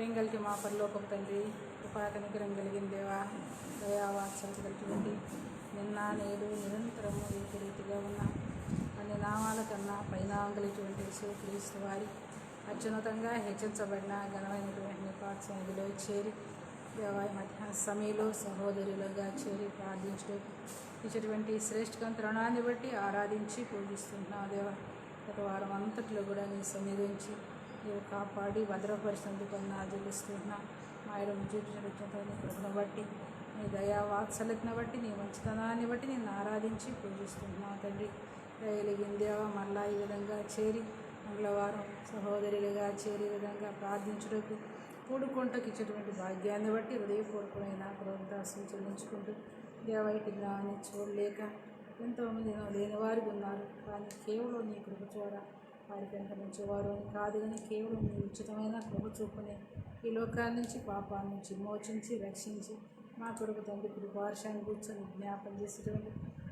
ప్రేంగలికి మా పరలోకపు తండ్రి, కృపా కనికరం కలిగిన దేవా, దయావాత్సల్యత కలిగినటువంటి నిన్న నేడు నిరంతరము ఏకరీతిగా ఉన్న అన్ని నామాల కన్నా పైనాంగలిటువంటి యేసుక్రీస్తు వారి అత్యున్నతంగా హెచ్చించబడిన ఘనమైనటువంటి పాఠశాలలో చేరి దేవా మధ్యాహ్న సమయంలో సహోదరులుగా చేరి ప్రార్థించడం ఇటువంటి శ్రేష్ఠ తరుణాన్ని బట్టి ఆరాధించి పూజిస్తున్నావు దేవా. గత వారం అంతట్లో కూడా నీ సన్నిధించి నీవు కాపాడి భద్రపరిచినందుకు ఆదరిస్తున్నా. మా యొక్క చూపించిన కృపను బట్టి, నీ దయా వాత్సల్యతను బట్టి, నీ మంచితనాన్ని బట్టి నేను ఆరాధించి పూజిస్తున్నావు తండ్రి. దయలిగిన దేవా, మళ్ళా ఈ విధంగా చేరి మంగళవారం సహోదరులుగా చేరి విధంగా ప్రార్థించడానికి కూడుకుంటకు ఇచ్చేటువంటి భాగ్యాన్ని బట్టి హృదయపూర్వకమైన కృతజ్ఞతలు చెల్లించుకుంటూ దేవైకి జ్ఞానాన్ని చూడలేక ఎంతోమంది లేని వారికి ఉన్నారు. కానీ కేవలం నీ కృప ద్వారా వారికి ఎంత మంచివారు అని కాదు, కానీ కేవలం నీ ఉచితమైన కృప చూపునే ఈ లోకాల నుంచి పాపాల నుంచి మోచించి రక్షించి మా కొరకు తండ్రి కృపార్షాన్ని కూర్చొని జ్ఞాపం చేసేటువంటి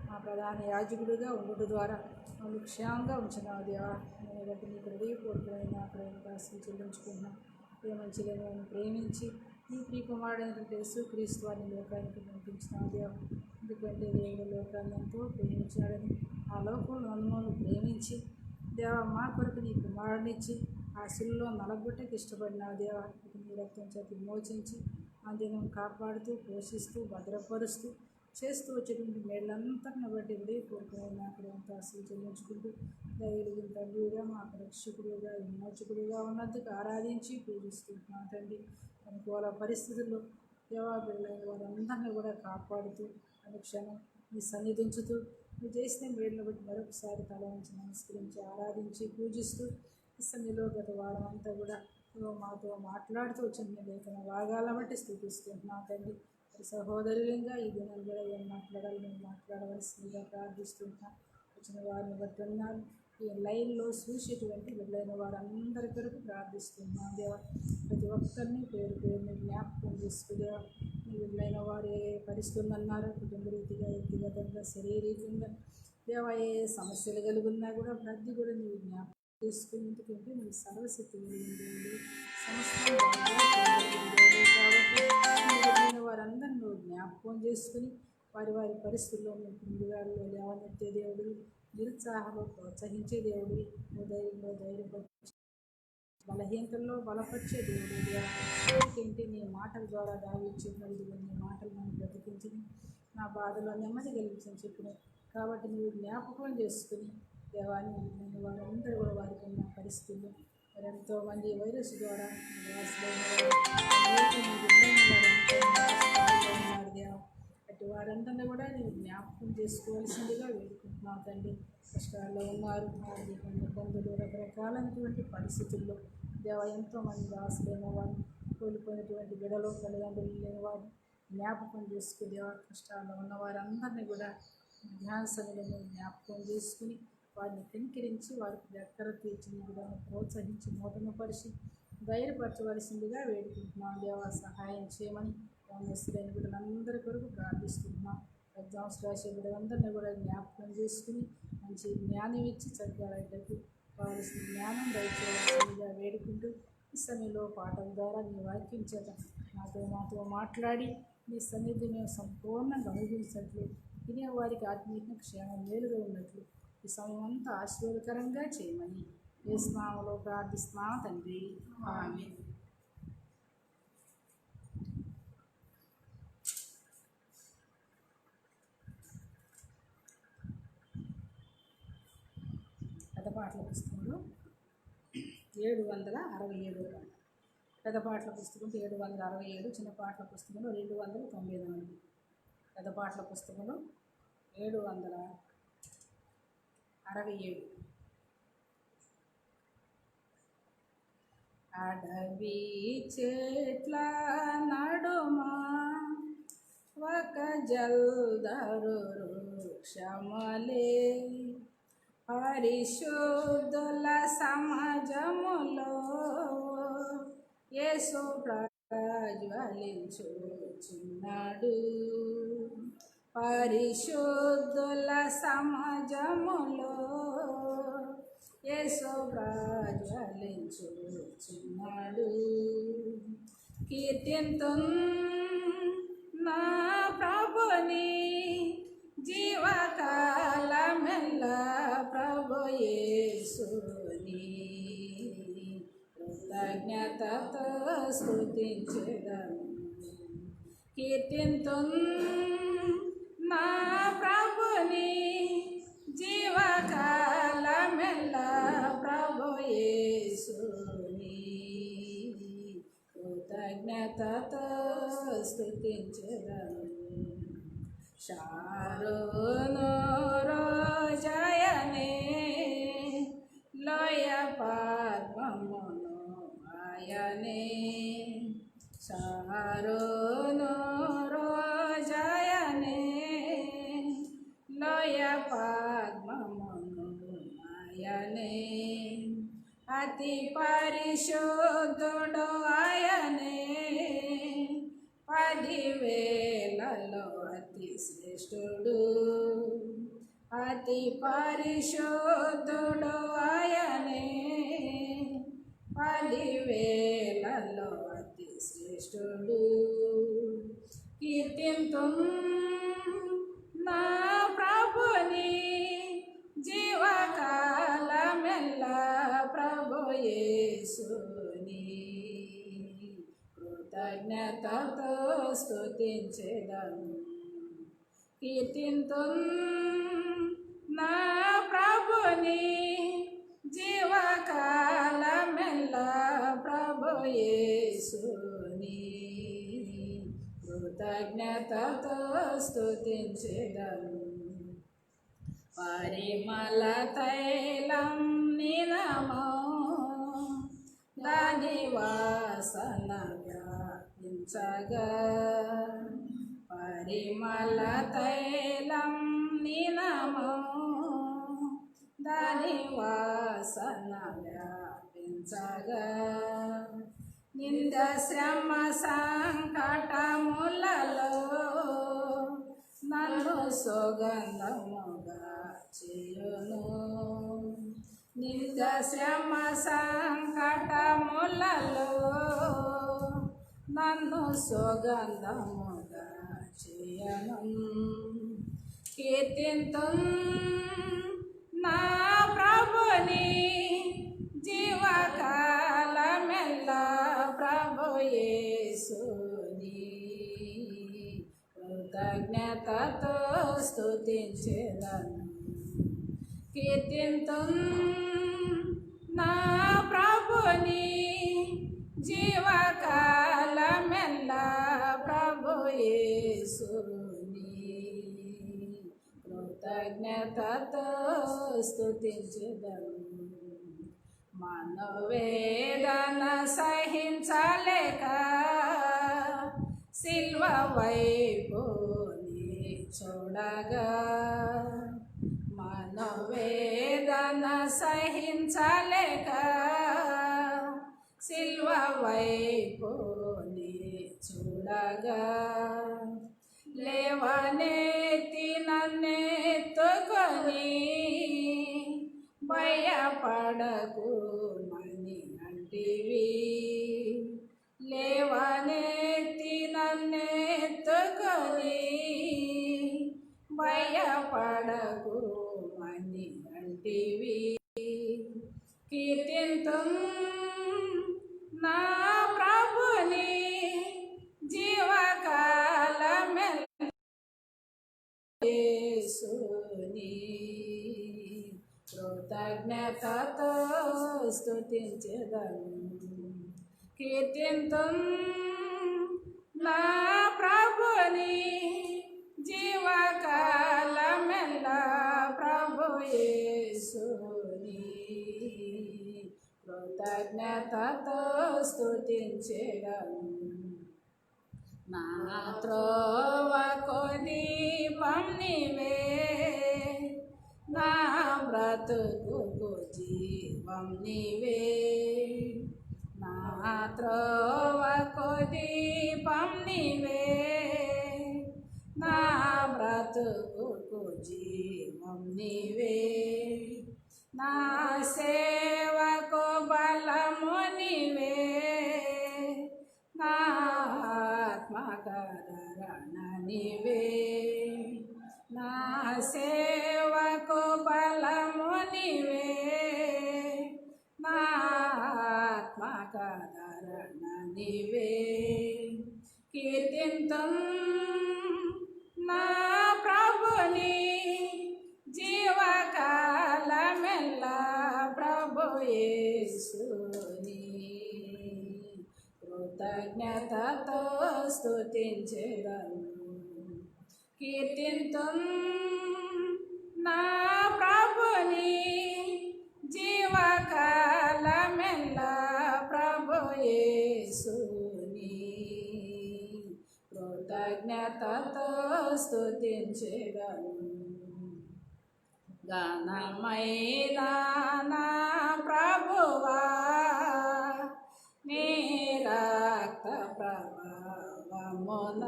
మా ప్రధాన యాజకుడిగా ఉండటం ద్వారా వాళ్ళు క్షేమంగా ఉంచినావు దేవా. నేను బట్టి నీకు హృదయపూర్వకమైన కృతజ్ఞతలు చెల్లించుకుంటున్నాం. మంచిగా ప్రేమించి నీ ప్రియకుమారుడైనటువంటి యేసుక్రీస్తు వారిని లోకానికి పంపించినావు దేవా. ఎందుకంటే దేవుడు లోకాన్ని ఎంతో ప్రేమించాడని ఆ లోకంలో నన్ను ప్రేమించి దేవా మా కొరకు నీ కుమారునిచ్చి ఆ శిలువలో నలగొట్టకి ఇష్టపడినావు దేవా. నీ రక్తం చేత విమోచించి ఆ దినం కాపాడుతూ పోషిస్తూ భద్రపరుస్తూ చేస్తూ వచ్చేటువంటి మేళ్ళంతటిని బట్టి హృదయపూర్వకమైన కృతజ్ఞతలు చెల్లించుకుంటూ దయలిగిన తండ్రిగా మాకు రక్షకుడిగా విమోచకుడిగా ఉన్నందుకు ఆరాధించి పూజిస్తున్నాం తండ్రి. అనుకూల పరిస్థితుల్లో దేవా బిడ్డలైన వారందరినీ కూడా కాపాడుతూ అనుక్షణం నీ సన్నిధించుతూ నువ్వు చేసిన మేళ్ళను బట్టి మరొకసారి తల ఉంచి నమస్కరించి ఆరాధించి పూజిస్తూ ఈ సమయంలో గత వారం అంతా కూడా మాతో మాట్లాడుతూ వచ్చిన లేఖన భాగాలను బట్టి స్థుతిస్తున్నాం తండ్రి. సహోదరులంగా ఈ దినాలు కూడా ఏం మాట్లాడాలి మేము మాట్లాడవలసిందిగా ప్రార్థిస్తున్నాం. వచ్చిన వారిని బట్టి ఉన్నారు ఈ లైన్లో చూసేటువంటి బిడ్డలైన వారందరి కొరకు ప్రార్థిస్తున్నాం దేవా. ప్రతి ఒక్కరిని పేరు పేరుని జ్ఞాపకం చేసుకుదేవా. ఈ బిడ్డలైన వారు ఏ పరిస్థితులు అన్నారు, కుటుంబ రీతిగా వ్యక్తిగతంగా శారీరకంగా దేవా ఏ సమస్యలు కలిగి ఉన్నా కూడా ప్రతి కూడా నీవు జ్ఞాపకం చేసుకుని, ఎందుకంటే నీ సర్వశక్తి కలిగింది సమస్తం కాబట్టి వారందరూ నువ్వు జ్ఞాపకం చేసుకుని వారి వారి పరిస్థితుల్లో ముందుగాల్లో లేవనెత్తే దేవుడు, నిరుత్సాహంలో ప్రోత్సహించే దేవుడు, ధైర్యంలో ధైర్యపరిచే బలహీనతల్లో బలపరిచే దేవుడు. ఎందుకంటే నీ మాటల ద్వారా దావించినది నీ మాటలు నన్ను బ్రతికించి నా బాధలో నెమ్మది కలిగించని చెప్పిన కాబట్టి నువ్వు జ్ఞాపకం చేసుకుని దేవాన్ని వారందరూ కూడా వారికి ఉన్న పరిస్థితుల్లో మరి ఎంతోమంది వైరస్ ద్వారా దేవా అటు వారందరినీ కూడా నేను జ్ఞాపకం చేసుకోవాల్సిందిగా వేడుకుంటున్నావు తండ్రి. కష్టాల్లో ఉన్నారు, ఆర్థిక ఇబ్బందులు రకరకాలైనటువంటి పరిస్థితుల్లో దేవా ఎంతోమంది దాసులైన వారు కోల్పోయినటువంటి బిడలో తల్లిదండ్రులు లేని వారు జ్ఞాపకం చేసుకుని దేవా కష్టాల్లో ఉన్న వారందరినీ కూడా ధ్యాసనలను జ్ఞాపకం చేసుకుని వారిని కనికరించి వారికి దగ్గర తీర్చిన విధానం ప్రోత్సహించి నూతనపరిచి ధైర్యపరచవలసిందిగా వేడుకుంటున్నాం దేవా. సహాయం చేయమని వస్తులైన బిడ్డలందరి కొరకు ప్రార్థిస్తున్నాం. ఎగ్జామ్స్ రాసే బిడ్డలందరినీ కూడా జ్ఞాపకం చేసుకుని మంచి జ్ఞానం ఇచ్చి చదివేటకు కావలసిన జ్ఞానం దయచేయవలసిందిగా వేడుకుంటూ ఈ సమయంలో పాటల ద్వారా నీ వాక్యం చేత మాతో మాట్లాడి నీ సన్నిధి మేము సంపూర్ణంగా అనుభవించినట్లు వినే వారికి ఆత్మీయ క్షేమం మేలుగా ఉన్నట్లు ఈ సమయం అంతా ఆశీర్వాదకరంగా చేయమని యేసునామములో ప్రార్థిస్తున్నాం తండ్రి, ఆమేన్. పెద్ద పాటల పుస్తకంలో 767 పెద్ద పాటల పుస్తకం 767, చిన్న పాటల పుస్తకంలో 294. పెద్ద పాటల పుస్తకంలో 767. అడవి చెట్ల నడుమా ఒక జల్దరు వృక్షమలే పరిశుద్ధుల సమాజములో యేసు ప్రజ్వలించుచున్నాడు. పరిశుద్ధుల సమాజములో యేసు ప్రజ్వలించుచున్నాడు. కీర్తింతున్ నా ప్రభుని జీవకాలమెల్ల ప్రభు యేసుని కృతజ్ఞతతో స్తుతించెదను. కీర్తింతున్ నా ప్రభుని జీవకాలమెల్ల ప్రభు యేసుని కృతజ్ఞతతో స్తుతించెదను. శారోను రోజాయనే లోయ పద్మమును ఆయనే. శారోను రోజాయనే లోయ పద్మమును ఆయనే. అతి పరిశుద్ధుడు ఆయనే, 10,000లలో అతి శ్రేష్ఠుడు. అతి పరిశుద్ధుడు ఆయనే, 10,000లలో అతి శ్రేష్ఠుడు. కీర్తింతున్ నా ప్రభుని జీవకాలమెల్ల ప్రభు యేసుని కృతజ్ఞతతో స్తుతించెదను. కీర్తింతున్ నా ప్రభుని జీవకాలమెల్ల ప్రభు యేసుని కృతజ్ఞతతో స్తుతించెదను. పరిమళ తైలం నినమో దాని వాసన వ్యాపించగా. పరిమళ తైలం నినమో దాని వాసన వ్యాపించగా. నింద శ్రమ సంకటములలో నన్ను సుగంధముగా చేయును. నింద శ్రమ సంకటములలో నన్ను సుగంధముగా చేయను. కీర్తింతున్ నా ప్రభుని జీవకాలమెల్ల ప్రభు యేసుని కృతజ్ఞతతో స్తుతించెదను. కీర్తింతున్ నా ప్రభుని జీవకాలమెల్ల ప్రభు యేసుని కృతజ్ఞతతో స్తుతించెదను. మనోవేదన సహించలేక సిల్వ వైపుని చూడగా. మనోవేదన సహించలేక సిల్వ వైపుని చూడగా. లేవనెత్తి నన్నెత్తుకొని భయపడకు మని అంటివి. లేవనెత్తి నన్నెత్తుకొని భయపడకు మని అంటివి. కీర్తింతున్ నా ప్రభుని జీవకాలమెల్ల యేసుని కృతజ్ఞతతో స్తుతించెదను. కీర్తింతున్ నా ప్రభుని జీవకాలమెల్ల ప్రభు యేసుని కృతజ్ఞతతో స్తుతించెదను. నా త్రోవకు దీపం నీవే, నా బ్రతుకుకు జీవం నీవే. నా త్రోవకు దీపం నీవే, నా బ్రతుకుకు జీవం నీవే. నా సేవకు బలము నీవే, నా ఆత్మకరణ నీవే నా సేవకు బలము నీవే నా ఆత్మకరణ నీవే కీర్తింతుం నా ప్రభుని జీవకాలమెల్లా ప్రభు యేసుని కృతజ్ఞతతో స్తుతించెదను కీర్తింతుం నా ప్రభుని జీవకాలమెల్లా ప్రభు యేసుని కృతజ్ఞతతో స్తుతించెదను ఘనమైన నా ప్రభువా నీ రక్త ప్రభావమున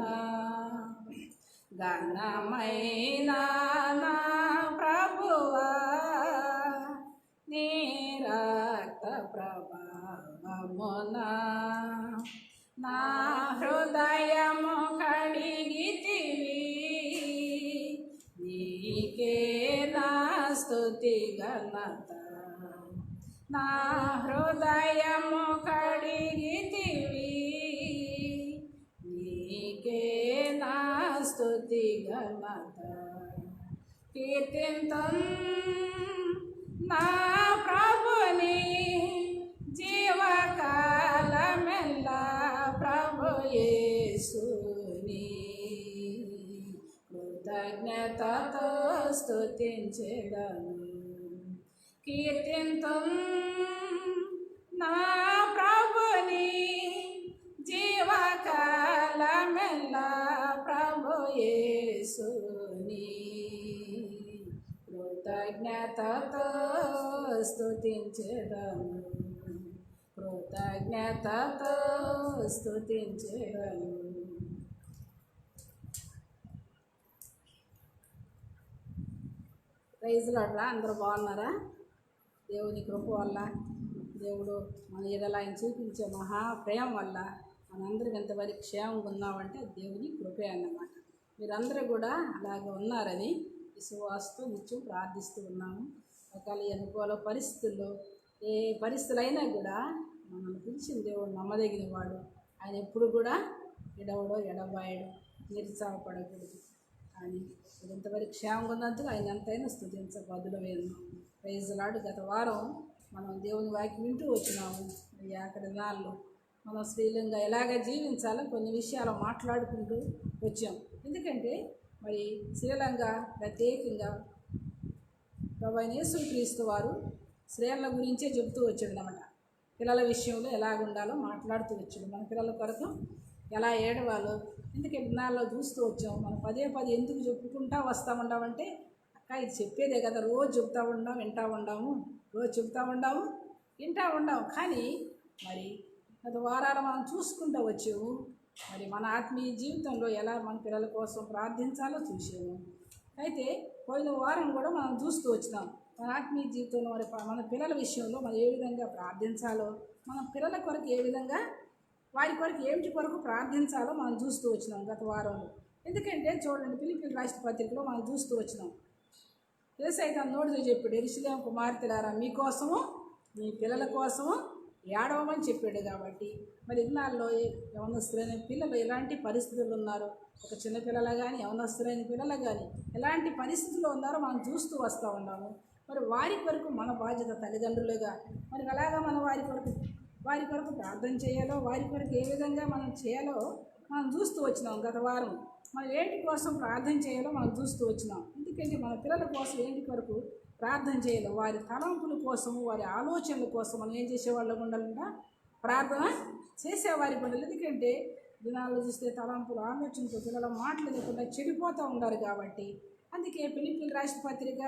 ఘనమైన నా ప్రభువా నీ రక్త ప్రభావమున నా హృదయము కడిగితివి నీకే నా స్తుతి ఘనత నా హృదయము కడిగితివి నీకే నా స్తుతి ఘనత కీర్తింతుం నా ప్రభుని జీవకాలమెల్లా ప్రభు యేసుని కృతజ్ఞతతో స్తుతించెదను కీర్తింతుం నా ప్రభుని జీవకాలమెల్లా ప్రభు యేసుని కృతజ్ఞతతో స్తుతించెదను కృతజ్ఞతతో స్తుతించెదను ప్రైజ్ లార్డ్. అందరూ బాగున్నారా? దేవుని కృప వల్ల దేవుడు మన ఎడల ఆయన చూపించే మహాప్రేమ వల్ల మనందరం ఎంతవరకు క్షేమంగా ఉన్నామంటే దేవుని కృపే అన్నమాట. మీరందరూ కూడా అలాగే ఉన్నారని విశ్వాసంతో నిత్యం ప్రార్థిస్తూ ఉన్నాము. ఒకవేళ అనుకూల పరిస్థితుల్లో ఏ పరిస్థితులైనా కూడా మనల్ని పిలిచిన దేవుడు నమ్మదగిన వాడు. ఆయన ఎప్పుడు కూడా ఎడవడో ఎడబాయడు, నిరుత్సాహపడకూడదు. కానీ ఇంతవరకు క్షేమంగా ఉన్నందుకు ఆయన ఎంతైనా స్తుతించబద్దులవేను. Praise lord. గత వారం మనం దేవుని వాక్యం వింటూ వచ్చినాము. అక్కడ దినాల్లో మనం శ్రీలంగా ఎలాగ జీవించాలో కొన్ని విషయాలు మాట్లాడుకుంటూ వచ్చాం. ఎందుకంటే మరి శ్రీలంక ప్రత్యేకంగా ప్రభువైన యేసుక్రీస్తు వారు స్త్రీల గురించే చెబుతూ వచ్చాడు అన్నమాట. పిల్లల విషయంలో ఎలాగ ఉండాలో మాట్లాడుతూ వచ్చాడు. మన పిల్లల కొరకు ఎలా ఏడవాలో ఎందుకంటే దినాల్లో చూస్తూ వచ్చాము. మనం పదే పదే ఎందుకు చెప్పుకుంటా వస్తూ ఉన్నామంటే అక్క ఇది చెప్పేదే కదా, రోజు చెప్తా ఉండాము, వింటూ ఉండాము, రోజు చెప్తా ఉండాము, వింటూ ఉండాము. కానీ మరి గత వారాలు మనం చూసుకుంటూ వచ్చాము. మరి మన ఆత్మీయ జీవితంలో ఎలా మన పిల్లల కోసం ప్రార్థించాలో చూసాము. అయితే పోయిన వారం కూడా మనం చూస్తూ వచ్చినాం మన ఆత్మీయ జీవితంలో మరి మన పిల్లల విషయంలో మనం ఏ విధంగా ప్రార్థించాలో, మన పిల్లల కొరకు ఏ విధంగా వారి కొరకు ఏమిటి కొరకు ప్రార్థించాలో మనం చూస్తూ వచ్చినాం గత వారంలో. ఎందుకంటే చూడండి, ఫిలిప్పీయులకు రాసిన పత్రికలో మనం చూస్తూ వచ్చినాం. యేసయ్య తన నోటితో చెప్పాడు, యెరూషలేము కుమార్తెలారా మీకోసము మీ పిల్లల కోసము ఏడవమని చెప్పాడు. కాబట్టి మరి ఇన్నాళ్ళలో యవనస్తులైన పిల్లలు ఎలాంటి పరిస్థితులు ఉన్నారో, ఒక చిన్న పిల్లలు కానీ యవనస్తులైన పిల్లలు కానీ ఎలాంటి పరిస్థితుల్లో ఉన్నారో మనం చూస్తూ వస్తూ ఉన్నాము. మరి వారి కొరకు మన బాధ్యత తల్లిదండ్రులుగా మరి అలాగా మనం వారి కొరకు ప్రార్థన చేయాలో, వారి కొరకు ఏ విధంగా మనం చేయాలో మనం చూస్తూ వచ్చినాం గత వారం. మనం ఏంటి కోసం ప్రార్థన చేయాలో మనం చూస్తూ వచ్చినాం. ఎందుకంటే మన పిల్లల కోసం ఏంటి కొరకు ప్రార్థన చేయాలి, వారి తలంపుల కోసము, వారి ఆలోచనల కోసం మనం ఏం చేసేవాళ్ళం ఉండాలంటే ప్రార్థన చేసేవారికి ఉండాలి. ఎందుకంటే దినాల్లో చూస్తే తలంపులు ఆలోచనతో పిల్లల మాటలు లేకుండా చెడిపోతూ ఉన్నారు. కాబట్టి అందుకే ఫిలిప్పీయులకు రాసిన పత్రిక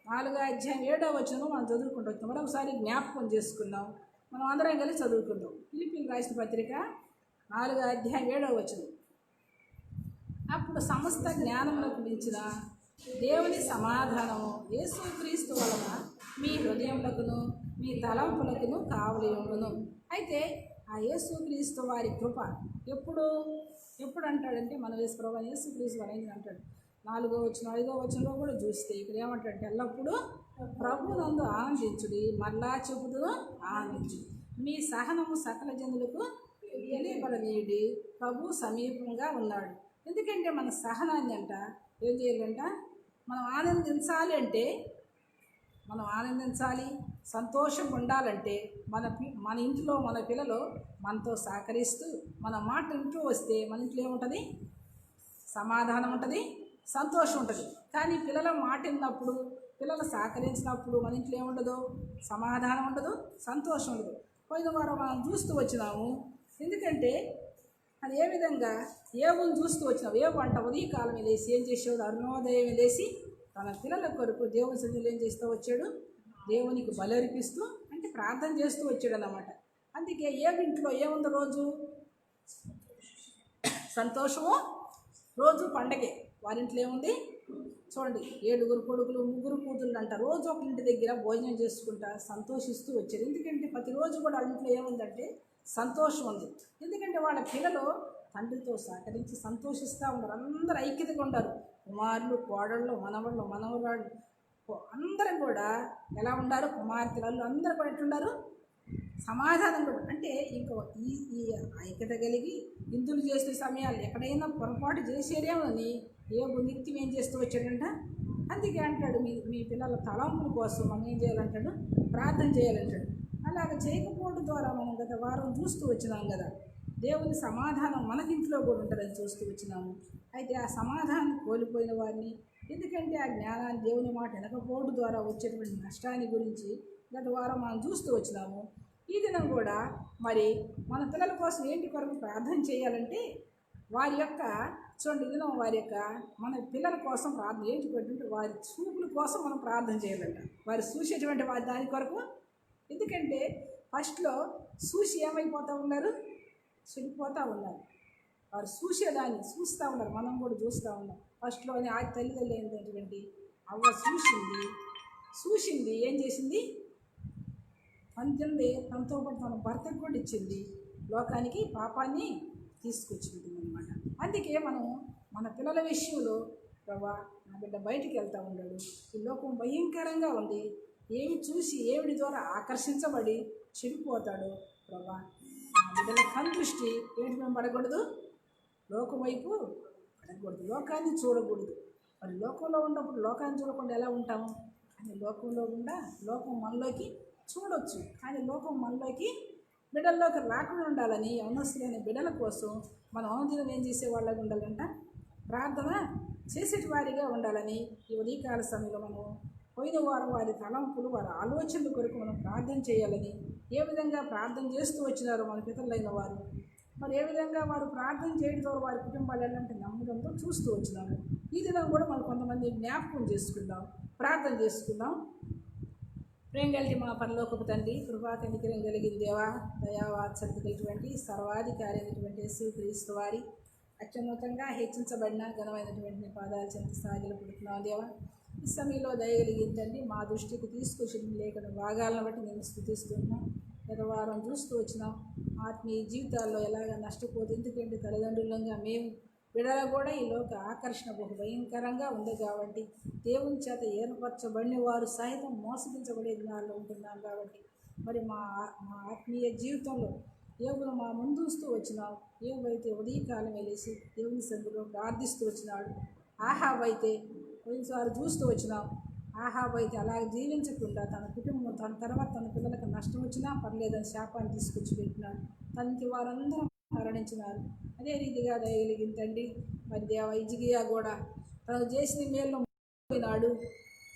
4:7 మనం చదువుకుంటూ వచ్చాం. మరొకసారి జ్ఞాపకం చేసుకుందాం, మనం అందరం కలిసి చదువుకుందాం. ఫిలిప్పీయులకు రాసిన పత్రిక 4:7 అప్పుడు సమస్త జ్ఞానములకు మించిన దేవుని సమాధానము యేసుక్రీస్తు వలన మీ హృదయములకును మీ తలంపులకును కావలి ఉండును. అయితే ఆ యేసుక్రీస్తు వారి కృప ఎప్పుడు ఎప్పుడు అంటాడంటే మన ప్రభు యేసుక్రీస్తు వారు ఏం అంటాడు, 4వ వచనం 5వ వచనంలో కూడా చూస్తే ఇక్కడ ఏమంటాడంటే ఎల్లప్పుడూ ప్రభు నందు ఆనందించుడి, మరలా చెబుతూ ఆనందించు, మీ సహనము సకల జనులకు తెలియబడనీయుడి, ప్రభు సమీపంగా ఉన్నాడు. ఎందుకంటే మన సహనాన్ని అంట ఏం చేయాలంట, మనం ఆనందించాలి, సంతోషంగా ఉండాలంటే మన ఇంట్లో మన పిల్లలు మనతో సహకరిస్తూ మన మాట ఇంట్లో వస్తే మన ఇంట్లో ఏముంటుంది, సమాధానం ఉంటుంది, సంతోషం ఉంటుంది. కానీ పిల్లల మాట విన్నప్పుడు, పిల్లలు సహకరించినప్పుడు మన ఇంట్లో ఏముండదు, సమాధానం ఉండదు, సంతోషం ఉండదు. పోయిన వారం మనం చూస్తూ వచ్చినాము. ఎందుకంటే అది ఏ విధంగా ఏవుని చూస్తూ వచ్చినావు. ఏవు అంట ఉదయకాలం లేసి ఏం చేసేవాడు, అరుణోదయం లేసి తన పిల్లల కొరకు దేవుని సన్నిధిలో ఏం చేస్తూ వచ్చాడు, దేవునికి బలర్పిస్తూ అంటే ప్రార్థన చేస్తూ వచ్చాడు అన్నమాట. అందుకే ఇంట్లో ఏముంది, రోజు సంతోషము, రోజు పండగే. వారింట్లో ఏముంది చూడండి, 7 కొడుకులు 3 కూతుళ్ళు అంట రోజు ఒక ఇంటి దగ్గర భోజనం చేసుకుంటా సంతోషిస్తూ వచ్చారు. ఎందుకంటే ప్రతిరోజు కూడా వాళ్ళ ఇంట్లో ఏముందంటే సంతోషం ఉంది. ఎందుకంటే వాళ్ళ పిల్లలు తండ్రితో సహకరించి సంతోషిస్తూ ఉన్నారు. అందరూ ఐక్యతగా ఉంటారు. కుమారులు, కోడళ్ళు, మనవరాళ్ళు అందరూ కూడా ఎలా ఉండారు, కుమార్తెలు అందరూ కూడా ఎట్లుండారు, సమాధానం కూడా. అంటే ఇంకా ఈ ఐక్యత కలిగి ఇందులు చేసే సమయాలు ఎక్కడైనా పొరపాటు చేసేదేమని నిత్యం ఏం చేస్తూ వచ్చాడంట. అందుకే అంటాడు, మీ పిల్లల తలంపుల కోసం మనం ఏం చేయాలంటాడు, ప్రార్థన చేయాలంటాడు. అలాగ చేయకపోవడం ద్వారా మనం గత వారం చూస్తూ వచ్చినాం కదా, దేవుని సమాధానం మనకింట్లో కూడా ఉంటుందని చూస్తూ వచ్చినాము. అయితే ఆ సమాధానం కోల్పోయిన వారిని, ఎందుకంటే ఆ జ్ఞానాన్ని దేవుని మాట వినకపోవడం ద్వారా వచ్చేటువంటి నష్టాన్ని గురించి గత వారం మనం చూస్తూ వచ్చినాము. ఈ దినం కూడా మరి మన పిల్లల కోసం ఏంటి కొరకు ప్రార్థన చేయాలంటే వారి యొక్క చూడండి దినం వారి యొక్క మన పిల్లల కోసం ప్రార్థన ఏంటి పెట్టింటే వారి చూపుల కోసం మనం ప్రార్థన చేయాలంట. వారు చూసేటువంటి వారి దాని కొరకు. ఎందుకంటే ఫస్ట్లో చూసి ఏమైపోతూ ఉన్నారు, చెడిపోతూ ఉన్నారు. వారు చూసేదాన్ని చూస్తూ ఉన్నారు, మనం కూడా చూస్తూ ఉన్నాం. ఫస్ట్లోనే ఆ తల్లిదండ్రులు ఏంటంటే అవ్వ చూసింది ఏం చేసింది, పంచింది, తనతో పాటు తన భర్తకు కూడా ఇచ్చింది, లోకానికి పాపాన్ని తీసుకొచ్చింది అనమాట. అందుకే మనం మన పిల్లల విషయంలో ప్రభా నా బిడ్డ బయటికి వెళ్తూ ఉన్నాడు, ఈ లోకం భయంకరంగా ఉంది, ఏమి చూసి ఏమిడి ద్వారా ఆకర్షించబడి చెడిపోతాడు ప్రభా, నా బిడ్డల కనుదృష్టి ఏంటి మేము పడకూడదు, లోకం వైపు పడకూడదు, లోకాన్ని చూడకూడదు. మరి లోకంలో ఉన్నప్పుడు లోకాన్ని చూడకుండా ఎలా ఉంటాము, కానీ లోకంలో గుండా లోకం మనలోకి చూడొచ్చు, కానీ లోకం మనలోకి బిడ్డల్లోకి రాకుండా ఉండాలని అవనస్తులైన బిడ్డల కోసం మనం అనుదినం ఏం చేసేవాళ్ళగా ఉండాలంట, ప్రార్థన చేసేటి వారిగా ఉండాలని ఈ ఉదయకాల సమయంలో మనం పోయిన వారం వారి తలంపులు వారి ఆలోచనల కొరకు మనం ప్రార్థన చేయాలని, ఏ విధంగా ప్రార్థన చేస్తూ వచ్చినారో మన పితరులైన వారు, మరి ఏ విధంగా వారు ప్రార్థన చేయడం ద్వారా వారి కుటుంబాలు ఎలాంటి నమ్మకంతో చూస్తూ వచ్చినాము. ఈ దినం కూడా మనం కొంతమంది జ్ఞాపకం చేసుకుందాం, ప్రార్థన చేసుకుందాం. ప్రేమ కలిగి మా పరలోకపు తండ్రి, కృపా కనికరం కలిగిన దేవా, దయావాత్సల్యత కలిగినటువంటి సర్వాధికారి అయినటువంటి యేసుక్రీస్తు వారి అత్యున్నతంగా హెచ్చించబడిన ఘనమైనటువంటి పాదాలు చెంత సాగిలు పుడుతున్నాం దేవా. ఈ సమయంలో దయగలిగిందండి మా దృష్టికి తీసుకొచ్చిన లేఖన భాగాలను బట్టి నేను స్థుతిస్తున్నాం. గత వారం చూస్తూ వచ్చినాం ఆత్మీయ జీవితాల్లో ఎలాగ నష్టపోతే, ఎందుకంటే తల్లిదండ్రులంగా మేము బిడ్డలు కూడా ఈ లోక ఆకర్షణ బహు భయంకరంగా ఉంది కాబట్టి దేవుని చేత ఏర్పరచబడిన వారు సహితం మోసగించబడే దినాల్లో ఉంటున్నాం కాబట్టి మరి మా ఆత్మీయ జీవితంలో దేవుడు మా ముందుస్తూ వచ్చినాం. ఏవైతే ఉదయకాలం వెళ్ళేసి దేవుని సన్నిధిలో ప్రార్థిస్తూ వచ్చినాడు, ఆహాబ్ అయితే కొన్నిసార్లు చూస్తూ వచ్చినాం. ఆహాబ్ అయితే అలాగే జీవించకుండా తన కుటుంబం తన తర్వాత తన పిల్లలకు నష్టం వచ్చినా పర్లేదని శాపాన్ని తీసుకొచ్చి పెట్టినాడు. తనకి వారందరూ మరణించినారు. అదే రీతిగా దయగలిగిందండి మరి దేవ హిజ్కియా కూడా తను చేసిన మేలు పోయినాడు,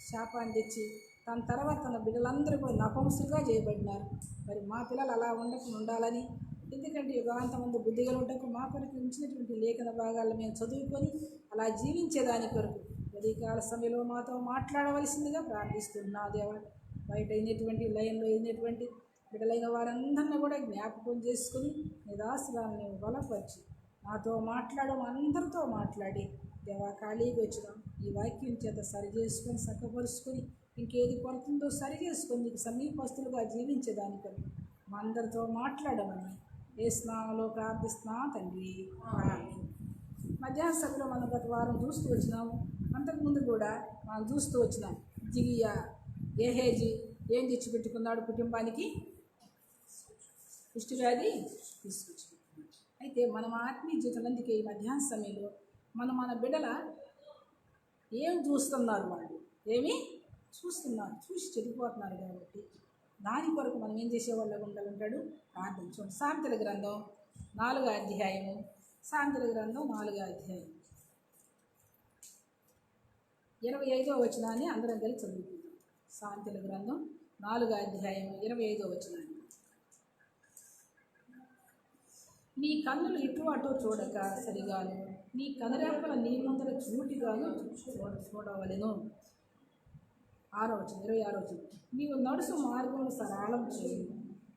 శాపాన్ని తెచ్చి తన తర్వాత తన బిడ్డలందరూ కూడా నపంసులుగా చేయబడినారు. మరి మా పిల్లలు అలా ఉండకుండా ఉండాలని, ఎందుకంటే యుగాంతమంది బుద్ధిగా ఉండకు మా కొరకు ఉంచినటువంటి లేఖన భాగాలను మేము చదువుకొని అలా జీవించేదాని కొరకు ఉదయకాల సమయంలో మాతో మాట్లాడవలసిందిగా ప్రార్థిస్తున్నా దేవా. బయట అయినటువంటి లైన్లో అయినటువంటి బిడ్డలైన వారందరినీ కూడా జ్ఞాపకం చేసుకుని నిదాసులను బలపరిచి నాతో మాట్లాడడం అందరితో మాట్లాడి దేవా ఖాళీగా వచ్చినాం ఈ వాక్యం చేత సరి చేసుకొని చక్కపరుచుకొని ఇంకేది కొడుతుందో సరి చేసుకొని నీకు సమీపస్తులుగా జీవించేదానికని మా అందరితో మాట్లాడమని యేసు నామములో ప్రార్థిస్తున్నాం తండ్రి, ఆమేన్. మధ్యాహ్న సభలో మనం గత వారం చూస్తూ వచ్చినాము. అంతకుముందు కూడా మనం చూస్తూ వచ్చినాం. జిగియా గేహేజీ ఏం తెచ్చిపెట్టుకున్నాడు కుటుంబానికి? కుష్ఠవ్యాధి తీసుకొచ్చుకుంటున్నాడు. అయితే మనం ఆత్మీయ జీవితంలోకి ఈ మధ్యాహ్న సమయంలో మన బిడ్డల ఏం చూస్తున్నారు, వాళ్ళు ఏమి చూస్తున్నారు, చూసి చెడిపోతున్నారు. కాబట్టి దాని కొరకు మనం ఏం చేసేవాళ్ళగా ఉండాలంటాడు? ప్రార్థన. చూడండి, సామెతల గ్రంథం 4వ అధ్యాయము, సామెతల గ్రంథం 4వ అధ్యాయం 25వ వచనాన్ని అందరం కలిసి చదువుకుందాం. సామెతల గ్రంథం 4వ అధ్యాయం 25వ వచనాన్ని. నీ కన్నులు ఇటు అటు చూడక సరిగాను, నీ కనురెప్పల నీ ముందర చూటిగాను చూడవలెను. 6వ వచనం, 26వ వచనం. నీవు నడుసు మార్గమును సరళం చేయు,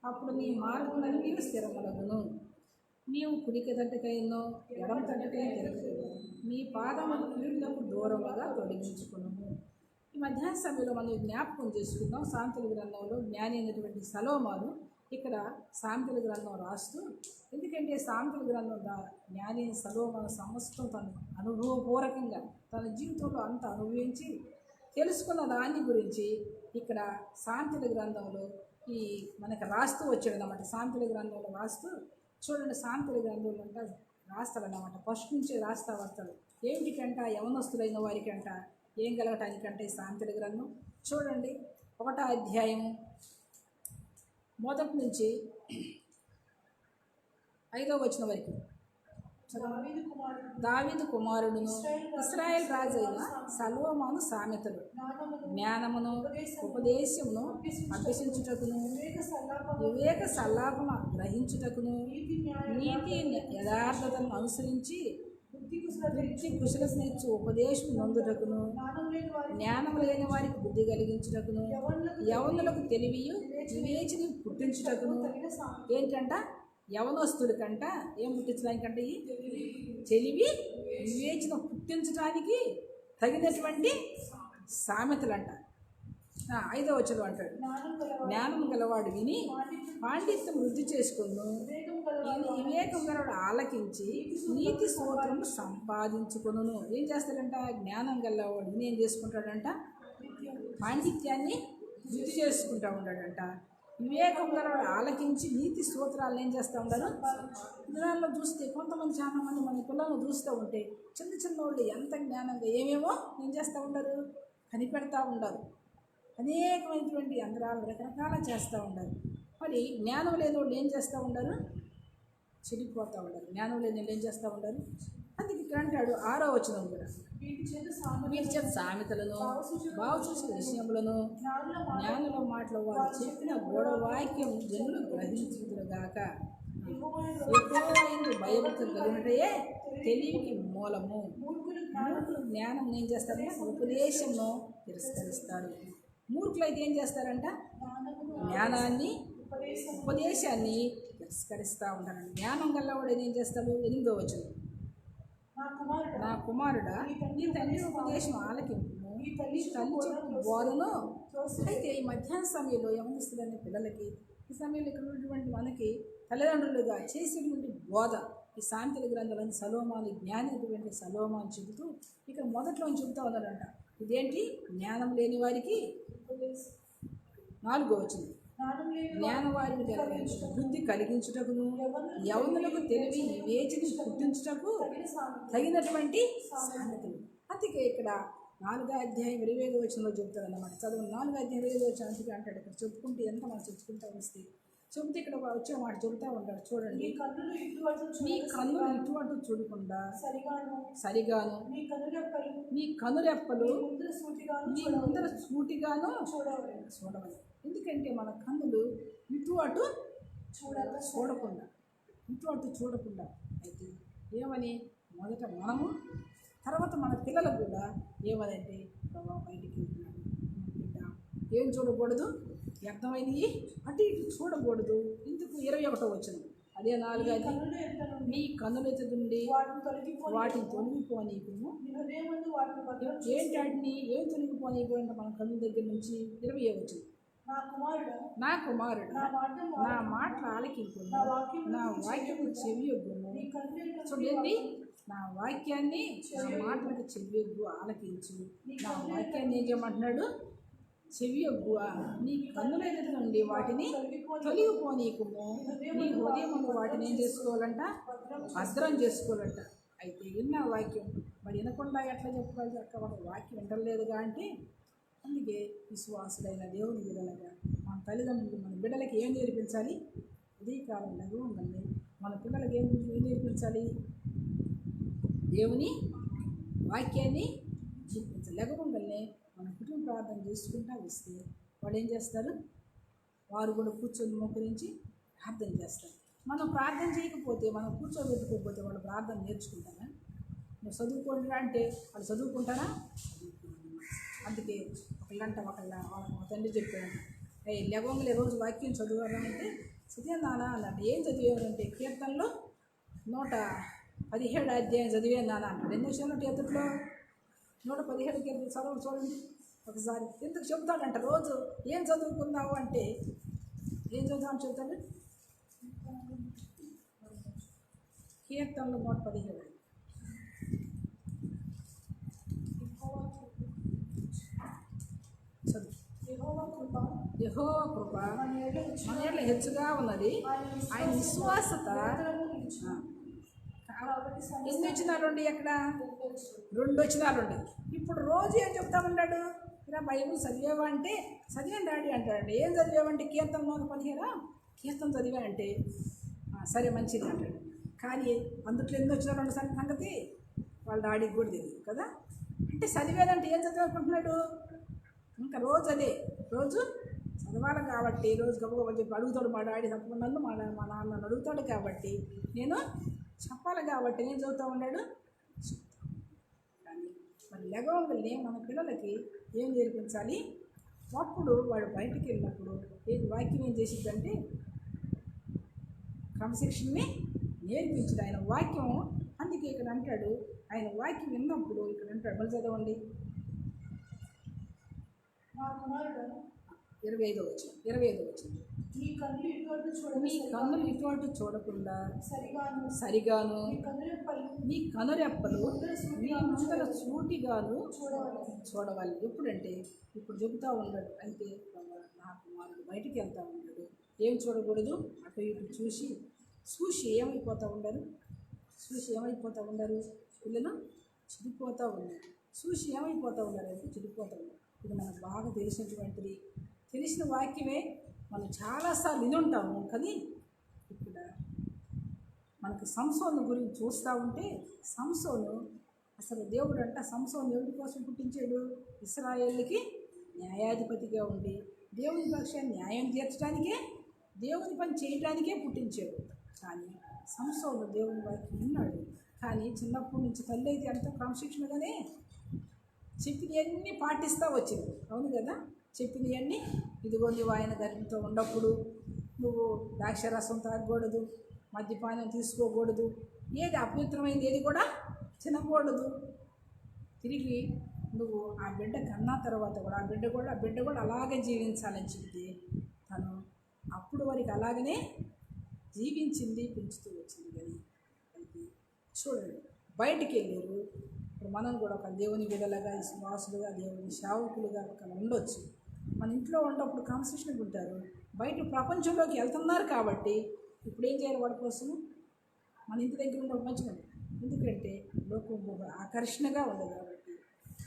అప్పుడు నీ మార్గములన్నీ స్థిరములగును. నీవు కుడికి తట్టుకైనో ఎడమ తట్టుకై తిరగదు, నీ పాదములు కీళ్లకు దూరముగా తొలగించుకును. ఈ మధ్యాహ్న సమయంలో మనం జ్ఞాపకం చేసుకుందాం. సామెతల గ్రంథంలో జ్ఞాని అయినటువంటి సలోమాను ఇక్కడ సామెతల గ్రంథం రాస్తూ, ఎందుకంటే సామెతల గ్రంథం జ్ఞాని సలోమాను సమస్తం తను అనుభవపూర్వకంగా తన జీవితంలో అంత అనుభవించి తెలుసుకున్న దాని గురించి ఇక్కడ సామెతల గ్రంథంలో మనకు రాస్తూ వచ్చాడు అన్నమాట. సామెతల గ్రంథంలో రాస్తూ చూడండి, సామెతల గ్రంథంలో అంట రాస్తాడన్నమాట. ఫస్ట్ నుంచి రాస్తా వస్తాడు. ఏమిటికంట? యవనస్తులైన వారికంట ఏం కలగటానికంటే సామెతల గ్రంథం చూడండి, 1వ అధ్యాయం 1 నుంచి 5వ వచనం వరకు. దావీదు కుమారుడును ఇశ్రాయేలు రాజు అయిన సలోమాను సామెతలు జ్ఞానమును ఉపదేశమును అభ్యసించుటకును, వివేక సల్లాపన గ్రహించుటకును, నీతి యథార్థతను అనుసరించి బుద్ధి కుశలనిచ్చు ఉపదేశం నందుటకును, జ్ఞానం లేని వారికి బుద్ధి కలిగించుటకును, యవనులకు తెలివియు వివేచన పుట్టించుటకును. ఏంటంట? యవనస్తుడికంట ఏం పుట్టించడానికంటే తెలివి వివేచన పుట్టించడానికి తగినటువంటి సామెతలంట. 5వ వచనం అంటాడు, జ్ఞానం గలవాడు విని పాండిత్యం వృద్ధి చేసుకును, వివేకం గలవాడు ఆలకించి నీతి సూత్రము సంపాదించుకును. ఏం చేస్తాడంట? జ్ఞానం గలవాడు విని ఏం చేసుకుంటాడంట? పాండిత్యాన్ని వృద్ధి చేసుకుంటూ ఉంటాడంట. వివేకం గలవాడు ఆలకించి నీతి సూత్రాలను ఏం చేస్తూ ఉంటారు? పిల్లల్లో చూస్తే కొంతమంది చాలా మంది మన పిల్లలను చూస్తూ ఉంటే చిన్న చిన్న వాళ్ళు ఎంత జ్ఞానంగా ఏమేమో ఏం చేస్తూ ఉంటారు? కనిపెడతా ఉంటారు. అనేకమైనటువంటి యంత్రాలు రకరకాల చేస్తూ ఉంటారు. మరి జ్ఞానం లేని వాళ్ళు ఏం చేస్తూ ఉంటారు? చెడిపోతూ ఉంటారు. జ్ఞానం లేని వాళ్ళు ఏం చేస్తూ ఉంటారు? అందుకే ఇక్కడ అంటాడు 6వ వచనం కూడా, వీటి చేత సామెతలను బాగుచూసిన విషయములను జ్ఞానుల మాటలు వారు చెప్పిన గూఢవాక్యం జనులు గ్రహించుదురుగాక. ఎక్కువ భయభక్తులు కలిగినట్టే తెలివికి మూలము. మూర్ఖులు జ్ఞానం ఏం చేస్తారంటే ఉపదేశంను తిరస్కరిస్తారు. మూర్ఖులు అయితే ఏం చేస్తారంట? జ్ఞానాన్ని ఉపదేశాన్ని తిరస్కరిస్తూ ఉంటారంట. జ్ఞానం గల్లవాడు ఏం చేస్తాడు? 8వ వచనం, నా కుమారుడా నీ తండ్రి ఉపదేశం ఆలకింపును, నీ తల్లి చెప్పు బోధను. అయితే ఈ మధ్యాహ్న సమయంలో యవనస్తులైన పిల్లలకి ఈ సమయంలో ఇక్కడ ఉన్నటువంటి మనకి తల్లిదండ్రులుగా చేసేటువంటి బోధ ఈ సామెతల గ్రంథాలని సలోమాను జ్ఞాని అటువంటి సలోమాను చెబుతూ ఇక్కడ మొదట్లో చెబుతూ ఉన్నారంట. ఇదేంటి? జ్ఞానం లేని వారికి 4వ వచనం, జ్ఞానం వారికి బుద్ధి కలిగించుటకును, యవనులకు తెలివి వివేచన పుట్టించుటకు తగినటువంటి సామెతలు. అందుకే ఇక్కడ 4వ అధ్యాయం 25వ వచనంలో చెబుతారు అన్నమాట. చదువు 4వ అధ్యాయం 25వ వచనం అందుకే అంటాడు. ఇక్కడ చెప్పుకుంటే ఎంత మనం చెప్పుకుంటూ వస్తే చెబితే ఇక్కడ వచ్చే మాట చెబుతూ ఉంటాడు. చూడండి, నీ కన్నులు ఇటు అటు చూడకుండా సరిగాను, నీ కనురెప్పలు నీ ముందర సూటిగాను చూడవాలి. ఎందుకంటే మన కన్నులు ఇటు అటు చూడకుండా అయితే ఏమని మొదట మనము, తర్వాత మన పిల్లలకు కూడా ఏమనంటే ప్రభావ బయటికి వెళ్తున్నాడు బిడ్డ ఏం చూడకూడదు? వ్యర్థమైనవి అటు ఇటు చూడకూడదు. ఇందుకు 21వ వచనం, అదే 4వ, నీ కన్నులెత్తి నుండి వాటిని తొలగిపోనీకును. ఏంటి వాటిని ఏం తొలగిపోనీకు అంటే మన కన్ను దగ్గర నుంచి 20వ వచనం, నా కుమారుడు నా మాటలు ఆలకింపు, నా వాక్యము చెవియొగ్గుము. చూడండి, నా వాక్యాన్ని, నా మాటలకు చెవియొగ్గు, ఆలకించు. నా వాక్యాన్ని ఏం చేయమంటున్నాడు? చెవియొగ్గు. నీ కన్నుల ఎదుట నుండి వాటిని తొలగిపోనీకుము. నీ హృదయమును వాటిని ఏం చేసుకోవాలంట? భద్రం చేసుకోవాలంట. అయితే విన్న వాక్యం మరి వినకుండా ఎట్లా చెప్పుకోవాలి? అక్క మన వాక్యం వింటలేదుగా అంటే, అందుకే విశ్వాసులైన దేవుని బిడ్డలుగా మన తల్లిదండ్రులు మన బిడ్డలకి ఏం నేర్పించాలి? ఉదయకాలం లెగవండి మన పిల్లలకి ఏం నేర్పించాలి? దేవుని వాక్యాన్ని నేర్పించాలి. లెగవంగల్నే మన కుటుంబ ప్రార్థన చేసుకుంటా వస్తే వాళ్ళు ఏం చేస్తారు? వారు కూడా కూర్చొని మోకరించి ప్రార్థన చేస్తారు. మనం ప్రార్థన చేయకపోతే, మనం కూర్చోబెట్టుకోకపోతే వాళ్ళు ప్రార్థన నేర్చుకుంటారా? నువ్వు చదువుకుంటారా అంటే వాళ్ళు చదువుకుంటారా? అందుకే ఒకళ్ళ మా తండ్రి చెప్పాడు, లెగవంగులు రోజు వాక్యం చదువురా అంటే చదివానా అన్నట్టు. ఏం చదివానంటే కీర్తనలో 117 అధ్యాయం చదివాను నాన్న అంటాడు. ఎందుకు చదివినట్టు ఎదుట్లో 117 కీర్తన చదువు చూడండి ఒకసారి. ఎందుకు చెబుతాడంట రోజు ఏం చదువుకున్నావు అంటే ఏం చదువుతామని చెబుతాడు? కీర్తనలు 117. యెహోవా కృప మన ఎడల హెచ్చుగా ఉన్నది, ఆయన విశ్వాసత. ఎన్ని వచ్చినాలుండి? అక్కడ 2 వచ్చినాలుండి. ఇప్పుడు రోజు ఏం చెప్తా ఉన్నాడు? ఇలా బైబుల్ చదివేవా అంటే చదివాను డాడీ అంటాడు. ఏం చదివేవంటే కీర్తన 117 కీర్తన చదివా అంటే సరే మంచిది అంటాడు. కానీ అందుట్లో ఎన్ని వచ్చినారు సంగతి వాళ్ళ డాడీకి కూడా తెలియదు కదా. అంటే చదివేదంటే ఏం చదివాలనుకుంటున్నాడు? ఇంకా రోజు అదే రోజు చదవాలి కాబట్టి రోజు గబగబ చెప్పి అడుగుతాడు మా డాడీ. తప్పకుండా నన్ను మా నాన్న అడుగుతాడు కాబట్టి నేను చెప్పాలి కాబట్టి నేను చదువుతూ ఉన్నాడు. కానీ మరి లెగవంగల్ని మన పిల్లలకి ఏం నేర్పించాలి? అప్పుడు వాడు బయటికి వెళ్ళినప్పుడు వాక్యం ఏం చేసిద్దంటే క్రమశిక్షణని నేర్పించింది ఆయన వాక్యం. అందుకే ఇక్కడ అంటాడు, ఆయన వాక్యం విన్నప్పుడు ఇక్కడ అంటాడు, మళ్ళీ చదవండి 25వ వచనం. నీ కన్నులు ఇటువంటి చూడకుండా సరిగాను నీ కనురెప్పలు నీ ముందర సూటిగాను చూడవాలి. ఎప్పుడంటే ఇప్పుడు చెబుతూ ఉన్నాడు. అయితే నా కుమారుడు బయటికి వెళ్తూ ఉన్నాడు. ఏం చూడకూడదు? అటు ఇటు చూసి ఏమైపోతూ ఉండరు? పిల్లలు చెడిపోతూ ఉన్నారు. చూసి ఏమైపోతూ ఉన్నారంటే చెడిపోతూ ఉన్నారు. ఇది మనకు బాగా తెలిసినటువంటిది, తెలిసిన వాక్యమే. మనం చాలాసార్లు విని ఉంటాము. కానీ ఇక్కడ మనకు సంసోను గురించి చూస్తూ ఉంటే, సంసోను అసలు దేవుడు అంట సంసోను ఎవరి కోసం పుట్టించాడు? ఇశ్రాయేలుకి న్యాయాధిపతిగా ఉండి దేవుని పక్షాన్ని న్యాయం తీర్చడానికే, దేవుని పని చేయడానికే పుట్టించాడు. కానీ సంసోను దేవుని వాక్యం విన్నాడు. కానీ చిన్నప్పటి నుంచి తల్లి అయితే ఎంతో క్రమశిక్షణగానే చెప్పినవన్నీ పాటిస్తూ వచ్చింది. అవును కదా? చెప్పినవన్నీ, ఇదిగో నువ్వు ఆయన గర్భంతో ఉన్నప్పుడు నువ్వు ద్రాక్షరసం తాగకూడదు, మద్యపానం తీసుకోకూడదు, ఏది అపవిత్రమైంది ఏది కూడా తినకూడదు. తిరిగి నువ్వు ఆ బిడ్డ కన్నా తర్వాత కూడా ఆ బిడ్డ కూడా అలాగే జీవించాలని చెప్తే తను అప్పుడు వరకు అలాగనే జీవించింది, పెంచుతూ వచ్చింది. కానీ అయితే చూడండి, బయటికి వెళ్ళారు. ఇప్పుడు మనం కూడా ఒక దేవుని బిడ్డలుగా, విశ్వాసులుగా, దేవుని సేవకులుగా ఒక ఉండొచ్చు. మన ఇంట్లో ఉన్నప్పుడు కాన్స్టిట్యూషన్ ఉంటారు, బయట ప్రపంచంలోకి వెళ్తున్నారు. కాబట్టి ఇప్పుడు ఏం చేయాలి? వాళ్ళ కోసం మన ఇంటి దగ్గర ఉండడం మంచిగా. ఎందుకంటే లోకం ఆకర్షణగా ఉంది కాబట్టి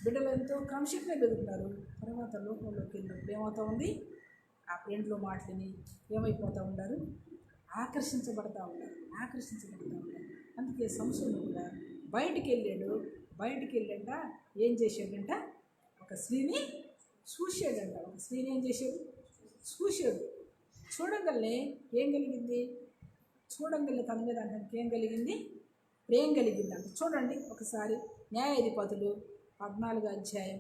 బిడ్డలు ఎంతో క్రమశిక్షణ పెరుగుతున్నారు. తర్వాత లోకంలోకి వెళ్ళినప్పుడు ఏమవుతూ ఉంది? ఆ ఫ్రెండ్లో మాటలని ఏమైపోతూ ఉంటారు? ఆకర్షించబడతా ఉన్నారు. అందుకే సంసోను కూడా బయటికి వెళ్ళాక ఏం చేశాడంట? ఒక స్త్రీని చూశాడంట. ఒక స్త్రీని ఏం చేశాడు? చూశాడు. చూడగలనే ఏం కలిగింది? తన మీద అంటే ఏం కలిగింది? ప్రేమ కలిగిందంట. చూడండి ఒకసారి న్యాయాధిపతులు 14వ అధ్యాయం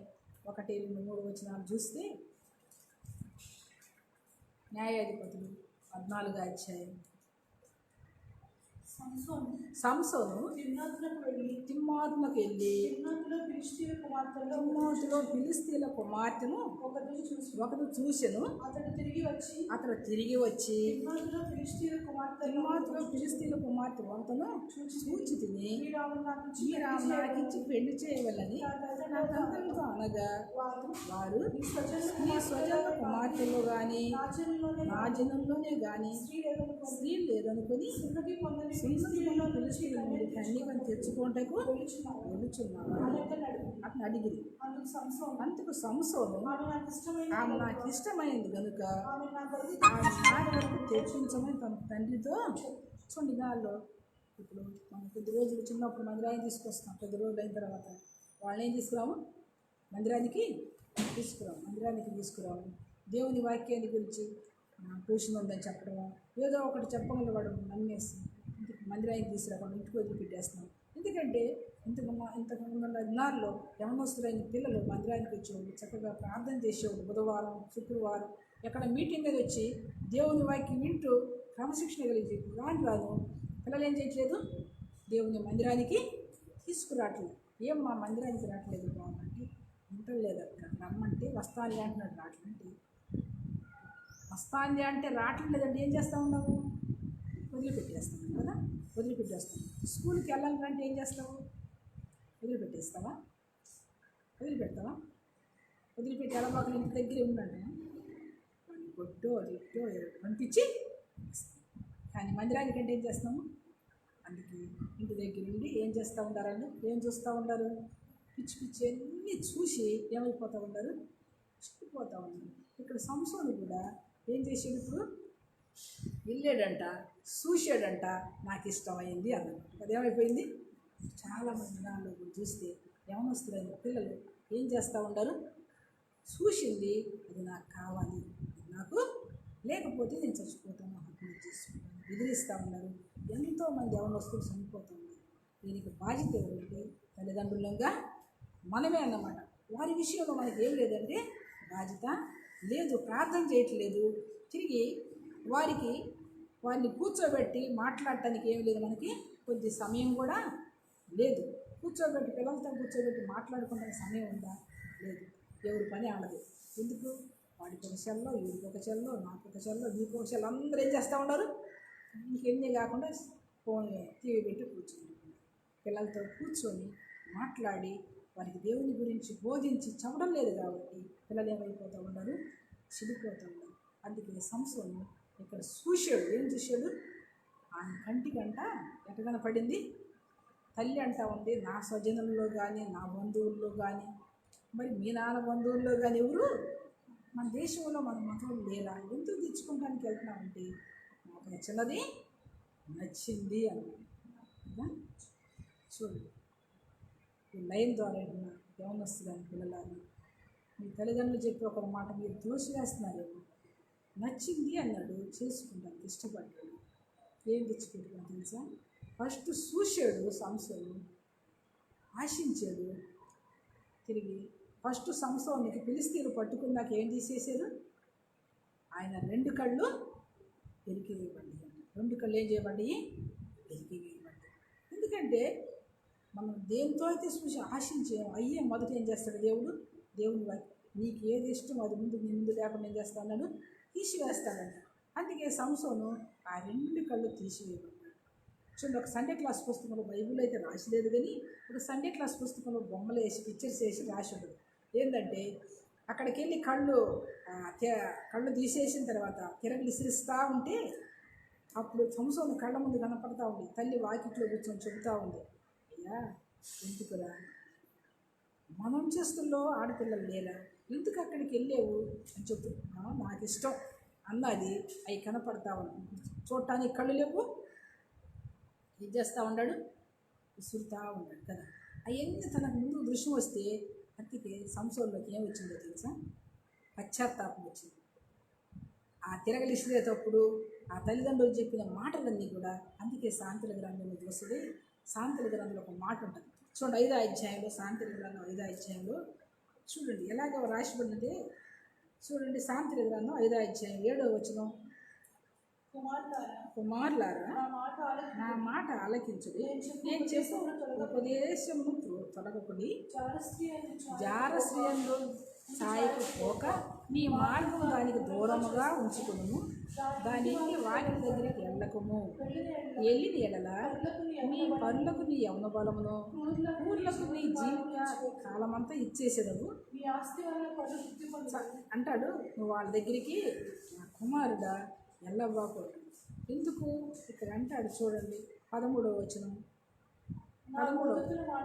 1, 2, 3 వచనాలు చూస్తే, న్యాయాధిపతులు 14వ అధ్యాయం సంసోను తిమ్నాతునకు వెళ్ళి తిమ్నాతులో ఫిలిష్తీయుల కుమార్తెను ఒకడు చూసెను. అతడు తిరిగి వచ్చి తిమ్నాతులో ఫిలిష్తీయుల కుమార్తె వంతను చూచి తిని మీరు నాకిచ్చి పెళ్లి చేయవలని నా తండ్రితో అనగా వారు నీ స్వజన కుమార్తెలో గాని నా జనంలోనే గాని స్త్రీ లేదనుకుని ఫిలిష్తీయుల నుండి కన్యకను తెచ్చుకోవటకు వెళుచున్నాను అతను అడిగిరి. అందుకు సంసోను ఆమె నాకు ఇష్టమైంది కనుక ఆమె నా వరకు తెప్పించమని తన తండ్రితో కొన్ని దినాల్లో. ఇప్పుడు మనం కొద్ది రోజులు చిన్నప్పుడు మందిరాన్ని తీసుకొస్తాం. కొద్ది రోజులు అయిన తర్వాత వాళ్ళని ఏం తీసుకురాము, మందిరానికి తీసుకురాము. దేవుని వాక్యాన్ని గురించి ట్యూషన్ ఉందని చెప్పడం, ఏదో ఒకటి చెప్పగల వాడు నమ్మేసి మందిరానికి తీసుకురాకుండా ఇంటికి వదిలిపెట్టేస్తున్నాం. ఎందుకంటే ఇంతకుముందు దినాల్లో యవనస్తులైన పిల్లలు మందిరానికి వచ్చేవాళ్ళు, చక్కగా ప్రార్థన చేసేవాళ్ళు. బుధవారం, శుక్రవారం ఎక్కడ మీటింగ్ మీద వచ్చి దేవుని వాక్యం వింటూ క్రమశిక్షణ కలిగి రాను పిల్లలు ఏం చేయట్లేదు, దేవుని మందిరానికి తీసుకురావట్లేదు. ఏం మా మందిరానికి రావట్లేదు బాగుందంటే వింటలేదు. అక్కడ రమ్మంటే వస్తాను అంటున్నాడు, రావట్లంటే వస్తాంది అంటే రావట్లేదంటే ఏం చేస్తూ ఉన్నావు, వదిలిపెట్టేస్తాం కదా, వదిలిపెట్టేస్తాం. స్కూల్కి వెళ్ళాలంటే ఏం చేస్తావు, వదిలిపెట్టేస్తావా, వదిలిపెట్టి ఎలబాకులు ఇంటి దగ్గరే ఉండండి కొట్టో తిట్టో పంపించి. కానీ మందిరానికి అంటే ఏం చేస్తాము, అందుకే ఇంటి దగ్గర ఉండి ఏం చేస్తూ ఉండారండి, ఏం చూస్తూ ఉంటారు, పిచ్చి అన్నీ చూసి ఏమైపోతూ ఉంటారు, చిక్కిపోతూ ఉంటారు. ఇక్కడ సంసోను కూడా ఏం చేసాడు, ఇప్పుడు వెళ్ళాడంట, చూశాడంట, నాకు ఇష్టమైంది అన్నాడు. అదేమైపోయింది. చాలామంది నాలో చూస్తే యవనస్తులైన పిల్లలు ఏం చేస్తూ ఉంటారు, చూసింది అది నాకు కావాలి, నాకు లేకపోతే నేను చచ్చిపోతాను, ఆత్మహత్య చేసుకుంటాను, బెదిరిస్తూ ఉన్నారు. ఎంతోమంది యవనస్తులు చనిపోతూ ఉన్నారు. దీనికి బాధ్యత ఎవరంటే తల్లిదండ్రులంగా మనమే అన్నమాట. వారి విషయంలో మనకి ఏం లేదంటే బాధ్యత లేదు, ప్రార్థన చేయట్లేదు. తిరిగి వారిని కూర్చోబెట్టి మాట్లాడటానికి ఏం లేదు, మనకి కొద్ది సమయం కూడా లేదు. పిల్లలతో కూర్చోబెట్టి మాట్లాడుకుంటే సమయం ఉందా, లేదు. ఎవరి పని ఆడదు. ఎందుకు, వాడికి ఒక చెల్లో, వీడికి ఒక చెల్లో, నాకు ఒక చెల్లో, నీకు ఒక చెల్లో, అందరూ ఏం చేస్తూ ఉన్నారు, ఇంకెన్ని కాకుండా ఫోన్ టీవీ పెట్టి కూర్చుంటున్నారు. పిల్లలతో కూర్చొని మాట్లాడి వారికి దేవుని గురించి బోధించి చెప్పడం లేదు కాబట్టి పిల్లలు ఏమైపోతూ ఉన్నారు, చెడిపోతూ ఉన్నారు. అందుకే సంసోను ఇక్కడ చూశాడు. ఏం చూశాడు, ఆయన కంటికంట ఎటగన పడింది, తల్లి అంటా ఉంది, నా స్వజనంలో కానీ నా బంధువుల్లో కానీ, మరి మీ నాన్న బంధువుల్లో కానీ ఎవరు మన దేశంలో మన మతం లేరా, ఎందుకు తెచ్చుకోవడానికి వెళ్తున్నామంటే నాకు చిన్నది నచ్చింది అన్న. చూడండి, ఈ లైన్ ద్వారా యవనస్తులని పిల్లలని మీ తల్లిదండ్రులు చెప్పి ఒక మాట మీరు దోషివేస్తున్నారేమో. నచ్చింది అన్నాడు, చేసుకుంటాను, ఇష్టపడ్డాడు. ఏం తెచ్చుకుంటున్నాను తెలుసా, ఫస్ట్ చూశాడు సంసోను, ఆశించాడు. తిరిగి ఫస్ట్ సంసోనికి ఫిలిష్తీయులు పట్టుకున్నాక ఏం తీసేశారు, ఆయన 2 కళ్ళు పెరికివేయబడ్డాయి. 2 కళ్ళు ఏం చేయబడ్డాయి, పెరికివేయబడ్డాయి. ఎందుకంటే మనం దేంతో అయితే చూసి ఆశించాము అయ్యే మొదట ఏం చేస్తాడు దేవుని వాక్యం, నీకు ఏది ఇష్టం అది నీ ముందు లేకుండా ఏం చేస్తా అన్నాడు, తీసివేస్తాడంట. అందుకే సంసోను ఆ 2 కళ్ళు తీసివేయబడ్డాడు. చూడండి, ఒక సండే క్లాస్ పుస్తకంలో బైబిల్ అయితే రాసిలేదు, కానీ ఒక సండే క్లాస్ పుస్తకంలో బొమ్మలు వేసి పిక్చర్స్ వేసి రాసి ఉంటుంది. ఏంటంటే అక్కడికి వెళ్ళి కళ్ళు తీసేసిన తర్వాత తిరగలి ఇసిరిస్తూ ఉంటే అప్పుడు సంసోను కళ్ళ ముందు కనపడతా ఉంది. తల్లి వాకిట్లో కూర్చొని చెబుతూ ఉంది, అయ్యా ఎందుకురా మన వంశస్థుల్లో ఆడపిల్లలు లేరా, ఎందుకు అక్కడికి వెళ్ళావు అని చెప్పు. నాకు ఇష్టం అన్నది అవి కనపడతా ఉంది, చూడటానికి కళ్ళు లేవు, ఇది చేస్తూ ఉన్నాడు, విసురుతూ ఉన్నాడు కదా. అవన్నీ తనకు ముందు దృశ్యం వస్తే అందుకే సంసోన్లోకి ఏం వచ్చిందో తెలుసా, పశ్చాత్తాపం వచ్చింది. ఆ తిరగలిసిరేటప్పుడు ఆ తల్లిదండ్రులు చెప్పిన మాటలన్నీ కూడా, అందుకే సాంతుల గ్రంథంలో చూస్తుంది. సాంతుల గ్రంథంలో ఒక మాట ఉంటుంది చూడండి, 5వ అధ్యాయంలో, సాంతుల గ్రంథం 5వ అధ్యాయంలో చూడండి ఎలాగో రాసిపడింది. చూడండి, సాంతుల గ్రంథం 5వ అధ్యాయం 7వ వచనం. కుమారులారా నా మాట ఆలకించుడి, నేను చెప్పు ఉపదేశము తొలగకుడి, జారస్త్రీయంలో సాయకు పోక నీ మార్గం దానికి దూరముగా ఉంచుకును, దాని వాటి దగ్గరికి వెళ్ళకము. వెళ్ళిన ఎడల నీ పనులకు నీ యవన బలమును, ఊర్లకు నీ జీవిత కాలమంతా ఇచ్చేసేదవు అంటాడు. నువ్వు వాళ్ళ దగ్గరికి నా కుమారుడా వెళ్ళబాకూడదు. ఎందుకు ఇక్కడ అంటాడు చూడండి 13వ వచనం.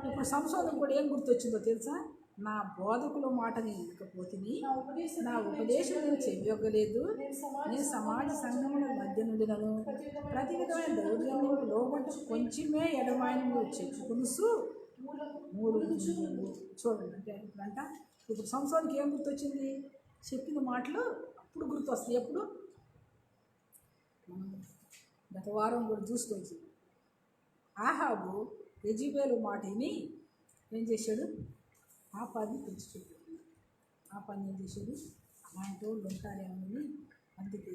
ఇప్పుడు సంశోధన కూడా ఏం గుర్తొచ్చిందో తెలుసా? నా బోధకుల మాట నేను వినకపోతిని, నా ఉపదేశం నేను చెవియొగ్గలేదు, నేను సమాజ సంఘముల మధ్య నుండినను ప్రతి విధమైన దౌర్జన్యము లోబట్టు కొంచెమే ఎడమాయని నువ్వు చెప్పుకునుసు మూడు చూడండి. అంటే ఇప్పుడంట ఇప్పుడు సంశోధనకి ఏం గుర్తొచ్చింది? చెప్పిన మాటలు అప్పుడు గుర్తొస్తాయి. ఎప్పుడు? గత వారం కూడా చూసుకోవచ్చు. ఆహాబు యెజెబెలు మాట విని ఏం చేశాడు? పాపాన్ని పెంచుతున్నాడు. పాపాన్ని ఏం చేశాడు? అలాంటి వాళ్ళు ఉంటారేమని, అందుకే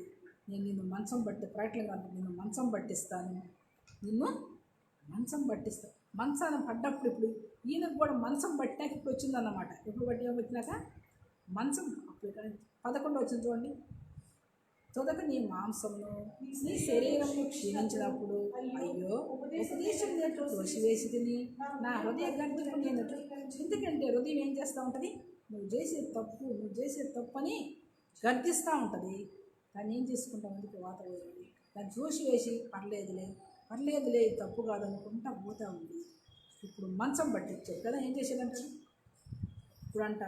నేను నిన్ను మంచం బట్టి ప్రయత్నం కాదు, నిన్ను మంచం పట్టిస్తాను, నిన్ను మంచం పట్టిస్తాను. మంచాన్ని పడ్డప్పుడు ఇప్పుడు ఈయనకు కూడా మంచం పట్టినాక ఇప్పుడు వచ్చిందన్నమాట. ఎప్పుడు బట్టి వచ్చినాక మంచం అప్పుడు 11 వచ్చింది చూడండి. తొదక నీ మాంసమును నీ శరీరము క్షీణించినప్పుడు అయ్యో ఉపదేశం నేర్చు తోసివేసి తిని నా హృదయ గర్జకు నేను. ఎందుకంటే హృదయం ఏం చేస్తూ ఉంటుంది? నువ్వు చేసే తప్పు అని గర్జిస్తూ ఉంటుంది. దాన్ని ఏం చేసుకుంటాం? అందుకు వాతావరణం దాన్ని చూసివేసి పర్లేదులే తప్పు కాదనుకుంటా పోతూ ఉంది. ఇప్పుడు మంచం పట్టించాడు కదా, ఏం చేసేదంటాడు? ఇప్పుడు అంట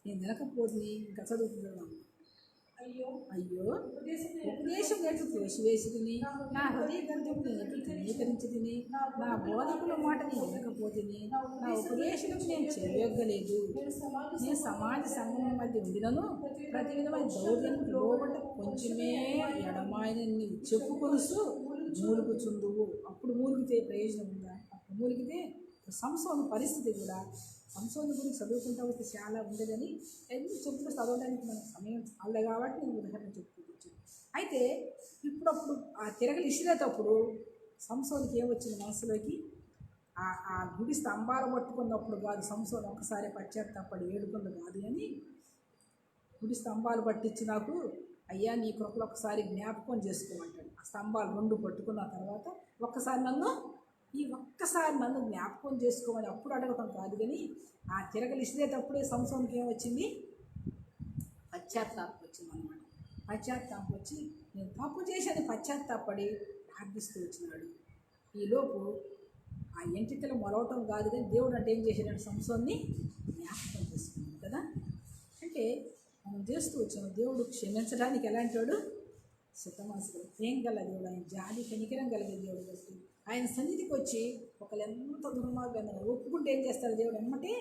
నేను తినకపోతే ఇంకా చదువుతున్నాను. అయ్యో ఉపదేశం నేర్చు తోసివేసి తిని నా హృదయ గ్రంథము నేను తృణీకరించి తిని నా బోధకుల మాట నేను వినకపోతిని, నా ఉపదేశం నేను చెయ్యొగ్గలేదు, నేను సమాజ సంఘం మధ్య ఉండినను ప్రతి విధమైన దౌర్జన్యం లోబట్ట కొంచెమే ఎడమాయని నీవు చెప్పుకొనుసు మూలుగుచుందువు. అప్పుడు మూలిగితే ప్రయోజనం ఉందా? అప్పుడు మూలిగితే సంశోధన పరిస్థితి కూడా. సంశోధన గురించి చదువుకుంటా వస్తే చాలా ఉండదని ఎందుకు చెప్తూ చదవడానికి మనకు సమయం చాలే కాబట్టి నేను ఉదాహరణ చెప్పుకోవచ్చు. అయితే ఇప్పుడప్పుడు ఆ తిరగలు ఇసిరేటప్పుడు సంశోధనకి ఏమొచ్చింది మనసులోకి? ఆ గుడి స్తంభాలు పట్టుకున్నప్పుడు కాదు సంశోధన ఒక్కసారి పశ్చాత్తాపడి ఏడుకుంది కాదు అని, గుడి స్తంభాలు పట్టించి నాకు అయ్యా నీ కృపలు ఒకసారి జ్ఞాపకం చేసుకోమంటాడు. ఆ స్తంభాలు 2 పట్టుకున్న తర్వాత ఒక్కసారి నన్ను జ్ఞాపకం చేసుకోమని అప్పుడు అడగటం కాదు. కానీ ఆ తిరగలు ఇసిరేటప్పుడే సంశోధనకి ఏమొచ్చింది? పశ్చాత్తాపం వచ్చింది అన్నమాట. పశ్చాత్తాపం వచ్చి నేను తప్పు చేసేది పశ్చాత్తాపడి ప్రార్థిస్తూ వచ్చినాడు. ఈలోపు ఆ ఎంటికలు మొలవటం కాదు కానీ దేవుడు అంటే ఏం చేశాడు? సంశోధనని జ్ఞాపకం చేసుకున్నాడు కదా. అంటే మనం చేస్తూ వచ్చాము. దేవుడు క్షమించడానికి ఎలాంటి వాడు? సిద్ధమనసుడు, ప్రేమ గల దేవుడు, ఆయన జాలి కనికరం కలిగే దేవుడు. బట్టి ఆయన సన్నిధికి వచ్చి ఒకళ్ళు ఎంత దుర్మార్గంగా ఒప్పుకుంటే ఏం చేస్తారు? దేవుడు ఎమ్మటే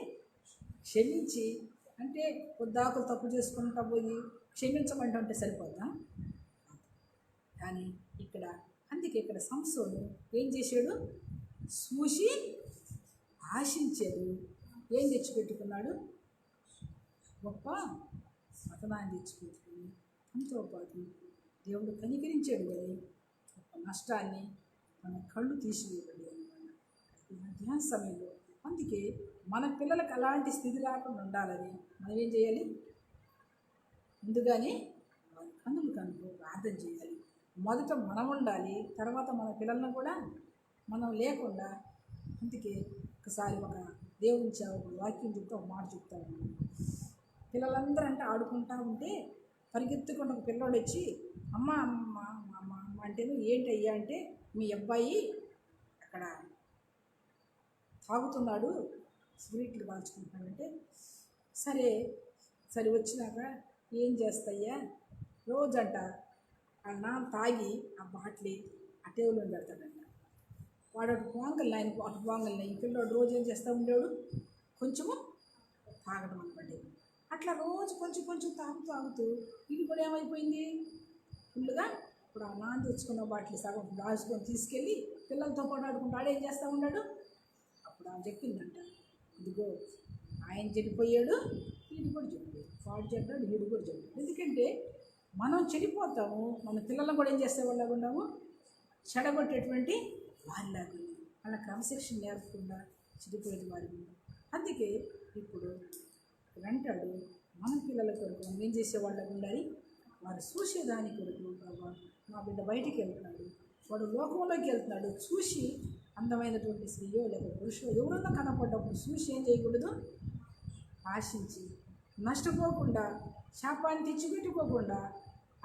క్షమించి, అంటే పొద్దాకులు తప్పు చేసుకుంటా పోయి క్షమించమంటే సరిపోదా? కానీ ఇక్కడ సంసోను ఏం చేశాడు? చూసి ఆశించాడు. ఏం తెచ్చిపెట్టుకున్నాడు? గొప్ప పతనాన్ని తెచ్చిపెట్టుకుని అంతోపాటు దేవుడు కనికరించాడు కానీ గొప్ప నష్టాన్ని మన కళ్ళు తీసివేయబడి అనమాట మధ్యాహ్న సమయంలో. అందుకే మన పిల్లలకు అలాంటి స్థితి రాకుండా ఉండాలని మనం ఏం చేయాలి? ముందుగానే వారి కన్నులు ప్రార్థన చేయాలి. మొదట మనం ఉండాలి, తర్వాత మన పిల్లలను కూడా మనం లేకుండా. అందుకే ఒకసారి ఒక దేవుని ఒక వాక్యం చెప్తా, ఒక మాట చెప్తా ఉన్నాను. పిల్లలందరూ అంటే ఆడుకుంటూ ఉంటే పరిగెత్తుకుంటూ ఒక పిల్లోడు వచ్చి అమ్మ అమ్మ అమ్మ అమ్మ అంటే ఏంటి అయ్యా అంటే మీ అబ్బాయి అక్కడ తాగుతున్నాడు, సిగరెట్లు కాల్చుకుంటున్నాడంటే సరే వచ్చినాక ఏం చేస్తాయ్యా? రోజంట ఆ నాన్న తాగి ఆ బాటిల్ ఆ టేబుల్ మీద పెడతాడంట. వాడు అటు పోంగల్ని ఈ పిల్లోడు రోజు ఏం చేస్తూ ఉండేవాడు? కొంచెము తాగడం అనమాట. అట్లా రోజు కొంచెం తాగుతూ ఇది కూడా ఏమైపోయింది? ఫుల్గా ఇప్పుడు ఆ నాన్న తెచ్చుకున్న బాటిల్ సగం దాచుకొని తీసుకెళ్ళి పిల్లలతో పాటు ఆడుకుంటూ ఆడేం చేస్తూ ఉన్నాడు? అప్పుడు ఆమె చెప్పిందంట, ఇదిగో ఆయన చెడిపోయాడు, వీడు కూడా చెడిపోయాడు, వాడు చెప్పాడు, వీడు కూడా చెప్పాడు. ఎందుకంటే మనం చెడిపోతాము, మన పిల్లలను కూడా ఏం చేసేవాళ్ళగా ఉన్నాము, చెడగొట్టేటువంటి వాళ్ళలాగా ఉన్నాము. వాళ్ళ క్రమశిక్షణ నేర్పకుండా చెడిపోయేది వారి మీద. అందుకే ఇప్పుడు అంటాడు, మన పిల్లల కొరకు మనం ఏం చేసేవాళ్ళగా ఉండాలి, వారు చూసేదాని కొరకు. బాబా మా బిడ్డ బయటికి వెళ్తున్నాడు, వాడు లోకంలోకి వెళ్తున్నాడు, చూసి అందమైనటువంటి స్త్రీయో లేక పురుషులో ఎవరన్నా కనపడ్డప్పుడు చూసి ఏం చేయకూడదు, ఆశించి నష్టపోకుండా, శాపాన్ని తెచ్చిపెట్టుకోకుండా,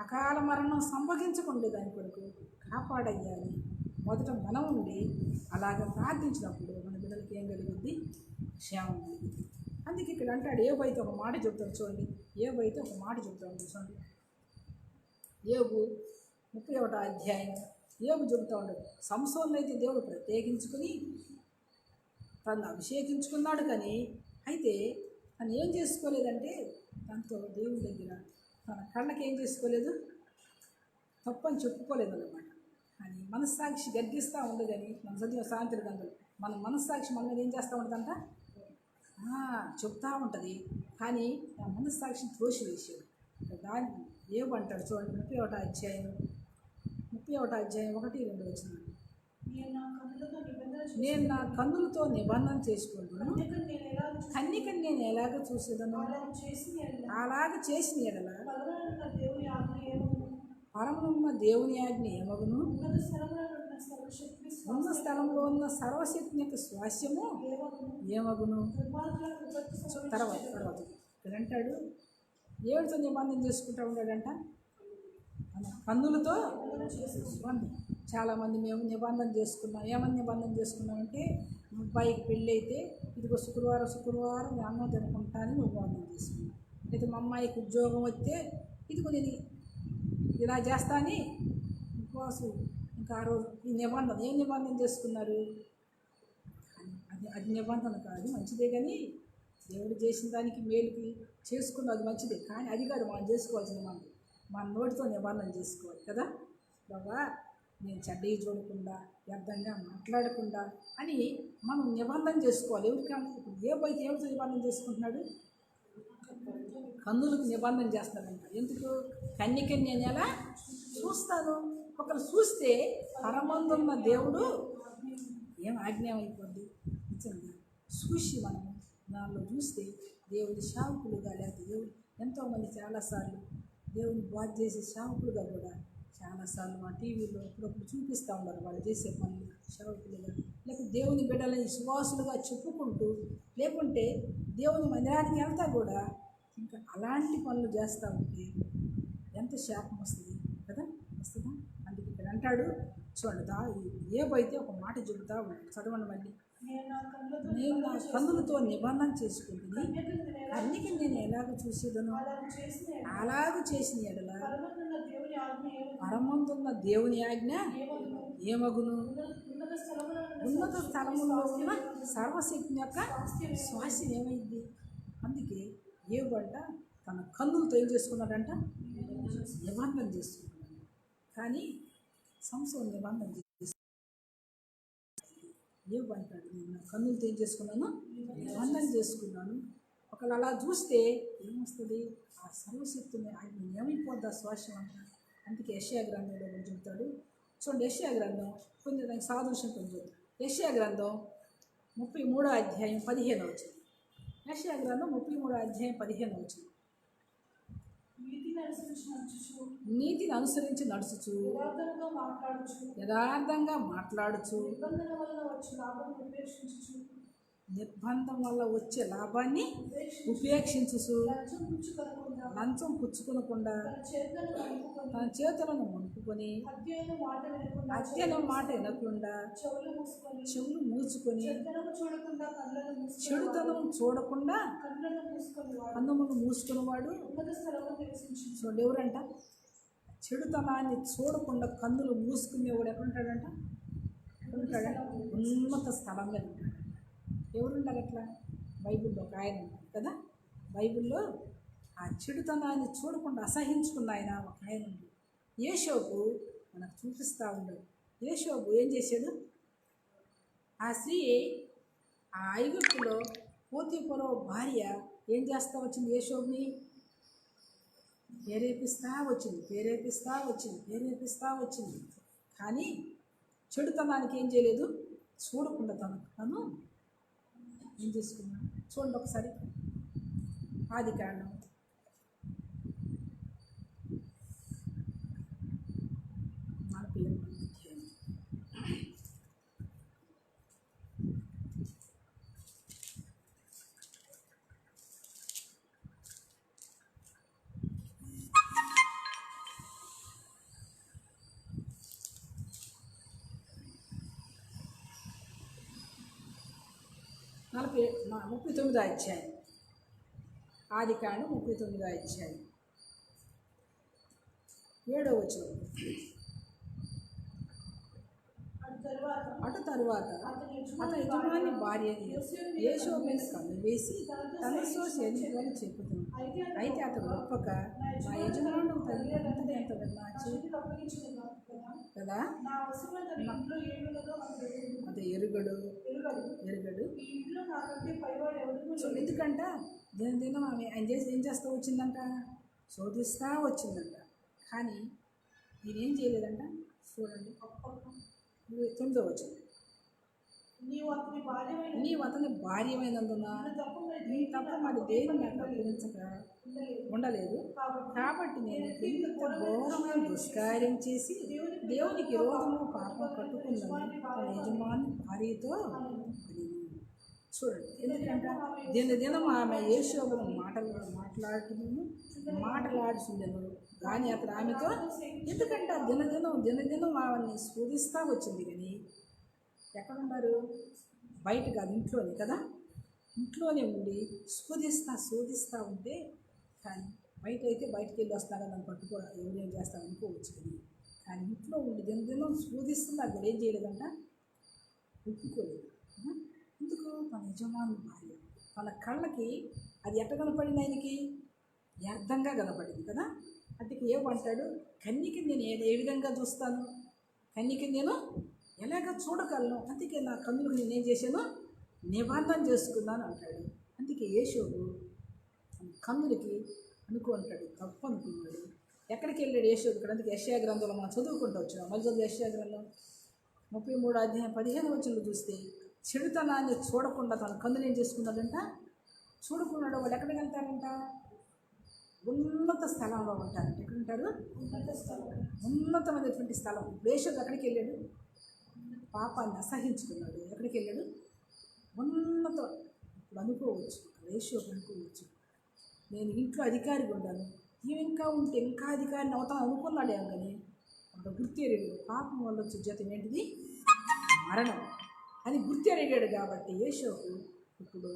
అకాల మరణం సంభవించకుండా దాని కొరకు కాపాడయ్యాలి. మొదట మనం ఉండి అలాగ ప్రార్థించినప్పుడు మన బిడ్డలకి ఏం కలిగింది, క్షేమం కలిగింది. అందుకే ఇక్కడ అంటాడు, ఏవైతే ఒక మాట చెప్తాడు చూడండి, ఏవైతే ఒక మాట చెప్తాడు చూడండి. యోబు 31వ అధ్యాయం యోబు చెబుతూ ఉండడు, సంసోనును అయితే దేవుడు ప్రత్యేకించుకుని తను అభిషేకించుకున్నాడు, కానీ అయితే తను ఏం చేసుకోలేదంటే తనతో దేవుని దగ్గర తన కళ్ళకి ఏం చేసుకోలేదు, తప్పని చెప్పుకోలేదు అన్నమాట. కానీ మనస్సాక్షి గర్గిస్తూ ఉండదని మన చదివిన సాయంత్ర గంటలు మన మనస్సాక్షి మన మీద ఏం చేస్తూ ఉంటుందంట, చెప్తూ ఉంటుంది. కానీ ఆ మనస్సాక్షిని త్రోసివేసాడు. దాన్ని ఏమంటాడు చూడండి, 31వ అధ్యాయం 1-2 వచ్చినాడు. నేను నా కన్నులతో నిబంధన చేసుకుంటున్నాను, కన్నికని నేను ఎలాగ చూసేదను, అలాగ చేసిన ఎడల పరమున్న దేవుని ఆజ్ఞ ఏమగును, ఉన్న స్థలంలో ఉన్న సర్వశక్తి యొక్క స్వాస్యము ఏమగును. తర్వాత అంటాడు, ఏడుతో నిబంధన చేసుకుంటూ ఉన్నాడంట, కన్నులతో. చాలామంది మేము నిబంధన చేసుకున్నాం, ఏమని నిబంధన చేసుకున్నామంటే, అబ్బాయికి పెళ్ళి అయితే ఇదిగో శుక్రవారం అన్నం తినుకుంటానని నిబంధన చేసుకున్నాం. అయితే మా అమ్మాయికి ఉద్యోగం వస్తే ఇదిగో నేను ఇలా చేస్తానని ఉపవాసం. ఇంకా ఆ రోజు ఈ నిబంధన ఏం నిబంధన చేసుకున్నారు, అది నిబంధన కాదు, మంచిదే. కానీ దేవుడు చేసిన దానికి మేలుకి చేసుకున్నది అది మంచిదే, కానీ అది కాదు మనం చేసుకోవాల్సిన నిబంధన. మన నోటితో నిబంధన చేసుకోవాలి కదా, బాబా నేను చెడ్డయి చూడకుండా, వ్యర్థంగా మాట్లాడకుండా అని మనం నిబంధన చేసుకోవాలి. ఎవరికైనా ఇప్పుడు ఎవరితో నిబంధన చేసుకుంటున్నాడు, కన్నులకు నిబంధన చేస్తాడంట. ఎందుకు, కన్యకని నేను ఎలా చూస్తాను, ఒకరు చూస్తే పరమందున్న దేవుడు ఏం ఆజ్ఞామైపోద్ది. నిజంగా చూసి మనం దానిలో చూస్తే దేవుడి సేవకులుగా, లేకపోతే దేవుడు ఎంతోమంది చాలాసార్లు దేవుని బాధ చేసే సేవకులుగా కూడా చాలాసార్లు మా టీవీలో అప్పుడప్పుడు చూపిస్తూ ఉన్నారు వాళ్ళు చేసే పనులు సేవకులుగా, లేకపోతే దేవుని బిడ్డలని సువాసులుగా చెప్పుకుంటూ, లేకుంటే దేవుని మందిరానికి వెళ్తా కూడా ఇంకా అలాంటి పనులు చేస్తూ ఉంటే ఎంత శాపం వస్తుంది కదా, వస్తుందా. అందుకే ఇక్కడ అంటాడు చూడండి, ఏవైతే ఒక మాట చెబుతా ఉన్నాడు, చదవండి మళ్ళీ. నేను నా కన్నులతో నిబంధన చేసుకుంటుంది, కన్యకి నేను ఎలాగ చూసేదను, అలాగ చేసిన ఎడల పరమందున్న దేవుని ఆజ్ఞ ఏమగును, ఉన్నత స్థలములో ఉన్న సర్వశక్తి యొక్క స్వాస్యం ఏమైంది. అందుకే ఏవంట తన కన్నులతో ఏం చేసుకున్నాడంట, నిబంధన చేసుకున్నాడు. కానీ సంసోను నిబంధన ఏమంటాడు, నేను నా కన్నులతో ఏం చేసుకున్నాను, నిబంధన చేసుకున్నాను. ఒకవేళ అలా చూస్తే ఏమొస్తుంది, ఆ సర్వశక్తిని ఆయన ఏమైపోద్ది ఆ శ్వాసం అంట. అందుకే యెషయా గ్రంథంలో కొంచెం చెప్తాడు చూడండి. యెషయా గ్రంథం కొంచెం దానికి సాదృశ్యం కొంచెం. యెషయా గ్రంథం 33వ అధ్యాయం 15వ వచనం. యెషయా గ్రంథం 33వ అధ్యాయం 15వ వచనం. నీతిని అనుసరించి నడుచుచు, యథార్థంగా మాట్లాడుచు, నిర్బంధం వల్ల వచ్చే లాభాన్ని ఉపేక్షించు, లంచం పుచ్చుకొనకుండా తన చేతులను వణుకుని, అత్యనం మాట వినకుండా చెవులు మూసుకొని, చెడుతనం చూడకుండా కన్నులను మూసుకున్నవాడు. చూడండి, ఎవరంట చెడుతనాన్ని చూడకుండా కన్నులు మూసుకునేవాడు ఎక్కడుంటాడంట, ఎక్కడుంటాడంట, ఉన్నత స్థలం మీద ఉంటాడు. ఎవరుంటారు అట్లా, బైబిల్లో ఒక ఆయన ఉంటాడు కదా, బైబిల్లో ఆ చెడుతనాన్ని చూడకుండా అసహించుకున్న ఆయన ఒక ఆయన ఉంది. యోసేపు మనకు చూపిస్తూ ఉన్నాడు. యోసేపు ఏం చేశాడు, ఆ స్త్రీ ఆ ఐగుప్తులో పోతీఫరు భార్య ఏం చేస్తూ వచ్చింది, యోసేపుని ప్రేరేపిస్తూ వచ్చింది. కానీ చెడుతనానికి ఏం చేయలేదు, చూడకుండా తను ఏం చేసుకున్నాను. చూడండి ఒకసారి ఆదికాండం 48వ అధ్యాయం. ఆదికాండం 39వ అధ్యాయం 7వ వచనం. అటు తరువాత అతని యజమాని భార్య యేషోబు మీద కన్ను వేసి తనతో సేవించుకొని చెప్పుతుంది. అయితే అతను ఒప్పక నా యజమానుడు తల్లి ఎంత నా చేతి కదా అదే ఎరుగడు. ఎందుకంట దినం ఆమె ఆయన చేసి ఏం చేస్తూ వచ్చిందంట, శోధిస్తూ వచ్చిందంట. కానీ నేనేం చేయలేదంట. చూడండి 9వ వచనం. నీవు అతని భార్యమైనందున నీ తప్ప మరి దేని నాకు అప్పగించక ఉండలేదు. కాబట్టి నేను ఇంత ఘోరమైన దుష్కార్యం చేసి దేవునికి విరోధము పాపం కట్టుకుందని తన యజమాని భార్యతో చూడండి. ఎందుకంటే దినదినం ఆమె యేషోబును మాట్లాడుతుండెను. కానీ అతను ఆమెతో ఎందుకంటే దినదినం ఆమెని శోధిస్తూ వచ్చింది. కానీ ఎక్కడున్నారు? బయట కాదు, ఇంట్లోనే కదా. ఇంట్లోనే ఉండి శోధిస్తూ ఉంటే, కానీ బయట అయితే బయటకు వెళ్ళి వస్తాగా నన్ను పట్టుకో ఎవరేం చేస్తాను అనుకోవచ్చు. కానీ ఇంట్లో ఉండి దినదినం శోధిస్తుంది. అది ఏం చేయలేదంట, ఒప్పుకోలేదు. ఎందుకు? తన యజమాని భార్య తన కళ్ళకి అది ఎట్ట కనపడింది, ఆయనకి వ్యర్థంగా కనపడింది కదా. అంటే ఏమంటాడు, కన్యకి నేను ఏ విధంగా చూస్తాను, కన్యకి నేను ఎలాగ చూడగలను, అందుకే నా కన్నులకు నేనేం చేశాను, నిబంధన చేసుకున్నాను అంటాడు. అందుకే యేషోబు కన్నులకి అనుకుంటాడు, తప్పు అనుకున్నాడు. ఎక్కడికి వెళ్ళాడు యేషోబు? ఇక్కడ అందుకే యెషయా గ్రంథంలో మనం చదువుకుంటూ వచ్చినాం. మళ్ళీ చదువు యెషయా గ్రంథం 33వ అధ్యాయం 15వ వచనంలో చూస్తే, చెడుతనాన్ని చూడకుండా తన కన్నులు ఏం చేసుకున్నాడంట, చూడకున్నాడు. వాళ్ళు ఎక్కడికి వెళ్తారంట, ఉన్నత స్థలంలో ఉంటారంట. ఎక్కడ ఉంటారు? ఉన్నతమైనటువంటి స్థలం. యేషోబు ఎక్కడికి వెళ్ళాడు? పాపాన్ని అసహించుకున్నాడు. ఎక్కడికి వెళ్ళాడు? ఉన్నత. ఇప్పుడు అనుకోవచ్చు, యేషోబు అనుకోవచ్చు, నేను ఇంట్లో అధికారిగా ఉండాను, ఇంకా ఉంటే ఇంకా అధికారిని అవుతాను అనుకున్నాడేమో. కానీ ఒక గుర్తెరిగాడు, పాపం వల్ల వచ్చే జీతం ఏంటిది, మరణం అని గుర్తెరిగాడు. కాబట్టి యేషోబు ఇప్పుడు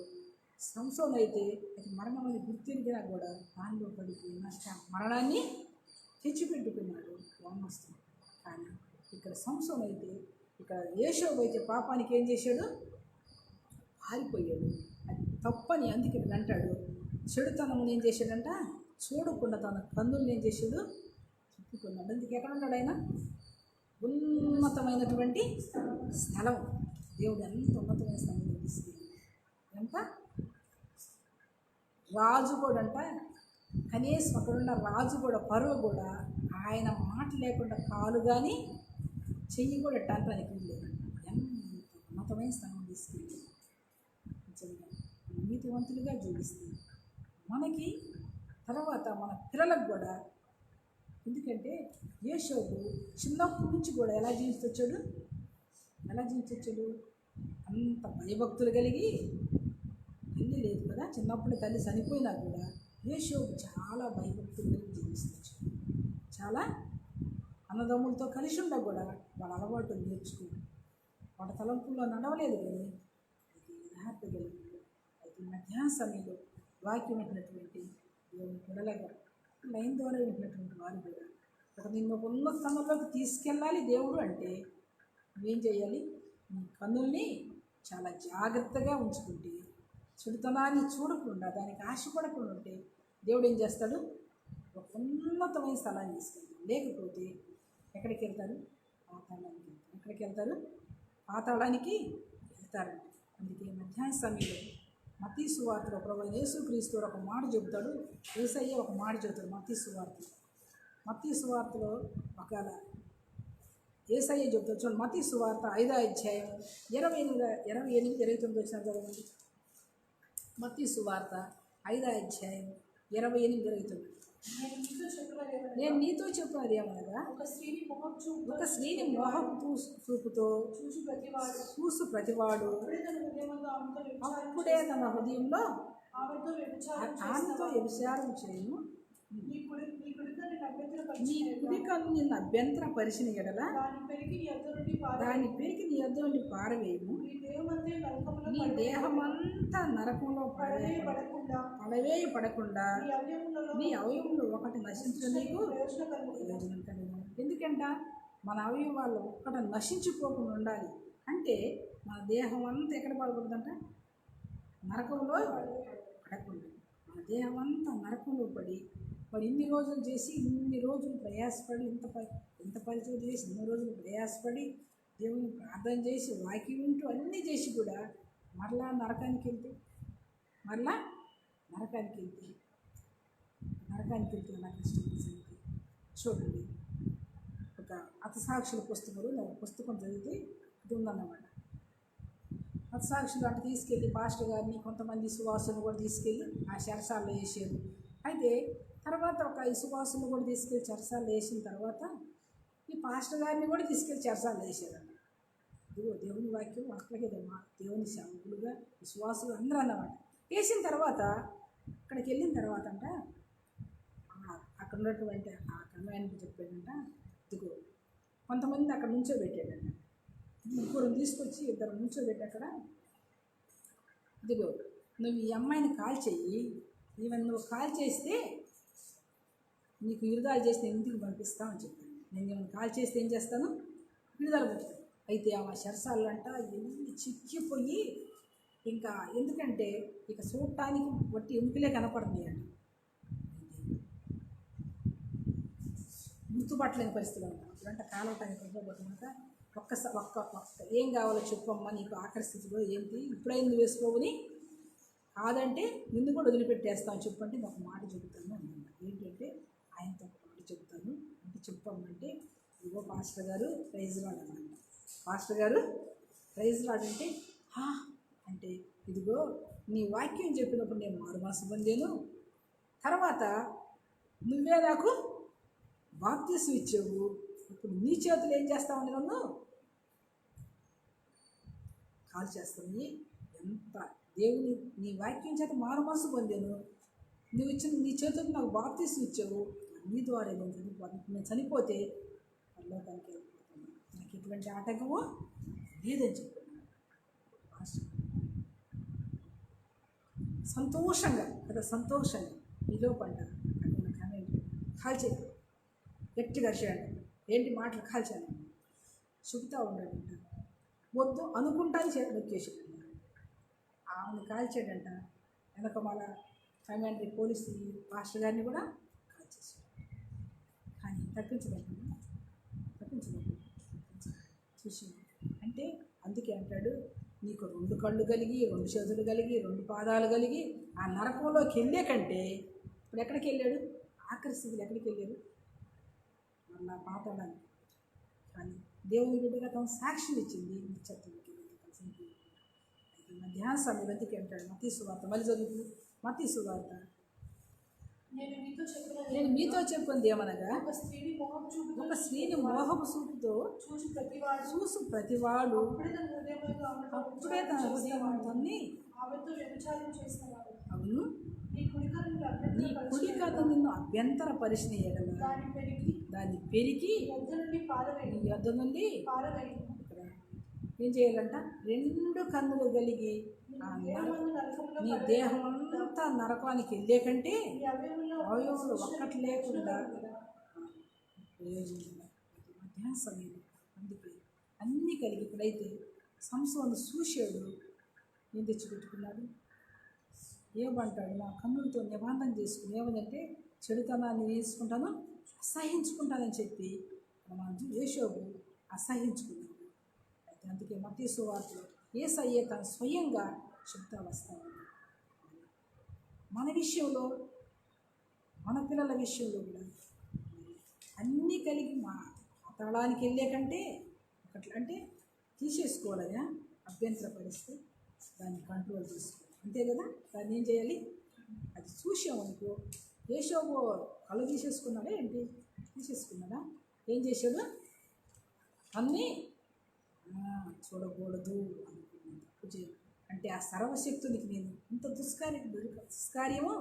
సంసోన్ అయితే అది మరణం అని గుర్తెరిగినా కూడా దానిలో పడిపోయి మరణాన్ని తెచ్చిపెట్టుకున్నాడు వామస్తుడు. కానీ ఇక్కడ సంసోన్ అయితే, ఇక్కడ యేషోబు అయితే పాపానికి ఏం చేశాడు, పారిపోయాడు. అది తప్పని అందుకే ఇక్కడ అంటాడు, చెడుతనమును ఏం చేశాడంట, చూడకుండా తన కన్నులను ఏం చేశాడు, చెప్పుకున్నాడు. అందుకే ఎక్కడ ఉన్నాడు ఆయన? ఉన్నతమైనటువంటి స్థలం. దేవుడు ఎంత ఉన్నతమైన స్థలం చూపిస్తుంది. ఎంత రాజు కూడా అంట, కనీసం అక్కడున్న రాజు కూడా పరువు కూడా ఆయన మాట లేకుండా కాలు కానీ చెయ్యి కూడా ఎట్టానికి లేదంట. ఎంత ఉన్నతమైన స్థలం తీసుకెళ్ళి నీతివంతులుగా జీవిస్తుంది. మనకి తర్వాత మన పిల్లలకు కూడా. ఎందుకంటే యేషోబు చిన్నప్పటి నుంచి కూడా ఎలా జీవించొచ్చాడు, అంత భయభక్తులు కలిగి, తల్లి లేదు కదా, చిన్నప్పుడు తల్లి చనిపోయినా కూడా యేషోబు చాలా భయభక్తులు కలిగి జీవిస్తొచ్చు. చాలా అన్నదమ్ములతో కలిసి ఉండ కూడా వాళ్ళ అలవాటు నేర్చుకుని వాళ్ళ తలంపుల్లో నడవలేదు. కానీ అది యథార్థ కలిగి అయితే మధ్యాహ్న సమయంలో వాక్యం వింటున్నటువంటి దేవుని పిల్లలుగా లైన్ ద్వారా వింటున్నటువంటి వారు కూడా ఒక నిన్ను ఉన్న స్థలంలోకి తీసుకెళ్ళాలి దేవుడు అంటే నువ్వేం చేయాలి, నీ కన్నుల్ని చాలా జాగ్రత్తగా ఉంచుకుంటే, చెడుతనాన్ని చూడకుండా దానికి ఆశపడకుండా ఉంటే దేవుడు ఏం చేస్తాడు, ఒక ఉన్నతమైన స్థలాన్ని తీసుకెళ్తాడు. లేకపోతే ఎక్కడికి వెళ్తారు? పాతాళానికి. ఎక్కడికి వెళ్తారు? పాతాళానికి వెళ్తారండి. అందుకే మధ్యాహ్న సమయంలో మత్తయి సువార్తలో ప్రభువైన యేసుక్రీస్తు ఒక మాట చెబుతాడు. యేసయ్య ఒక మాట చెబుతాడు మత్తయి సువార్తలో ఒకవేళ యేసయ్య చెబుతాడు. చూడండి, మత్తయి సువార్త 5వ అధ్యాయం 28, 29 వచ్చిన చదవండి. మత్తయి సువార్త 5వ అధ్యాయం 28, 29. నేను నీతో చెప్పినది ఏమనగా, ఒక స్త్రీని మోహపు చూపుతో చూసు ప్రతివాడు అప్పుడే తన హృదయంలో ఆమెతో వ్యభిచారం చేయను. నీ కుడి కన్ను నిన్ను అభ్యంతరపరిచిన ఎడల దాని పెరికి నీ యొద్ద నుండి పారవేయము. నీ దేహమంతా నరకంలో పడకుండా నీ అవయవంలో ఒకటి నశించడం నీకు ప్రయోజనం కలిగింది. ఎందుకంట మన అవయవాల్లో ఒకటి నశించిపోకుండా ఉండాలి అంటే మన దేహం అంతా ఎక్కడ పడకూడదంట? నరకంలో పడకుండా. మన దేహం అంతా నరకంలో పడి మరి ఇన్ని రోజులు చేసి ఇన్ని రోజులు ప్రయాసపడి ఇంత పరిచయం చేసి ఇన్ని రోజులు ప్రయాసపడి దేవుని ప్రార్థన చేసి వాక్యం వింటూ అన్నీ చేసి కూడా మరలా నరకానికి వెళ్తే నాకు ఇష్టం. చూడండి, ఒక హతసాక్షుల పుస్తకంలో ఒక పుస్తకం చదివితే ఇది ఉందన్నమాట. హతసాక్షులు అంటే తీసుకెళ్ళి పాస్టర్ గారిని కొంతమంది సువాసులను కూడా తీసుకెళ్ళి ఆ చెరసాల్లో వేసారు. అయితే తర్వాత ఒక విశ్వాసులు కూడా తీసుకెళ్ళి చెరసాలు వేసిన తర్వాత ఈ పాస్టర్ గారిని కూడా తీసుకెళ్ళి చెరసాలు వేసారంట. ఇదిగో దేవుని వాక్యం అక్కడికి దేవుని సేవకులుగా విశ్వాసులు అందరూ అన్నమాట. వేసిన తర్వాత అక్కడికి వెళ్ళిన తర్వాత అంట అక్కడ ఉన్నటువంటి ఆ కన్వాయన్కి చెప్పాడంట, ఇదిగో కొంతమంది అక్కడ నుంచోబెట్టాడంట. ముగ్గురు తీసుకొచ్చి ఇద్దరు నుంచోబెట్టి అక్కడ, ఇదిగో నువ్వు ఈ అమ్మాయిని కాల్ చెయ్యి, ఈవెన్ నువ్వు కాల్ చేస్తే నీకు విడుదల చేస్తే ఇంటికి పంపిస్తామని చెప్పాను. నేను ఏమైనా కాల్ చేస్తే ఏం చేస్తాను? విడుదల పంపుతాను. అయితే ఆ చెరసాలు అంట ఎన్ని చిక్కిపోయి ఇంకా ఎందుకంటే ఇక చూడటానికి వట్టి ఎముకలే కనపడుతున్నాయి అంట. గుర్తుపట్టలేని పరిస్థితులు అంట. అప్పుడంట కాలవటానికి వెళ్ళబోతున్నాక ఒక్క ఏం కావాలో చెప్పమ్మా, నీకు ఆకర్షితులు ఏంటి ఇప్పుడైంది వేసుకోవని, కాదంటే నిన్ను కూడా వదిలిపెట్టేస్తాను చెప్పంటే నేను ఒక మాట చెబుతాను అన్నమాట. ఏంటంటే ఆయనతో ఒక మాట చెబుతాను అంటే చెప్పమ్మంటే, ఇదిగో పాస్టర్ గారు ప్రైజ్ లాడ్ అన్నమాట. పాస్టర్ గారు ప్రైజ్ లాడ్ అంటే ఇదిగో నీ వాక్యం చెప్పినప్పుడు నేను మారుమనసు పొందాను, తర్వాత నువ్వే నాకు బాప్తిసం ఇచ్చావు, ఇప్పుడు నీ చేతులు ఏం చేస్తామని నన్ను కాల్ చేస్తాను. ఎంత దేవుని నీ వాక్యం చేత మారుమనసు పొందాను, నువ్వు ఇచ్చిన నీ చేతులకు నాకు బాప్తిసం ఇచ్చావు, నీ ద్వారా నేను చనిపోతే పరలోకానికి వెళ్ళిపోతాను, నాకు ఎటువంటి ఆటంకమో లేదని చెప్పాను. సంతోషంగా నిలో పడ్డాను. అక్కడ కానీ కాల్చేది గట్టిగా అరిచాడు. ఏంటి మాటలు కాల్చాను చెబుతూ ఉన్నాడంట. వద్దు అనుకుంటాను నొక్కేసాడు. ఆమెను కాల్చాడంట. వెనక మళ్ళా కమాండరీ పోలీసు మాస్టర్ గారిని కూడా కాల్చేసాడు. కానీ తప్పించలేకుండా చూసి అంటే అందుకే అంటాడు, నీకు 2 కళ్ళు కలిగి 2 చేతులు కలిగి 2 పాదాలు కలిగి ఆ నరకంలోకి వెళ్ళే కంటే ఇప్పుడు ఎక్కడికి వెళ్ళాడు? ఆఖరి స్థితిలో ఎక్కడికి వెళ్ళాడు? మళ్ళా పాతాళానికి. కానీ దేవుని బిడ్డగా తమ సాక్ష్యం ఇచ్చింది నిత్యత్వంకి. మధ్యాహ్న సమయం ఎందుకు అంటాడు మత్తయి సువార్త, మళ్ళీ చదువు మత్తయి సువార్త. నేను మీతో చెప్పింది ఏమనగా, ఒక స్త్రీని మోహపు చూపుతో చూసు ప్రతివాడు అప్పుడే తన హృదయాన్ని అవును నీ కుడి కన్ను నిన్ను అభ్యంతర పరిచిన ఎడల దాన్ని పెరిగి నీ యొద్ద నుండి ఇక్కడ ఏం చేయాలంట? 2 కన్నులు కలిగి నీ దేహం అంతా నరకానికి వెళ్ళే కంటే అవయవులు ఒక్కటి లేకుండా ప్రయోజనం. మధ్యాహ్న సమయంలో అందుకే అన్నీ కలిగి ఇప్పుడైతే సంసోను చూశాడు, ఏం తెచ్చిపెట్టుకున్నాడు? ఏమంటాడు? నా కన్నులతో నిబంధన చేసుకుని ఏమంటే చెడుతనాన్ని వేసుకుంటాను, అసహించుకుంటానని చెప్పి మన యేషోబు అసహించుకున్నాడు. అయితే అందుకే మత్తయి సువార్తలో యేసయ్య తను స్వయంగా చెప్తా వస్తాడు. మన విషయంలో, మన పిల్లల విషయంలో కూడా అన్నీ కలిగి మా తళానికి వెళ్ళే కంటే ఒకటి అంటే తీసేసుకోవాలయ్యా. అభ్యంతరపరిస్తే దాన్ని కంట్రోల్ చేసుకోవాలి, అంతే కదా. దాన్ని ఏం చేయాలి? అది చూసామనుకో, యేషోబు కళ్ళు తీసేసుకున్నాడా ఏంటి? తీసేసుకున్నాడా? ఏం చేశాడు? అన్నీ చూడకూడదు అనుకున్నాడు. అంటే ఆ సర్వశక్తునికి నేను ఇంత దుష్కార్యము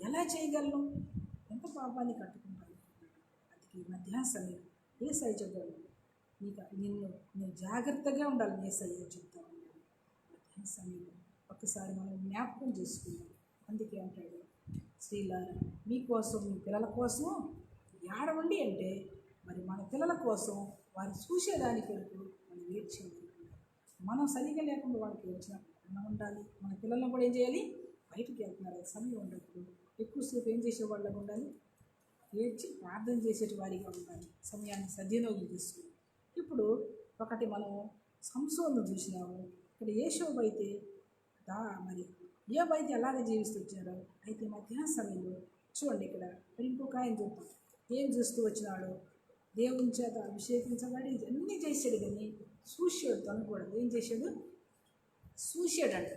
ఎలా చేయగలను? ఎంత పాపాన్ని కట్టుకుంటాను? అది మధ్యాహ్నం ఏసై చెప్పాడు, నువ్వు జాగ్రత్తగా ఉండాలి. ఏసై చెప్తా ఉన్నాడు మధ్యాహ్న సమయంలో. ఒక్కసారి మనం జ్ఞాపకం చేసుకుందాం. అందుకే అంటాడు, స్త్రీలారా మీకోసం, మీ పిల్లల కోసం ఏడవండి అంటే, మరి మన పిల్లల కోసం వారు చూసేదాని కొరకు మనం వెయిట్ చేయాలి. మనం సరిగా లేకుండా వాళ్ళకి ఏడ్చినప్పుడు ఉండాలి. మన పిల్లలను కూడా ఏం చేయాలి? బయటికి వెళ్తున్నారు సమయం ఉండప్పుడు ఎక్కువసేపు ఏం చేసేవాళ్ళగా ఉండాలి? ఏడ్చి ప్రార్థన చేసేటి వారిగా ఉండాలి. సమయాన్ని సద్వినియోగం చేసుకుని. ఇప్పుడు ఒకటి మనం సంసోను చూసినాము. ఇక్కడ యేషోబు అయితే మరి యోబు అయితే ఎలాగ జీవిస్తూ వచ్చారో, అయితే మధ్యాహ్న సమయంలో చూడండి ఇక్కడ ఇంకొక ఆయన చూద్దాం. ఏం చూస్తూ వచ్చినాడు? దేవుని చేత అభిషేకించబడి అన్నీ చేశాడు, కానీ చూసాడు. తను కూడా ఏం చేశాడు? చూశాడంట.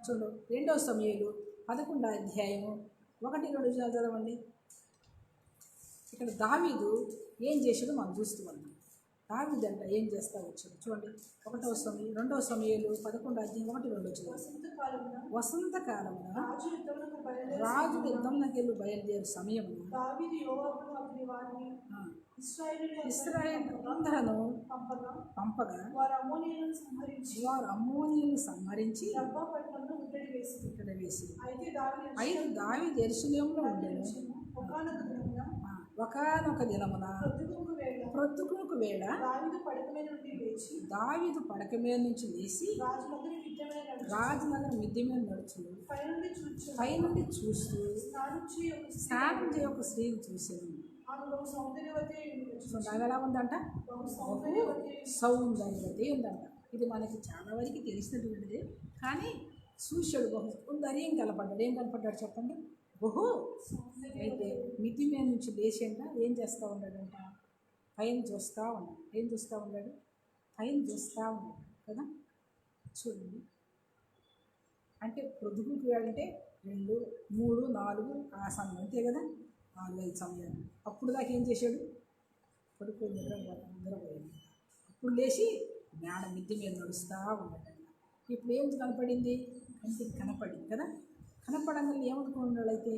చూడు 2 సమూయేలు 11వ అధ్యాయము 1-2 చదవండి. ఇక్కడ దావీదు ఏం చేశాడో మనం చూస్తూ ఉన్నాం. దావీదు అంట ఏం చేస్తా వచ్చాడు చూడండి. 2వ సమూయేలు 11వ అధ్యాయం 1-2 చదవండి. వసంతకాలమున రాజు యుద్ధంలోకి బయలుదేరు సమయమున ఇశ్రాయేలు అందరూ పంపగా వారు అమ్మోనీయులను సంహరించి ఇక్కడ వేసి అయితే దావీదు యెరూషలేములో ఉండెను. ఒకానొక దినమున ప్రొద్దుకునకు వేళ దావీదు పడక మీద నుంచి లేచి రాజనగరం మిద్దె మీద నడుచును. పైనుండి చూస్తూ స్నానం చేయ ఒక స్త్రీని చూశాను. అది ఎలా ఉందంట? సౌందర్యవతి ఉందంట. ఇది మనకి చాలా వరకు తెలిసినటువంటిది, కానీ చూశాడు. బహు సౌందర్యం కనపడ్డాడు. ఏం కనపడ్డాడు చెప్పండి? బహు. అయితే మిద్ది మీద నుంచి లేచింట ఏం చేస్తూ ఉన్నాడంట? పైన చూస్తూ ఉన్నాడు. ఏం చూస్తూ ఉన్నాడు? పైన చూస్తూ ఉన్నాడు కదా. చూడండి, అంటే పొద్దుగుకి అంటే 2, 3, 4 ఆ సమయం అంతే కదా. 4-5 సమయాలు. అప్పుడు దాకా ఏం చేశాడు? పడుకొని నిద్రపోయాడు. అప్పుడు లేచి మిద్దె మీద నడుస్తూ ఉన్నాడు. ఇప్పుడు ఏం కనపడింది? కంటికి కనపడింది కదా. కనపడంగా ఏమనుకో ఉండాలైతే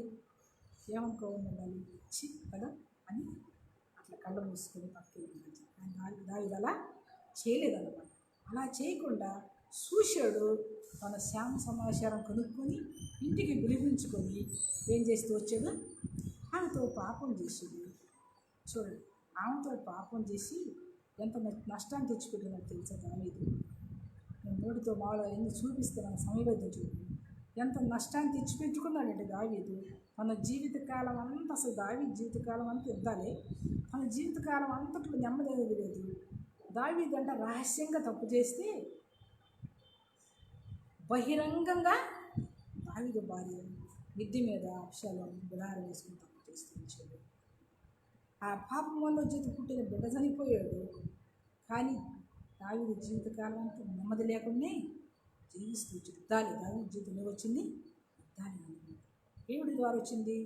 ఉండాలి కదా అని అట్లా కళ్ళు మూసుకొని పక్కకి ఉండాలి. దావీదు అలా చేయలేదన్నమాట. అలా చేయకుండా చూశాడు. తన శ్యామ సమాచారం కనుక్కొని ఇంటికి పిలిపించుకొని ఏం చేస్తూ వచ్చాడు? ఆమెతో పాపం చేసాడు. చూడండి, ఆమెతో పాపం చేసి ఎంత నష్టాన్ని తెచ్చిపెట్టినట్టు తెలుసా దావీదు. నేను నోటితో మామూలుగా ఎన్ని చూపిస్తే మన సమయబద్ధం చూడండి, ఎంత నష్టాన్ని తెచ్చిపెట్టుకున్నాడంటే దావీదు. మన జీవితకాలం అంతా, అసలు దావీదు జీవితకాలం అంతా ఇద్దాలే, మన జీవితకాలం అంతట్లో నెమ్మది అనేది లేదు. దావీదు అంటే రహస్యంగా తప్పు చేస్తే బహిరంగంగా దావీదు భార్య మిద్దె మీద అక్షాలను గుడారం వేసుకుని తప్పు చేస్తూ వచ్చాడు. ఆ పాపం వల్ల పుట్టిన బిడ్డ చనిపోయాడు. కానీ దావీదు జీవితకాలం అంతా నెమ్మది లేకుండా జీవిస్తూ ఇద్దాలి. దావీదు జీవితంలో వచ్చింది ఇద్దాలి. దేవుడి ద్వారా వచ్చింది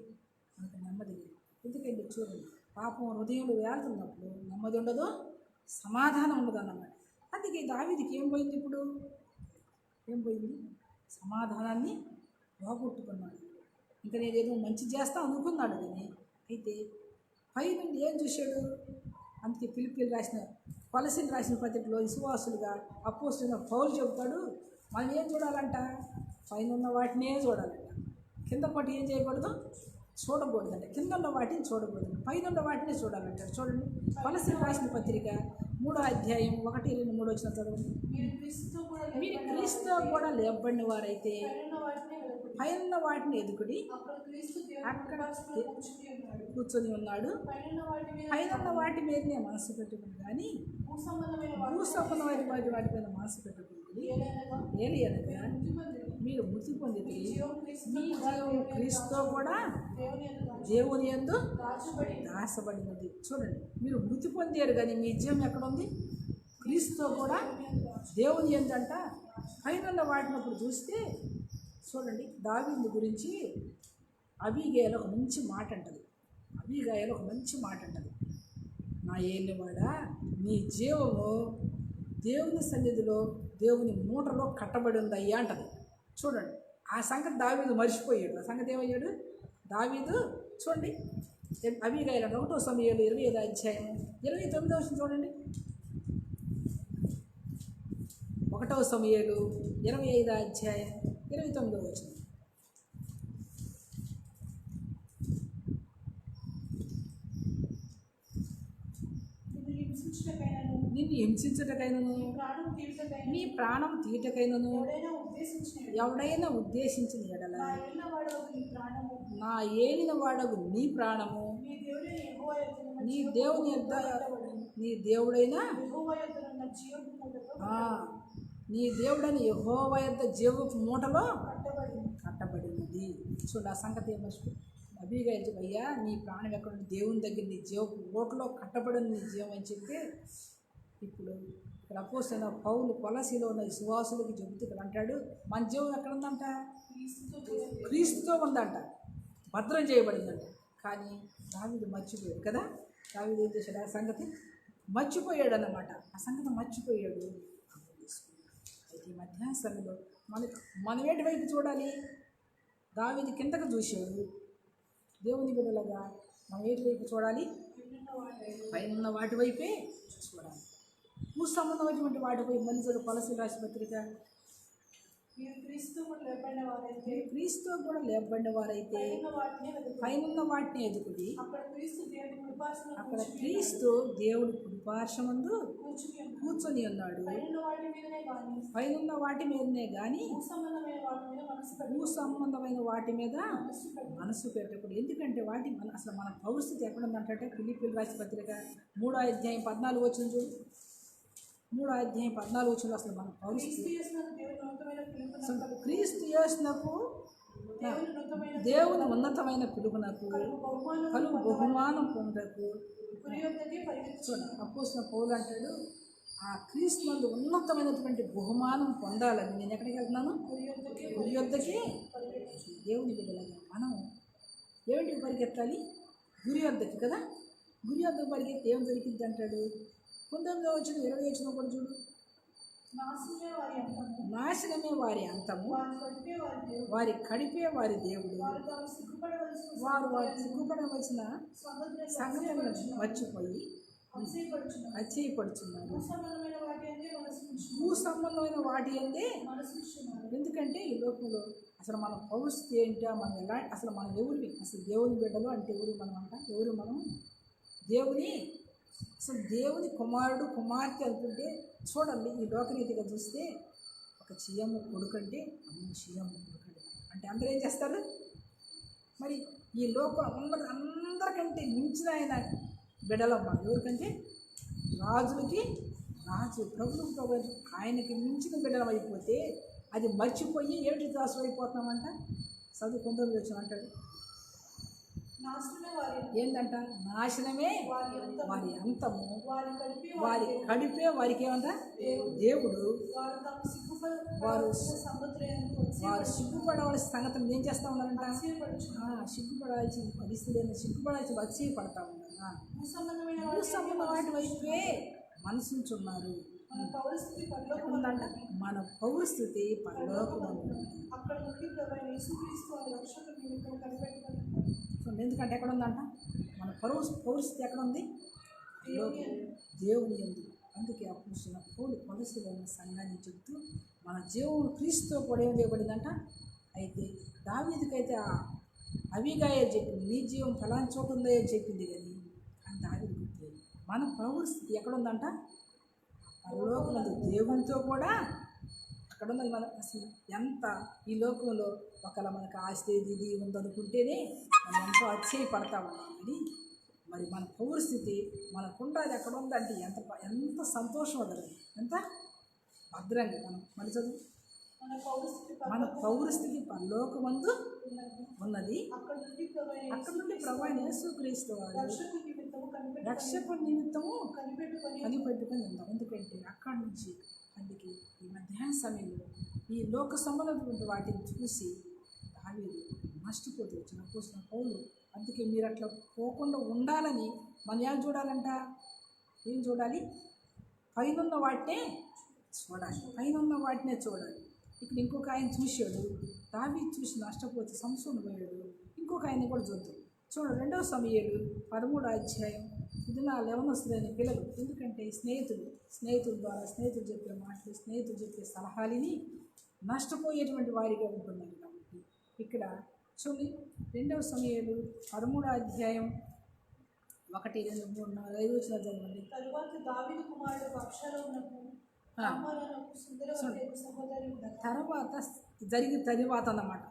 మనకు నెమ్మది లేదు. ఎందుకంటే చూడండి, పాపం హృదయంలో వేలుతున్నప్పుడు నెమ్మది ఉండదు, సమాధానం ఉండదు అన్నమాట. అందుకే దావీదుకి ఏం పోయింది? ఇప్పుడు ఏం పోయింది? సమాధానాన్ని పోగొట్టుకున్నాడు. ఇంకా నేనేదో మంచి చేస్తా అనుకున్నాడు. కానీ అయితే పైనుండి ఏం చూశాడు? అందుకే ఫిలిప్పీలు రాసిన పత్రికలో విశ్వాసులుగా అపోస్తలుగా పౌలు చెబుతాడు, మనం ఏం చూడాలంట? పైన ఉన్న వాటినే చూడాలంట. కింద పట్టి ఏం చేయకూడదు? చూడకూడదంట. కింద ఉన్న వాటిని చూడకూడదు, పైన ఉన్న వాటినే చూడాలంటారు. చూడండి, కొలస్సీయులకు రాసిన పత్రిక 3వ అధ్యాయం 1-3 వచ్చిన చదవండి. మీరు క్రీస్తుతో కూడా లేపబడిన వారైతే పైన వాటిని ఎదుకుడి, అక్కడ కూర్చొని ఉన్నాడు. పైన వాటి మీదనే మనసు పెట్టుకుని, కానీ భూసంబంధమైన వాటి మీద మనసు పెట్టుకుంటుంది. ఏలి అనగా మీ మీరు మృతి పొందితే మీ జీవం క్రీస్తుతో కూడా దేవుని యందు దేవుని యందు దాచబడి దాచబడినది. చూడండి, మీరు మృతి పొందారు కానీ మీ జీవం ఎక్కడ ఉంది? క్రీస్తుతో కూడా దేవుని యందు అంట. పైన వాటిని ఇప్పుడు చూస్తే చూడండి, దావీదు గురించి అబీగయలు ఒక మంచి మాట అంటది. అబీగయలు ఒక మంచి మాట అంటది, నా ఏలివాడా నీ జీవము దేవుని సన్నిధిలో దేవుని మూటలో కట్టబడి ఉంది అయ్యా అంటది. చూడండి, ఆ సంగతి దావీదు మర్చిపోయాడు. ఆ సంగతి ఏమయ్యాడు దావీదు? చూడండి, అబీగయలు 1 సమూయేలు 25వ అధ్యాయం 29వ వచనం చూడండి. 1 సమూయేలు 25వ అధ్యాయం 29వ వచనం. నిన్ను హింసించుటకైనను నీ ప్రాణం తీయటకైనను ఎవడైనా ఉద్దేశించిన ఎడల నా ఏలిన వాడగు నీ ప్రాణము నీ దేవుడైన నీ దేవుడైన యెహోవా యొద్ద జీవపు మూటలో కట్టబడినది. చూడ ఆ సంగతి ఏమో అబీగయలు, అయ్యా నీ ప్రాణం ఎక్కడ దేవుని దగ్గర నీ జీవపు మూటలో కట్టబడిన నీ జీవం అని చెప్తే, ఇప్పుడు ఇక్కడ అపోస్తలుడైన పౌలు కొలసీలో ఉన్న విశ్వాసులకి చెబుతూ ఇక్కడ అంటాడు, మన జీవం ఎక్కడ ఉందంట? క్రీస్తుతో ఉందంట, భద్రం చేయబడిందంట. కానీ దావీదు మర్చిపోయాడు కదా. దావీదు ఏం చేశాడు? ఆ సంగతి మర్చిపోయాడు అన్నమాట. ఆ సంగతి మర్చిపోయాడు. అయితే ఈ మధ్యాహ్న సమయంలో మనం ఏటి వైపు చూడాలి? దావీదు కిందకు చూశాడు. దేవుని బిడ్డలుగా మనం ఏటి వైపు చూడాలి? పైన వాటి వైపే చూడాలి. భూ సంబంధమైనటువంటి వాటిపై మళ్ళీ చూడు, కొలసీ రాసిన పత్రిక, క్రీస్తు కూడా లేపబడిన వారైతే పైన వాటిని ఎదుగుడి. అక్కడ క్రీస్తు దేవుడి కుడిపార్శ్వమందు కూర్చొని ఉన్నాడు. పైన వాటి మీదనే కానీ భూ సంబంధమైన వాటి మీద మనసు పెట్టకూడదు. ఎందుకంటే అసలు మన పరిస్థితి ఎక్కడ ఉందంటే, ఫిలిప్పీయులకు రాసిన పత్రిక 3వ అధ్యాయం 14 వచనం చూడు. 3వ అధ్యాయం 14 వచనంలో అసలు మన పరిస్థితి, క్రీస్తు యేసునకు దేవుని ఉన్నతమైన పిలుపునకు కలుగు బహుమానం పొందకు. అపోస్తలుడైన పౌలు అంటాడు, ఆ క్రీస్తు నందు ఉన్నతమైనటువంటి బహుమానం పొందాలని నేను ఎక్కడికి వెళ్తున్నాను? గురి యొద్దకి. దేవుని బిడ్డలాగా మనం ఏమిటికి పరిగెత్తాలి? గురి వద్దకి కదా. గురి వద్దకు పరిగెత్తి ఏం దొరికింది అంటాడు? 19వ వచనం 20వ వచనం కూడా చూడు. నాశనమే వారి అంతము, వారి కడిపే వారి దేవుడు. వారు సిగ్గుపడవలసిన సంగతులను మర్చిపోయి అచ్చయపడుచున్నారు. భూ సంబంధమైన వాటి అందే. ఎందుకంటే ఈ లోకంలో అసలు మన పరిస్థితి ఏంటో, మనం ఎలా, అసలు మనం ఎవరివి, అసలు దేవుని బిడ్డలు అంటే ఎవరు మనం అంట? ఎవరు మనం? అసలు దేవుని కుమారుడు కుమార్తె అనుకుంటే చూడండి, ఈ లోకరీతిగా చూస్తే ఒక సీఎం కొడుకంటే సీఎం కొడుకంటే అంటే అందరూ ఏం చేస్తారు? మరి ఈ లోకం అందరికంటే మించిన ఆయన బిడ్డలమ్మ. ఎవరికంటే రాజులకి రాజు, ప్రభువులకు ప్రభు, ఆయనకి మించిన బిడ్డలం అయిపోతే అది మర్చిపోయి ఏమిటి దాసులు అయిపోతున్నామంట? చదువు 19 వచ్చిన అంటాడు, ఏంటంట? నాశనమే వారి అంతము, వారి కడిపే వారికి ఏమంట? దేవుడు. వారు సిగ్గుపడవలసిన సంగతిని ఏం చేస్తూ ఉన్నారంట? సిగ్గుపడాల్సిన పరిస్థితి, సిగ్గుపడాల్సిన వచ్చి పడతా ఉన్నారు. భూసంబంధమైన వాటి వైపే మనసుంచున్నారు. ఉందంట మన పౌరస్థితి పరలోకమందు. ఎందుకంటే ఎక్కడ ఉందంట? మన పౌరస్థితి ఎక్కడ ఉంది? దేవుని యందు. అందుకే అపోస్తలుడైన పౌలు కొలసీలో ఉన్న సంఘాన్ని చెప్తూ మన జీవం క్రీస్తుతో కూడా ఏం చేయబడిందంట. అయితే దావీదుకైతే అబీగయలు చెప్పింది, నీ జీవం ఫలాని చోట ఉందో అని చెప్పింది, కానీ దావీదు గుర్తు మన పౌరస్థితి ఎక్కడ ఉందంట? పరలోకమందు దేవునితో కూడా అక్కడ ఉన్నది. మన అసలు ఎంత ఈ లోకంలో ఒకవేళ మనకు ఆస్తి ఇది ఉందనుకుంటేనే మనం ఎంతో అతిశయపడతా ఉన్నాం. కానీ మరి మన పౌరస్థితి మనకుండదు ఎక్కడ ఉందంటే ఎంత సంతోషం వదలదు, ఎంత భద్రంగా. మనం మళ్ళీ చదువు మన పౌరస్థితి పరలోకమందు ఉన్నది. అక్కడ నుండి ప్రభు అయిన యేసుక్రీస్తు వారు రక్షకుని నిమిత్తము కనిపెట్టుకొని ఉందాం. ఎందుకంటే అక్కడి నుంచి అందుకే ఈ మధ్యాహ్న సమయంలో ఈ లోక సంబంధమైనటువంటి వాటిని చూసి దావీదు నష్టపోతూ వచ్చిన పౌలు. అందుకే మీరు అట్లా పోకుండా ఉండాలని మనం ఏం చూడాలంట? ఏం చూడాలి? పైనున్న వాటినే చూడాలి. పైనున్న వాటినే చూడాలి. ఇక్కడ ఇంకొక ఆయన చూశాడు, దావీదు చూసి నష్టపోతే సంసోను పోయాడు. ఇంకొక ఆయన కూడా చూద్దాం. చూడండి 2వ సమూయేలు 13వ అధ్యాయం. ఇది నా యవనస్తులైన పిల్లలు. ఎందుకంటే స్నేహితుల ద్వారా స్నేహితులు చెప్పే మాటలు, స్నేహితులు చెప్పే సలహాలని నష్టపోయేటువంటి వారిగా ఉంటున్నారు. కాబట్టి ఇక్కడ చూడండి 2వ సమూయేలు 13వ అధ్యాయం 1, 2, 3, 4, 5 వచ్చిన చదవండి. తరువాత దావీదు కుమారుడు అబ్షాలోమునకు తర్వాత జరిగిన తర్వాత అన్నమాట.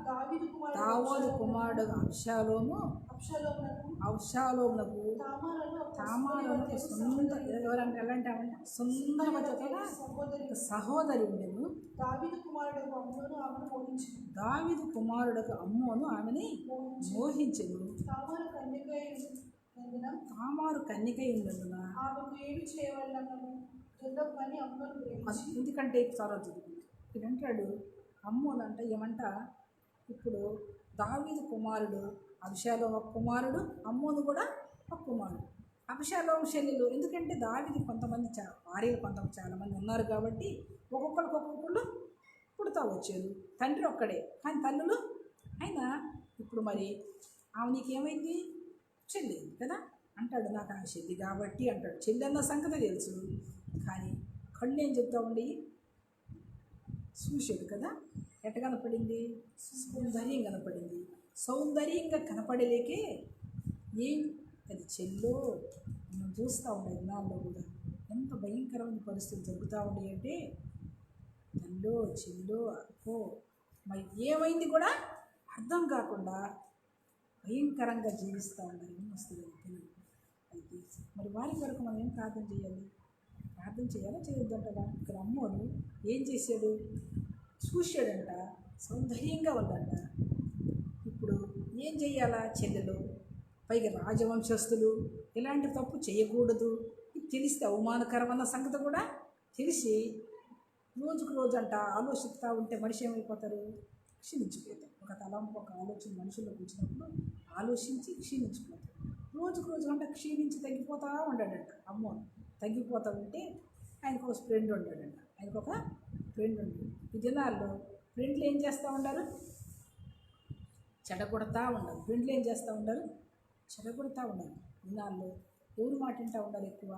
దావీదు కుమారుడు అబ్షాలోమునకు తామారునకు ఎవరంటే ఎలాంటి ఆమె సుందరవతి సహోదరి ఉండేను. దావీదు కుమారుడుకు అమ్మోను ఆమెని మోహించెను. తామారు కన్యకై ఉన్నందున ఎందుకంటే చాలా ఇక్కడ అంటాడు అమ్మోను అంటే ఏమంట. ఇప్పుడు దావీదు కుమారుడు అబ్షాలోము ఒక కుమారుడు, అమ్మోను కూడా ఒక కుమారుడు. అబ్షాలోము చెల్లెలు. ఎందుకంటే దావీదు కొంతమంది భార్యలు చాలామంది ఉన్నారు కాబట్టి ఒక్కొక్కళ్ళు పుడతా వచ్చారు. తండ్రి ఒక్కడే కానీ తల్లులు అయినా ఇప్పుడు మరి ఆమె నీకేమైంది? చెల్లి కదా అంటాడు. నాకు ఆ చెల్లి కాబట్టి అంటాడు. చెల్లి అన్న సంగతి తెలుసు కానీ కళ్ళు ఏం చెప్తా ఉండి చూసాడు కదా. ఎట్ట కనపడింది? సౌందర్యం కనపడింది. సౌందర్యంగా కనపడలేకే ఏం అది చెల్లో మనం చూస్తూ ఉండే దినాల్లో కూడా ఎంత భయంకరమైన పరిస్థితులు జరుగుతూ ఉన్నాయి అంటే తల్లో చెల్లో అక్కో మరి ఏమైంది కూడా అర్థం కాకుండా భయంకరంగా జీవిస్తూ ఉన్నారు. వస్తుంది పిల్లలు. అయితే మరి వారి కొరకు మనం ఏం ప్రార్థన చేయాలి? ప్రార్థన చేయాలా చేయొద్దంటదా? ఇక్కడ అమ్మోను ఏం చేశాడు? చూశాడంట, సౌందర్యంగా ఉందంట. ఇప్పుడు ఏం చెయ్యాలా? చెల్లెలు పైగా రాజవంశస్థులు ఇలాంటి తప్పు చేయకూడదు. ఇది తెలిస్తే అవమానకరమన్న సంగతి కూడా తెలిసి రోజుకు రోజు అంట ఆలోచిస్తూ ఉంటే మనిషి ఏమైపోతారు? క్షీణించిపోతారు. ఒక తలంపు ఒక ఆలోచన మనుషుల్లోకి వచ్చినప్పుడు ఆలోచించి క్షీణించిపోతారు. రోజుకు రోజు అంటే క్షీణించి తగ్గిపోతూ ఉంటాడంట. అమ్మోను తగ్గిపోతూ ఉంటే ఆయనకు ఒక ఫ్రెండ్ ఉంటాడంట. ఈ దినాల్లో ఫ్రెండ్లు ఏం చేస్తూ ఉంటారు? చెడగొడతా ఉండరు. ఫ్రెండ్లు ఏం చేస్తూ ఉంటారు? చెడగొడతా ఉండరు. దినాల్లో ఎవరు మాట వింటూ ఉండరు? ఎక్కువ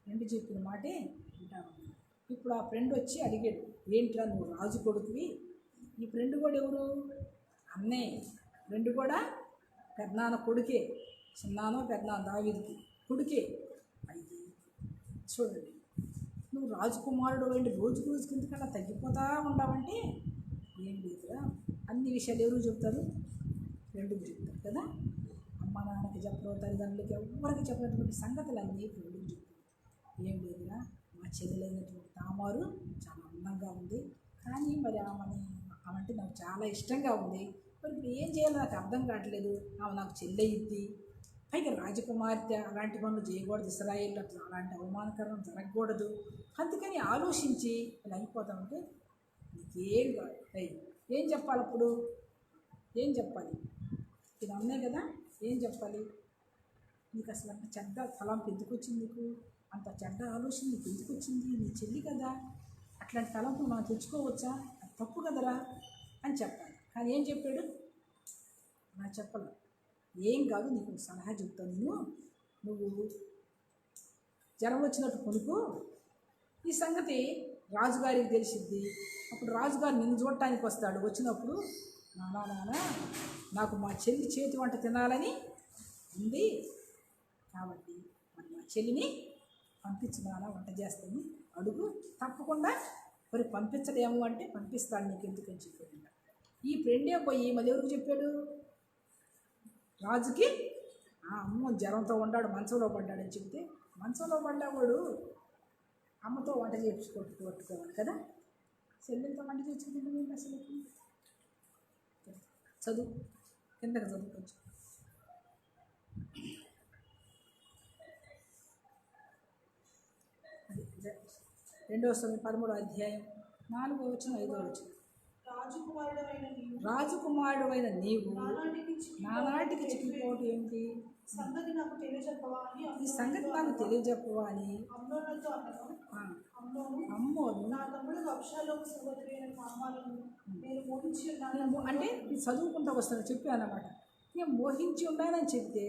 ఫ్రెండ్ చెప్పిన మాటే వింటూ ఉండరు. ఇప్పుడు ఆ ఫ్రెండ్ వచ్చి అడిగాడు, ఏంట్రా నువ్వు రాజు కొడుకువి? ఈ ఫ్రెండ్ కూడా ఎవరు? అన్నే. ఫ్రెండ్ కూడా పెద్దనాన్న కొడుకే. చిన్నానో పెద్దనాన్న దావీదుకి కొడుకే. అయితే చూడండి, నువ్వు రాజకుమారుడు ఏంటి రోజుకు రోజు కిందకన్నా తగ్గిపోతా ఉండవంటే ఏం లేదురా. అన్ని విషయాలు ఎవరు చెప్తారు? ఫ్రెండ్కి చెప్తారు కదా. అమ్మ నాన్నకి చెప్పరు, తల్లిదండ్రులకి ఎవరికి చెప్పినటువంటి సంగతులన్నీ ఫ్రెండ్కి చెప్తారు. ఏం లేదురా, మా చెల్లెలైనటువంటి తామారు చాలా అందంగా ఉంది, కానీ మరి ఆమె నాకు చాలా ఇష్టంగా ఉంది. మరి ఇప్పుడు ఏం చేయాలో నాకు అర్థం కావట్లేదు. ఆమె నాకు చెల్లెయ్యిద్ది, పైగా రాజకుమార్తె, అలాంటి పనులు చేయకూడదు. ఇశ్రాయేల్ అట్లా అలాంటి అవమానకరం జరగకూడదు. అందుకని ఆలోచించి ఇలా అయిపోతా ఉంటే నీకేం కాదు. ఏం చెప్పాలి అప్పుడు? ఏం చెప్పాలి? ఇది అన్నాయి కదా. ఏం చెప్పాలి? నీకు అసలు అంత చెడ్డ తలంపు ఎందుకు వచ్చింది? నీకు అంత చెడ్డ ఆలోచన నీకు ఎందుకు వచ్చింది? నీ చెల్లి కదా, అట్లాంటి తలంపులు మనం తెచ్చుకోవచ్చా? అది తప్పు కదరా అని చెప్పాలి. కానీ ఏం చెప్పాడు? నా చెప్పను. ఏం కాదు, నీకు సలహా చెప్తాను. నువ్వు జ్వరం వచ్చినట్టు కొనుక్కో, ఈ సంగతి రాజుగారికి తెలిసిద్ది. అప్పుడు రాజుగారు నిన్ను చూడటానికి వస్తాడు. వచ్చినప్పుడు నాన్న నాకు మా చెల్లి చేతి వంట తినాలని ఉంది, కాబట్టి మరి మా చెల్లిని పంపించు నాన్న, వంట చేస్తాను అడుగు, తప్పకుండా మరి పంపించడేమో అంటే పంపిస్తాడు, నీకు ఎందుకని చెప్పాడు. ఈ ఫ్రెండే పోయి మళ్ళీ ఎవరికి చెప్పాడు? రాజుకి. అమ్మ జ్వరంతో ఉన్నాడు, మంచంలో పడ్డాడని చెప్తే, మంచంలో పడ్డావాడు అమ్మతో వంట చేయించుకోవాలి కదా. చెల్లెలతో వంట తెచ్చుకుంటుంది ఏంటి అసలు? చదువు కిందకి చదువుకోవచ్చు. అది 2వ సమయం 13వ అధ్యాయం 4వ వచనం 5వ వచనం. రాజకుమారుడైన నీవు నానాటికి చిక్కిపోవటం ఏమిటి? సంగతి నాకు తెలియజెప్పవా అని ఈ సంగతి నాకు తెలియజెప్పవా అని అమ్నోనుతో అన్నను. అమ్మోను నా తమ్ముడు అబ్షాలోము సహోదరి అయిన తామారును నేను మోహించి ఉన్నాను. అంటే ఇది చదువుకుంటూ వస్తాను చెప్పాను అన్నమాట. నేను మోహించి ఉన్నానని చెప్తే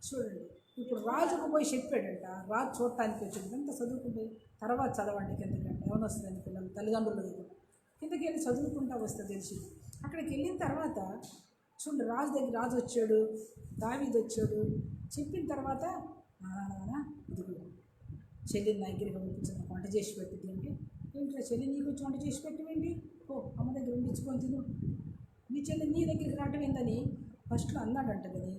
చూడండి, ఇప్పుడు రాజుకు పోయి చెప్పాడంట. రాజు చూడటానికి వచ్చింది. అంత చదువుకుంటే తర్వాత చదవండి కిందకంటే ఏమైనా వస్తుందని పిల్లలు తల్లిదండ్రుల దగ్గర కిందకి వెళ్ళి చదువుకుంటూ వస్తే తెలిసింది. అక్కడికి వెళ్ళిన తర్వాత చూడండి, రాజు దగ్గర రాజు వచ్చాడు, దావీదు వచ్చాడు. చెప్పిన తర్వాత నాన్న ఇదిగో చెల్లిని నా దగ్గరికి పంపించిన వంట చేసి పెట్టింది అంటే, ఏంటి చెల్లి నీకు వచ్చి వంట చేసి పెట్టివేంటి? ఓ అమ్మ దగ్గర ఉండించుకొని తిను, మీ చెల్లి నీ దగ్గరికి రావటం ఏందని ఫస్ట్లో అన్నాడంట. కానీ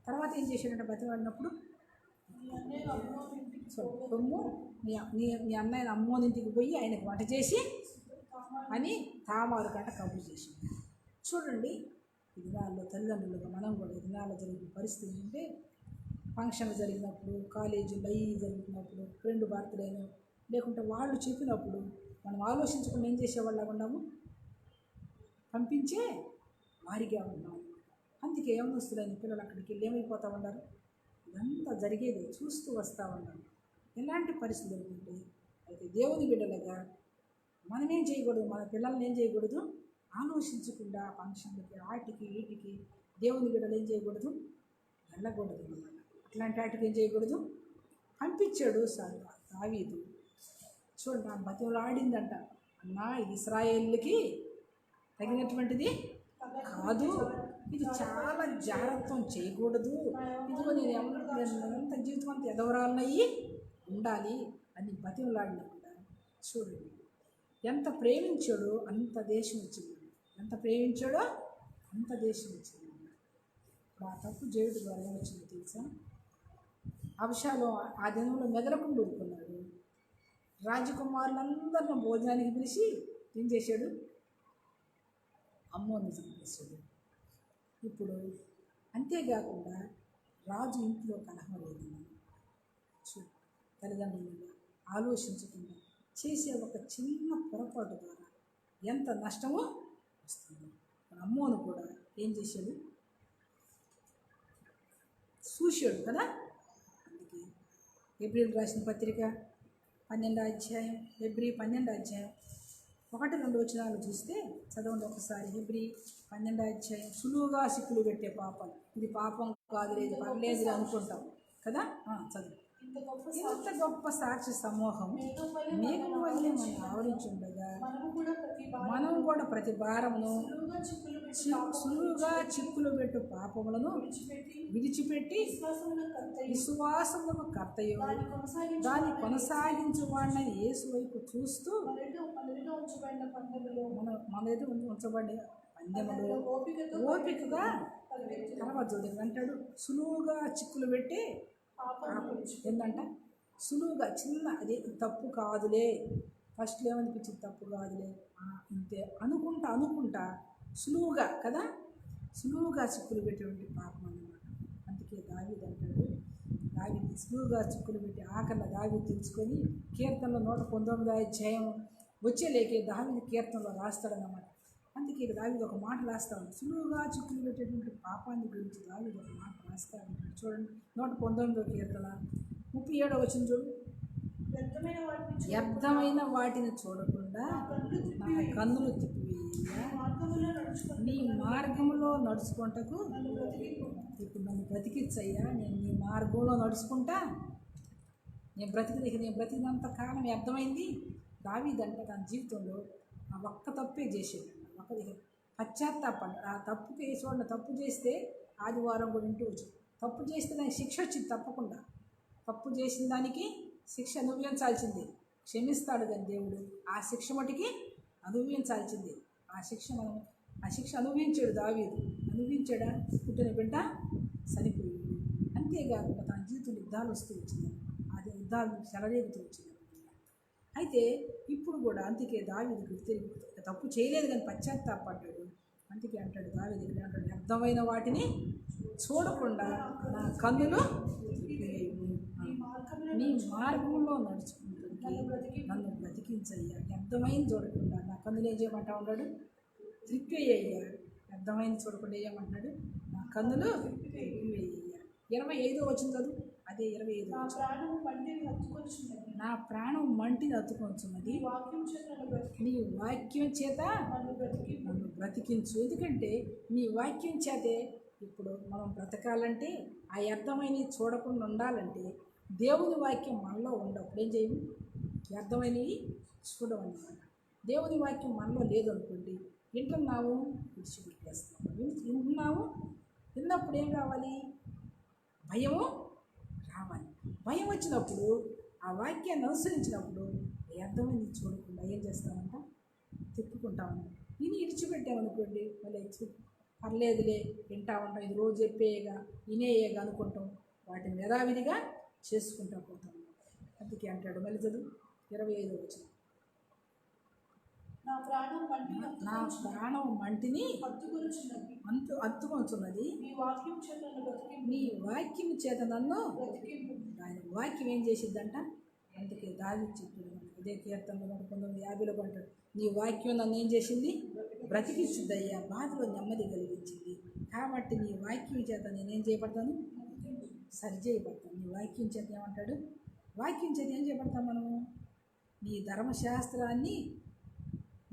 తర్వాత ఏం చేశాడంటే బతివాడినప్పుడు కొమ్ము నీ అన్నయ్య అమ్మోని ఇంటికి పోయి ఆయనకు వంట చేసి అని తామారు కంట కబురు చేసింది. చూడండి, ఈ దినాల్లో తల్లిదండ్రులుగా మనం కూడా ఈ దినాల్లో జరిగిన పరిస్థితి ఏంటంటే, ఫంక్షన్లు జరిగినప్పుడు, కాలేజీలో అయ్యి జరుగుతున్నప్పుడు, ఫ్రెండ్ బర్త్డేను లేకుంటే వాళ్ళు చెప్పినప్పుడు మనం ఆలోచించకుండా ఏం చేసేవాళ్ళగా ఉన్నాము, పంపించే వారిగా ఉన్నాము. అందుకే ఏమొస్తుందని పిల్లలు అక్కడికి వెళ్ళి ఏమైపోతూ ఉన్నారు, ఇదంతా జరిగేది చూస్తూ వస్తూ ఉన్నారు. ఎలాంటి పరిస్థితులు ఉంటే అయితే దేవుని బిడ్డలుగా మనమేం చేయకూడదు, మన పిల్లల్ని ఏం చేయకూడదు, ఆలోచించకుండా ఫంక్షన్లకి ఆటికి వీటికి దేవుని బిడ్డలు ఏం చేయకూడదు, వెళ్ళకూడదు. అట్లాంటి వాటికి ఏం చేయకూడదు, పంపించాడు దావీదు. చూడండి, నా బతిలో ఆడిందంట, అన్నా ఇది ఇశ్రాయేలుకి తగినటువంటిది కాదు, ఇది చాలా జాగ్రత్తం చేయకూడదు, ఇదిగో నేనంత జీవితం అంతా ఎదవరాలనయ్యి ఉండాలి అని బతిలాడినప్పుడు చూడండి, ఎంత ప్రేమించాడో అంత దేశం వచ్చింది, ఎంత ప్రేమించాడో అంత దేశం వచ్చింది. ఇప్పుడు ఆ తప్పు చేయడం ద్వారా ఏమొచ్చిందో తెలుసా, అబ్షాలో ఆ దినంలో మెదలకుండా ఊరుకున్నాడు. రాజకుమారులందరిని భోజనానికి పిలిచి ఏం చేశాడు, అమ్మోని చంపేశాడు. ఇప్పుడు అంతేకాకుండా రాజు ఇంట్లో కలహం లేదు. తల్లిదండ్రులుగా ఆలోచించకుండా చేసే ఒక చిన్న పొరపాటు ద్వారా ఎంత నష్టమో వస్తుంది. అమ్మోను కూడా ఏం చేశాడు, చూశాడు కదా. అందుకే హెబ్రీయులకు రాసిన పత్రిక 12వ అధ్యాయం, హెబ్రీ 12వ అధ్యాయం 1-2 వచనాలు చూస్తే చదవండి ఒకసారి. హెబ్రీ 12వ అధ్యాయం. సులువుగా సిక్కులు పెట్టే పాపం, ఇది పాపం కాదు, లేదు పర్లేదు అనుకుంటాం కదా. చదువు. ఇంత గొప్ప సాక్షి సమూహం మేఘం వల్లే మనం ఆవరించుండగా మనం కూడా ప్రతి భారమును సులువుగా చిక్కులు పెట్టు పాపములను విడిచిపెట్టి విశ్వాసములకు కర్తయు దాన్ని కొనసాగించు వాడిని యేసు వైపు చూస్తూ మన ఎదుట ఉంచబడే పందెములు ఓపికగా తర్వాత అంటాడు, సులువుగా చిక్కులు పెట్టి ఏంటంట, సులువుగా చిన్న అది తప్పు కాదులే, ఫస్ట్లో ఏమనిపించింది తప్పు కాదులే ఇంతే అనుకుంటా సులువుగా కదా, సులువుగా చిక్కులు పెట్టేటువంటి పాపం అన్నమాట. అందుకే దావీదు అంటాడు, దావీదు సులువుగా చిక్కులు పెట్టి ఆఖరిలో దావీదు తెలుసుకొని కీర్తనలో 119వ అధ్యాయం వచ్చేలేకే దావీదు కీర్తనలో రాస్తాడన్నమాట. అందుకే ఇక దావీదు ఒక మాట రాస్తాడు, సులువుగా చిక్కులు పెట్టేటువంటి పాపాన్ని గురించి దావీదు ఒక మాట రాస్తాడు. చూడండి 119వ కీర్తన 37వ వచనం చూడు. వ్యర్థమైన వాటిని చూడకుండా నా కన్నులు తిప్పివేయ, నీ మార్గంలో నడుచుకుంటకు ఇప్పుడు నన్ను బ్రతికిచ్చయ్యా, నేను నీ మార్గంలో నడుచుకుంటా, నేను బ్రతికినంత కాలం వ్యర్థమైంది. దావీదంట తన జీవితంలో ఆ ఒక్క తప్పే చేసేది, పశ్చాత్తాపండి. ఆ తప్పుకి చూడండి, తప్పు చేస్తే ఆదివారం కూడా ఇంటూ వచ్చు, తప్పు చేస్తే దానికి శిక్ష వచ్చింది తప్పకుండా. తప్పు చేసిన దానికి శిక్ష అనుభవించాల్సింది, క్షమిస్తాడు కానీ దేవుడు ఆ శిక్ష మటుకి అనుభవించాల్సింది. ఆ శిక్ష అనుభవించాడు దావీదు. అనుభవించాడా, పుట్టిన బిడ్డ చనిపోయాడు. అంతేకాకుండా తన జీవితంలో యుద్ధాలు వస్తూ వచ్చింది, అది యుద్ధాలు చెలరేగుతూ వచ్చింది. అయితే ఇప్పుడు కూడా అందుకే దావీదుకు తెలివి తప్పు చేయలేదు కానీ పశ్చాత్తాపడ్డాడు. అందుకే అంటాడు దావీదు ఇక్కడ అంటాడు, వ్యర్థమైన వాటిని చూడకుండా నా కన్నులు నీ మార్గంలో నడుచుకుంటుంది నన్ను బ్రతికించయ్యా. వ్యర్థమైంది చూడకుండా నా కన్నులు ఏం చేయమంటా ఉన్నాడు? త్రిప్పేయ్యా. వ్యర్థమైంది చూడకుండా ఏమంటున్నాడు? నా కన్నులు త్రిప్పివేయ్యా. 25వ వచనం చదువు. అదే 25వ నా వచనం. ప్రాణం మంటిని హత్తుకొచ్చున్నది. నా ప్రాణం మంటిని అతుకొంచున్నది, నీ వాక్యం చేత నన్ను బ్రతికి నీ వాక్యం చేత నన్ను బ్రతికి నన్ను బ్రతికించు. ఎందుకంటే నీ వాక్యం చేతే ఇప్పుడు మనం బ్రతకాలంటే ఆ వ్యర్థమైనవి చూడకుండా ఉండాలంటే దేవుని వాక్యం మనలో ఉండప్పుడు ఏం చేయము? వ్యర్థమైనవి చూడమన్నమాట. దేవుని వాక్యం మనలో లేదనుకోండి, వింటున్నాము విడిచిపెట్టేస్తాము. వింటున్నాము, విన్నప్పుడు ఏం కావాలి? భయము రావాలి. భయం వచ్చినప్పుడు ఆ వాక్యాన్ని అనుసరించినప్పుడు వ్యర్థమైనది చూడకుండా ఏం చేస్తామంట? తిప్పుకుంటాము. విని విడిచిపెట్టామనుకోండి, మళ్ళీ పర్లేదులే వింటా ఉంటాం, ఇది రోజు చెప్పేయగా వినేయగా అనుకుంటాం, వాటిని యథావిధిగా చేసుకుంటూ పోతాం. అందుకే అంటాడు మళ్ళీ చదువు 25వ వచనం. నా ప్రాణం మంటిని నా ప్రాణం మంటిని హత్తుకొచ్చున్నది. అత్తుకొంచున్నది, నీ వాక్యం చేత నన్ను బ్రతికి నీ వాక్యం చేత నన్ను బ్రతికింపు. ఆయన వాక్యం ఏం చేసిద్దంట? అందుకే దావీదు చెప్పాడు ఇదే కీర్తనలో 1950లో అంటాడు, నీ వాక్యం నన్ను ఏం చేసింది? బ్రతికించిందయ్యా, బాధలో నెమ్మది కలిగించింది. కాబట్టి నీ వాక్యం చేత నేనేం చేయబడతాను? సరిచేయబడతాను. నీ వాక్యం చేత ఏమంటాడు? వాక్యం చేత ఏం చేయబడతాం మనము? నీ ధర్మశాస్త్రాన్ని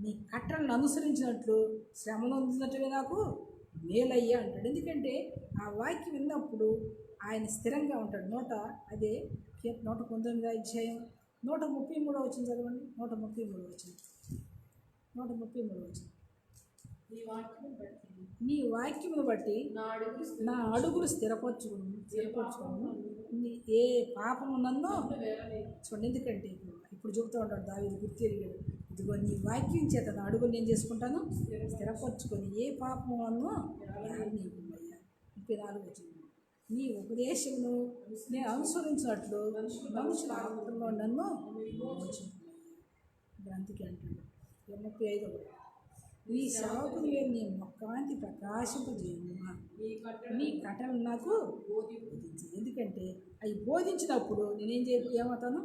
నీ కట్టలను అనుసరించినట్లు శ్రమను అందినట్టుగా నాకు మేలయ్యా అంటాడు. ఎందుకంటే ఆ వాక్యం విన్నప్పుడు ఆయన స్థిరంగా ఉంటాడు. అదే 119వ అధ్యాయం 133వ వచనం చదవండి. 133వ వచనం. నీ వాక్యం బట్టి నీ వాక్యమును బట్టి నా నా అడుగులు స్థిరపరచుకును ఏ పాపము నన్ను చూడండి. ఎందుకంటే ఇప్పుడు చెబుతూ ఉంటాడు దావీదు, గుర్తెరిగాడు, ఇదిగో నీ వాక్యం చేత నా అడుగులు నేను చేసుకుంటాను స్థిరపరచుకొని ఏ పాపము నన్ను నీకుమయ్యా. 34వ వచనం. నీ ఉపదేశమును నేను అనుసరించినట్లు మనుషుల ఆత్మలో నన్ను అందుకే అంటాడు 35వ. నీ సేవకుని నీ మొక్కాంతి ప్రకాశింపజేయమ్మా, నీ కట్టలు నాకు బోధించు. ఎందుకంటే అవి బోధించినప్పుడు నేనేం ఏమవుతాను?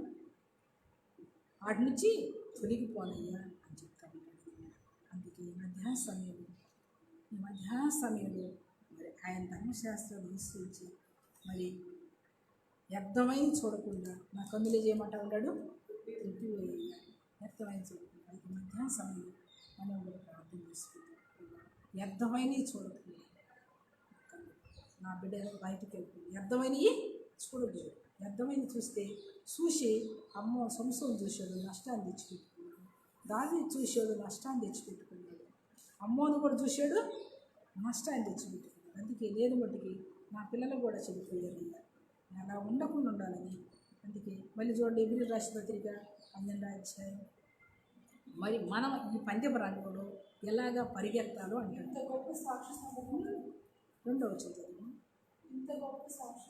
వాటి నుంచి తొలగిపోనయ్యా అని చెప్తాను. అందుకే ఈ మధ్యాహ్న సమయంలో మరి ఆయన ధర్మశాస్త్రాన్ని అనుసరించి మరి వ్యర్థమైన చూడకుండా నా కన్నులే చేయమంటా ఉన్నాడు, తిప్పివేయ. వ్యర్థమైన చూడకుండా అయితే మధ్యాహ్న సమయంలో మనం కూడా ప్రార్థన చేసుకుంటాం. వ్యర్థమైనవి చూడకుండా నా బిడ్డ బయటికి వెళ్తుంది, వ్యర్థమైనవి చూడకూడదు. వ్యర్థమైనవి చూసి అమ్మో సంసోను చూశాడు, నష్టాన్ని తెచ్చిపెట్టుకున్నాడు. దావీదు చూశాడు, నష్టాన్ని తెచ్చిపెట్టుకున్నాడు. అమ్మోను కూడా చూశాడు, నష్టాన్ని తెచ్చిపెట్టుకున్నాడు. అందుకే లేని మట్టుకి నా పిల్లలు కూడా చెడిపోయారు. అలా ఉండకుండా ఉండాలని అందుకే మళ్ళీ చూడండి ఎబ్రిల్ రాసిన పత్రిక 12వ అధ్యాయం. మరి మనం ఈ పందెపు రంగంలో ఎలాగా పరిగెత్తాలో అంటాడు. ఇంత గొప్ప సాక్షి సమూహం, 2వ వచనం. ఇంత గొప్ప సాక్షి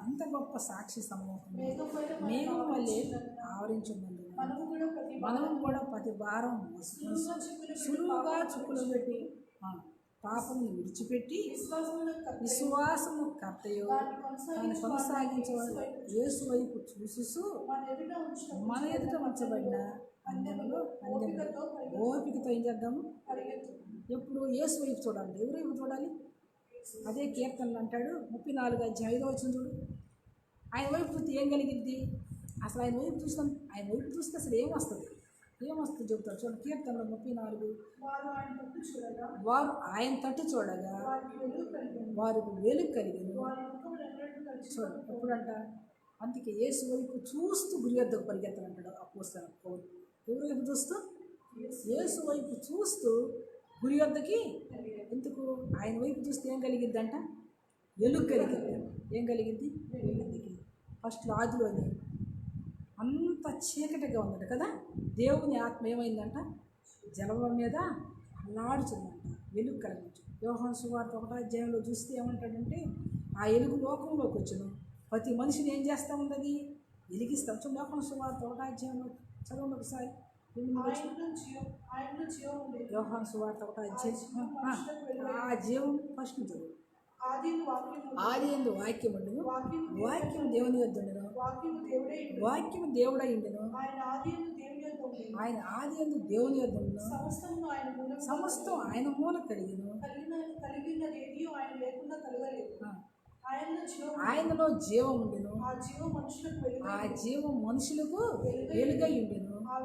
ఇంత గొప్ప సాక్షి సమూహం మేఘం వలె మేము వల్లే ఆవరించున్నందున మనం కూడా ప్రతి వారం సులువుగా చుక్కులు పెట్టి పాపమును విడిచిపెట్టి విశ్వాసము కర్తయో ఆయన కొనసాగించేవాడు యేసు వైపు చూసు మన ఎదుట ఉంచబడిన పందెంలో ఓపికతో ఏం చేద్దాము? ఎప్పుడు యేసు వైపు చూడాలి. ఎవరి వైపు చూడాలి? అదే కీర్తనలు అంటాడు 34వ అధ్యాయం 5వ వచనం చూడు. ఆయన వైపు చూస్తే ఏం కలిగిద్ది? అసలు ఆయన వైపు చూస్తాం, ఆయన వైపు చూస్తే అసలు ఏమొస్తుంది చెబుతారు చూడండి. కీర్తనలో 34. వారు ఆయన తట్టు చూడగా వారికి వెలుగు కలిగింది. చూడండి ఎప్పుడంట? అందుకే యేసు వైపు చూస్తూ గురి వద్దకు పరిగెత్తాలంటాడు అపోస్తలుడు పౌలు. ఎవరి వైపు చూస్తూ? యేసు వైపు చూస్తూ గురి వద్దకి. ఎందుకు? ఆయన వైపు చూస్తే ఏం కలిగిద్ది అంట? వెలుగు కలిగిద్ది. ఏం కలిగిద్ది? అందుకే ఫస్ట్ ఆదిలోనే అంత చీకటిగా ఉందట కదా, దేవుని ఆత్మ ఏమైందంట? జలం మీద అల్లాడుతుందంట, వెలుగు కలిగించు. యోహాను సువార్త 1వ అధ్యాయంలో చూస్తే ఏమంటాడంటే ఆ వెలుగు లోకంలోకి వచ్చును, ప్రతి మనిషిని ఏం చేస్తూ ఉన్నది? వెలిగిస్తాం. యోహాను సువార్త 1వ అధ్యాయంలో చదవండి ఒకసారి. ఆయనలో జీవం ఉండేది. యోహాను సువార్త ఒక అధ్యాయం. ఆ జీవం ఫస్ట్ చదువు. ఆది యందు వాక్యం ఉండెను, వాక్యం దేవుని యొద్ద ఉండెను, వాక్యం దేవుడై ఉండెను, ఆయన ఆది యందు దేవుని యొద్ద ఉండెను, సమస్తం ఆయన మూల కలిగిన ఆయనలో జీవం ఉండెను, ఆ జీవం మనుషులకు వెలుగై ఉండెను, ఆ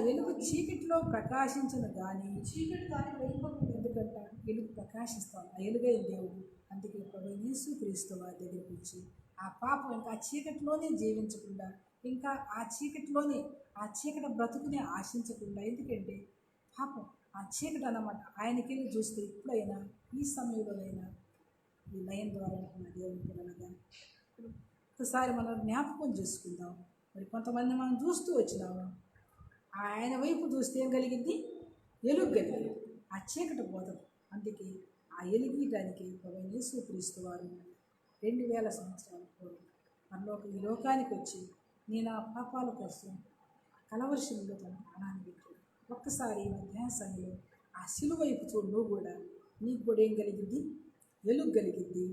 వెలుగు చీకటిలో ప్రకాశించను కానీ ఎందుకంట వెలుగు ప్రకాశిస్తాం. ఆ వెలుగై దేవుడు. అందుకే ప్రభు యేసుక్రీస్తు వారి దగ్గరికి వచ్చి ఆ పాపం ఇంకా ఆ చీకటిలోనే జీవించకుండా, ఇంకా ఆ చీకటిలోనే ఆ చీకటి బ్రతుకుని ఆశించకుండా, ఎందుకంటే పాపం ఆ చీకటి అన్నమాట. ఆయనకెళ్ళి చూస్తే ఎప్పుడైనా ఈ సమయంలోనైనా ఈ లైన్ ద్వారా ఉంటున్న దేవుని పిల్లలుగా ఒకసారి మనం జ్ఞాపకం చేసుకుందాం. మరి కొంతమంది మనం చూస్తూ వచ్చినాము, ఆయన వైపు చూస్తే ఏం కలిగింది? వెలుగు కలిగింది, ఆ చీకటి పోతుంది. అందుకే ఆ వెలిగీయడానికి ప్రభు యేసుక్రీస్తు వారు 2000 సంవత్సరాల పూర్వం మనలోకి ఈ లోకానికి వచ్చి నేను ఆ పాపాల కోసం కలవర్షంలో తన ప్రాణాన్ని పెట్టాడు. ఒక్కసారి మధ్యాహ్న సమయంలో ఆ సిలువ వైపు చూడు, నువ్వు కూడా నీకు కూడా ఏం కలిగింది? వెలుగు కలిగింది.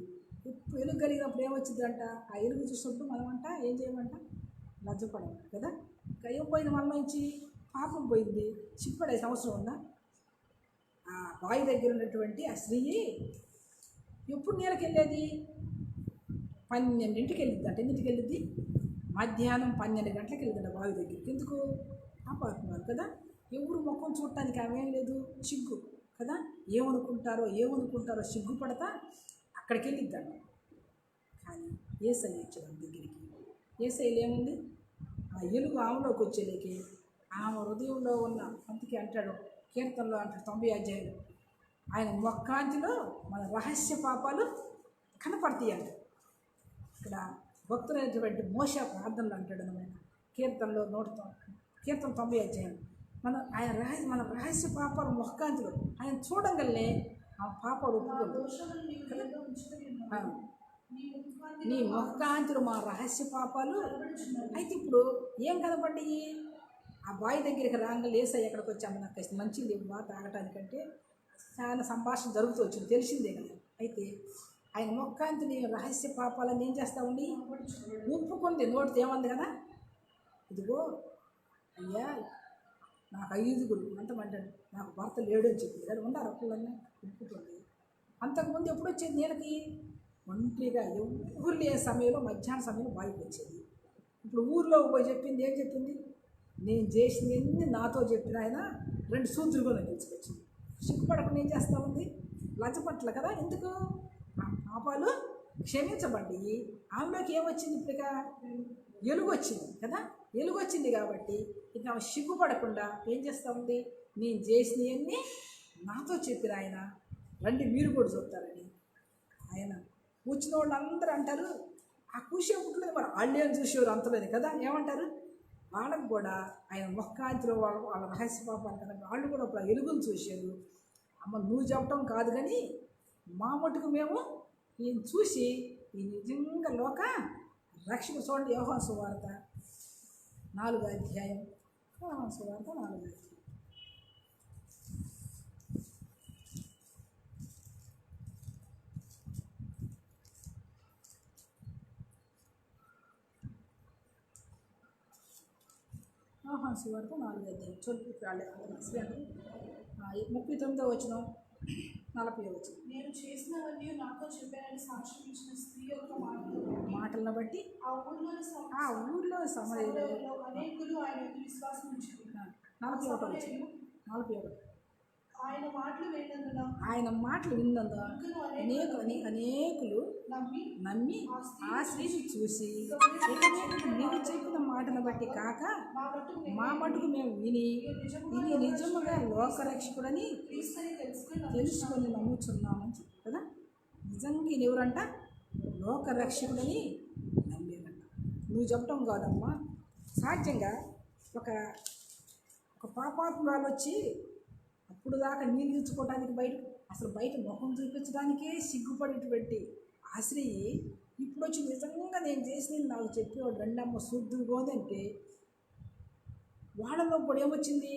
ఎప్పుడు వెలుగు కలిగినప్పుడు ఏమొచ్చిందంట? ఆ వెలుగు చూసినప్పుడు మనం అంట ఏం చేయమంట? లజ్జపడమంట కదా. ఇంకా ఏం పోయింది మన నుంచి? పాపం పోయింది. చిప్పడే సంవత్సరం ఉందా? ఆ బావి దగ్గర ఉన్నటువంటి ఆ స్త్రీ ఎప్పుడు నీళ్ళకి వెళ్ళేది? 12ంటికి వెళ్ళిద్ది అంట. ఎన్నింటికి వెళ్ళిద్ది? మధ్యాహ్నం 12 గంటలకు వెళ్ళిందంట బావి దగ్గరికి. ఎందుకు? పాపాత్మారు కదా. ఎవరు ముఖం చూడటానికి ఆమెం లేదు, సిగ్గు కదా. ఏమనుకుంటారో సిగ్గుపడతా అక్కడికి వెళ్ళిద్దంట. కానీ యేసయ్య వచ్చాడు దగ్గరికి. యేసయ్యలో ఏముంది? ఆ ఎలుగు ఆమెలోకి వచ్చేలేకి ఆమె హృదయంలో ఉన్న, అందుకే అంటాడు కీర్తనలో అంటాడు 90వ అధ్యాయంలో, ఆయన మొక్కాంతిలో మన రహస్య పాపాలు కనపడతాయి అంట. ఇక్కడ భక్తులైనటువంటి మోషే ప్రార్థనలు అంటాడు అన్నమాట. కీర్తనలో కీర్తన 90వ అధ్యాయం, మన రహస్య పాపాలు మొక్కాంతిలో ఆయన చూడంగానే ఆ పాపాలు ఒప్పుకోండి. నీ మొక్కాంతిలో మా రహస్య పాపాలు. అయితే ఇప్పుడు ఏం కనపడ్డాయి? ఆ బావి దగ్గరికి రాగానే యేసయ్య ఎక్కడికి వచ్చాము, నాకు మంచి లేవు తాగటానికంటే చాలా సంభాషణ జరుగుతూ వచ్చింది, తెలిసిందే కదా. అయితే ఆయన మొక్కాంతిని రహస్య పాపాలని ఏం చేస్తా ఉండి ఒప్పుకుంది. నోటితో ఏమంది కదా, ఇదిగో అయ్యా నాకు 5 అంతమంటాడు, నాకు భర్త లేడు అని చెప్పింది కదా. ఉన్నారు అప్పులన్నీ ఒప్పుకుంది. అంతకుముందు ఎప్పుడు వచ్చేది నీళ్ళకి? ఒంటిగా ఎవరు లేని సమయంలో మధ్యాహ్నం సమయంలో బావికి వచ్చేది. ఇప్పుడు ఊర్లో పోయి చెప్పింది ఏం చెప్పింది? నేను చేసినవన్నీ నాతో చెప్పిన ఆయన 2 సూతులు కూడా తీసుకొచ్చింది. సిగ్గుపడకుండా ఏం చేస్తూ ఉంది? లజ్జపట్ల కదా. ఎందుకు? ఆ పాపాలు క్షమించబడ్డాయి. ఆమెలోకి ఏమొచ్చింది? ఇప్పుడుగా ఎలుగు వచ్చింది కదా. ఎలుగు వచ్చింది కాబట్టి ఇక ఆమె సిగ్గుపడకుండా ఏం చేస్తూ ఉంది? నేను చేసినవన్నీ నాతో చెప్పిన ఆయన రండి మీరు కూడా చూస్తారని. ఆయన కూర్చున్న వాళ్ళు అందరూ అంటారు, ఆ కూసే పుట్టలేదు మరి వాళ్ళేం చూసేవారు అంతలేదు కదా. ఏమంటారు? వాళ్ళకు కూడా ఆయన మొక్కాంతిలో వాళ్ళ రహస్య పాపాలు కదా, వాళ్ళు కూడా ఇప్పుడు ఎలుగును చూశారు. అమ్మ నువ్వు చెప్పటం కాదు కానీ మా మటుకు మేము ఈయన చూసి ఈ నిజంగా లోక రక్షణ. చూడండి యోహాను సువార్త 4వ అధ్యాయం. యోహాను సువార్త 4వ అధ్యాయం. యోహాను సువార్త 4వ అధ్యాయం. చూడండి 39వ వచనం, 40వ వచనం. నేను చేసినవన్నీ నాతో చెప్పానని సాక్ష్యం ఇచ్చిన స్త్రీ యొక్క మాటలను బట్టి ఆ ఊర్లో సమయంలో అనేకులు ఆయన విశ్వాసం ఉంచారు. 41వ వచనం. 41. ఆయన మాటలు విన్నందున అనేకులు నమ్మి ఆ స్త్రీని చూసి నీవు చెప్పిన మాటను బట్టి కాక మా మటుకు మేము విని నిజముగా లోకరక్షకుడని తెలుసుకొని నమ్ముచున్నామని చెప్పు కదా. నిజంగా ఎవరంట? లోకరక్షకుడని నమ్మేదంట. నువ్వు చెప్పటం కాదమ్మా. సాధ్యంగా ఒక పాపాత్మురాలు వచ్చి అప్పుడు దాకా నీళ్ళు తెచ్చుకోవడానికి బయట ముఖం చూపించడానికే సిగ్గుపడేటువంటి ఆ స్త్రీ ఇప్పుడు వచ్చి నిజంగా నేను చేసిన నాకు చెప్పేవాడు రెండమ్మ శుద్ధుగోదంటే వాళ్ళలో కూడా ఏమొచ్చింది,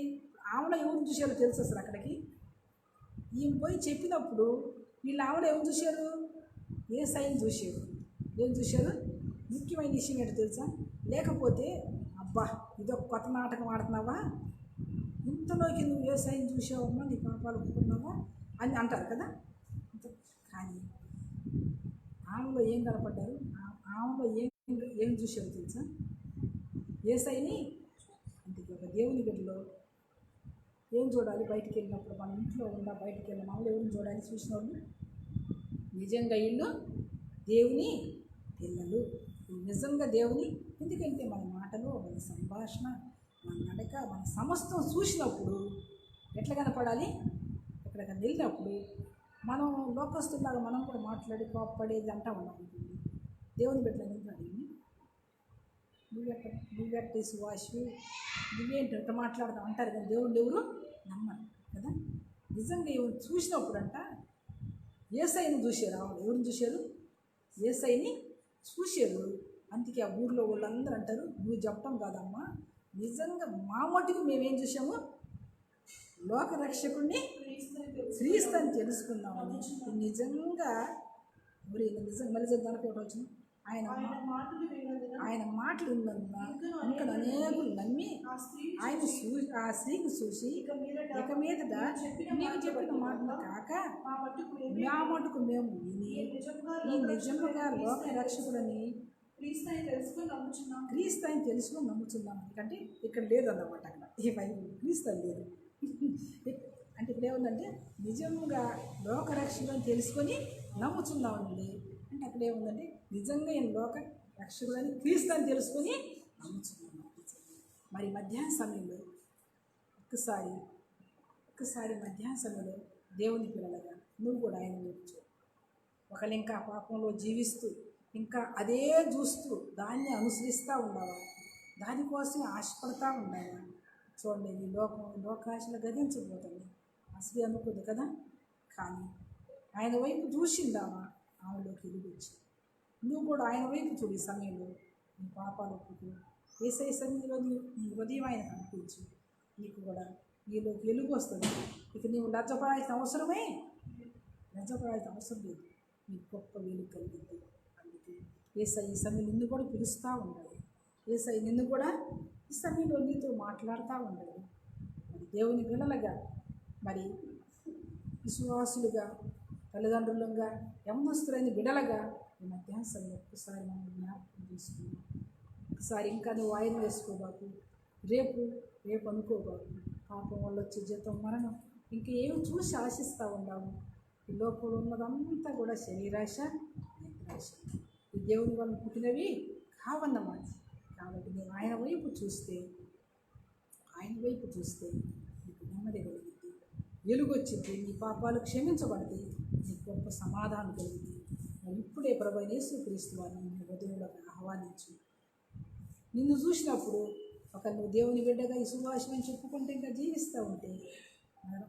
ఆవిడ ఎవరు చూశారో తెలుసు అసలు అక్కడికి. ఈమె పోయి చెప్పినప్పుడు వీళ్ళు ఆవిడ ఎవరు చూశారు, యేసయ్యని చూశారు. ఏం చూశారు? ముఖ్యమైన విషయం ఏంటో తెలుసా? లేకపోతే అబ్బా ఇదొక కొత్త నాటకం ఆడుతున్నావా, ఇంతలోకి నువ్వు యేసయ్యని చూసావమ్మా, నీ పాపాలు ఒప్పుకున్నావా అని అంటారు కదా. కానీ ఆమెలో ఏం కనపడ్డారు, ఆమెలో ఏం చూశారు తెలుసా? యేసయ్యని. అంటే ఒక దేవుని బిడ్డలో ఏం చూడాలి? బయటికి వెళ్ళినప్పుడు మన ఇంట్లో ఉన్న బయటికి వెళ్ళిన మనలో ఎవరిని చూడాలి? చూసిన వాళ్ళు నిజంగా ఇల్లు దేవుని పిల్లలు, నిజంగా దేవుని. ఎందుకంటే మన మాటలు, మన సంభాషణ, మన నడక, మన సమస్తం చూసినప్పుడు ఎట్లా కనపడాలి? ఎక్కడికైనా వెళ్ళినప్పుడు మనం లోకస్తులాగా మనం కూడా మాట్లాడి కోప్పడేది అంటా ఉన్నాం. దేవుని బిడ్డలు ఎందుకు నువ్వెట్ట సువాసి, నువ్వేంటి ఎట్ట మాట్లాడదాం అంటారు కానీ దేవుడు ఎవరు నమ్మరు కదా. నిజంగా ఎవరు చూసినప్పుడు అంట యేసయ్యని చూశారు. ఎవరిని చూశారు? యేసయ్యని చూశారు. అందుకే ఆ ఊర్లో వాళ్ళందరూ అంటారు, నువ్వు చెప్పడం కాదమ్మా, నిజంగా మా మటుకు మేమేం చూసాము, లోకరక్షకుడిని క్రీస్తుని తెలుసుకున్నాము. నిజంగా నిజంగా మళ్ళీ దానికి వచ్చింది. ఆయన మాటలు ఉన్నందున ఇంకా అనేకులు నమ్మి ఆ స్త్రీని చూసి ఇక మీదట మేము చెప్పిన మాటలు కాక మా మటుకు మేము విని ఈ నిజంగా లోక రక్షకుడని క్రీస్తుని తెలుసుకొని నమ్ముతున్నాం. ఎందుకంటే ఇక్కడ లేదన్నమాట, అక్కడ ఈ బైబిల్ క్రీస్తు లేదు. అంటే ఇక్కడ ఏముందంటే నిజంగా లోకరక్షకుడని తెలుసుకొని నమ్ముతున్నామండి. అంటే అక్కడ ఏముందంటే నిజంగా ఈయన లోక రక్షకుడని క్రీస్తుని తెలుసుకొని నమ్ముతున్నాం. మరి మధ్యాహ్న సమయంలో ఒక్కసారి మధ్యాహ్న సమయంలో దేవుని పిల్లలుగా నువ్వు కూడా ఆయన నేర్చు. ఒకళ్ళు ఇంకా పాపంలో జీవిస్తూ ఇంకా అదే చూస్తూ దాన్ని అనుసరిస్తూ ఉండాలా, దానికోసం ఆశపడతా ఉండాలా. చూడండి, ఈ లోకాశలు గతించబోతుంది, అసలు అనుకోదు కదా. కానీ ఆయన వైపు చూసిందామా, ఆమెలోకి వెలుగొచ్చి నువ్వు కూడా ఆయన వైపు చూడు. ఈ సమయంలో నీ పాపాలు ఒప్పుకు యేసయ్య సన్నిధిలో నీ హృదయం ఆయన కనిపించు, నీకు కూడా నీలోకి వెలుగు వస్తుంది. ఇక నీవు లజ్జపడాల్సిన అవసరం లేదు, నీకు గొప్ప వెలుగు కలిగింది. అందుకే యేసయ్య ఈ సమయం నిన్ను కూడా పిలుస్తూ ఉండాలి. యేసయ్య నిన్ను కూడా ఈ సమయంలో నీతో మాట్లాడుతూ ఉండాలి. మరి దేవుని పిల్లలుగా, మరి విశ్వాసులుగా, తల్లిదండ్రులుగా, యవ్వనస్తులైన బిడ్డలుగా ఈ మధ్యాహ్న సమయం ఒక్కసారి మనం జ్ఞాపకం చేసుకున్నాం. ఒకసారి ఇంకా నువ్వు ఆయన వేసుకోబాకు, రేపు అనుకోబాకు. పాపం వల్ల వచ్చే జీతం మరణం, ఇంకా ఏమి చూసి ఆశిస్తూ ఉన్నాము. ఈ లోపల ఉన్నదంతా కూడా శరీరాశ, నేత్రాశ, ఈ దేవుని వల్ల పుట్టినవి కావన్నమాట. కాబట్టి నువ్వు ఆయన వైపు చూస్తే నీకు నెమ్మది కలిగింది, వెలుగొచ్చింది, నీ పాపాలు క్షమించబడింది, నీకు గొప్ప సమాధానం కలిగింది. మరి ఇప్పుడే ప్రభువైన యేసుక్రీస్తు వారిని నీ హృదయంలోకి ఆహ్వానించు. నిన్ను చూసినప్పుడు నువ్వు దేవుని బిడ్డగా ఈ సువాసనని చెప్పుకుంటే ఇంకా జీవిస్తూ ఉంటే,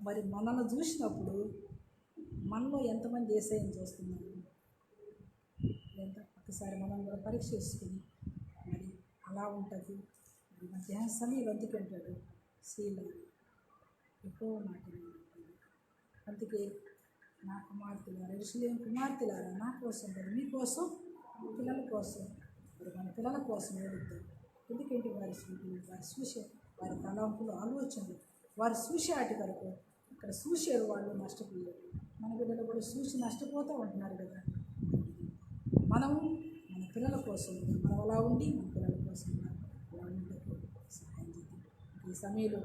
మరి మనల్ని చూసినప్పుడు మనలో ఎంతమంది యేసయ్యని చూస్తున్నారు? ఒకసారి మనం కూడా పరీక్ష చేసుకుని మరి అలా ఉంటుంది. మరి మధ్యాహ్న సమయంలో అందుకంటాడు శీల ఎక్కువ మాట్లాడుతుంది. అందుకే నా కుమార్తెలారా, యెరూషలేము కుమార్తెలారా, నా కోసం మరి మీకోసం, పిల్లల కోసం, మరి మన పిల్లల కోసం ఏడుద్దాం. ఎందుకంటే వారి చూసే వారి తలంపులు, ఆలోచనలు వారు చూసేటి వరకు ఇక్కడ చూసారు, వాళ్ళు నష్టపోయారు. మన బిడ్డలు కూడా చూసి నష్టపోతూ ఉంటున్నారు కదా. మనం మన పిల్లల కోసం మనం అలా ఉండి మన పిల్లల కోసం అలా ఉండకు సహాయం చేద్దాం. ఈ సమయంలో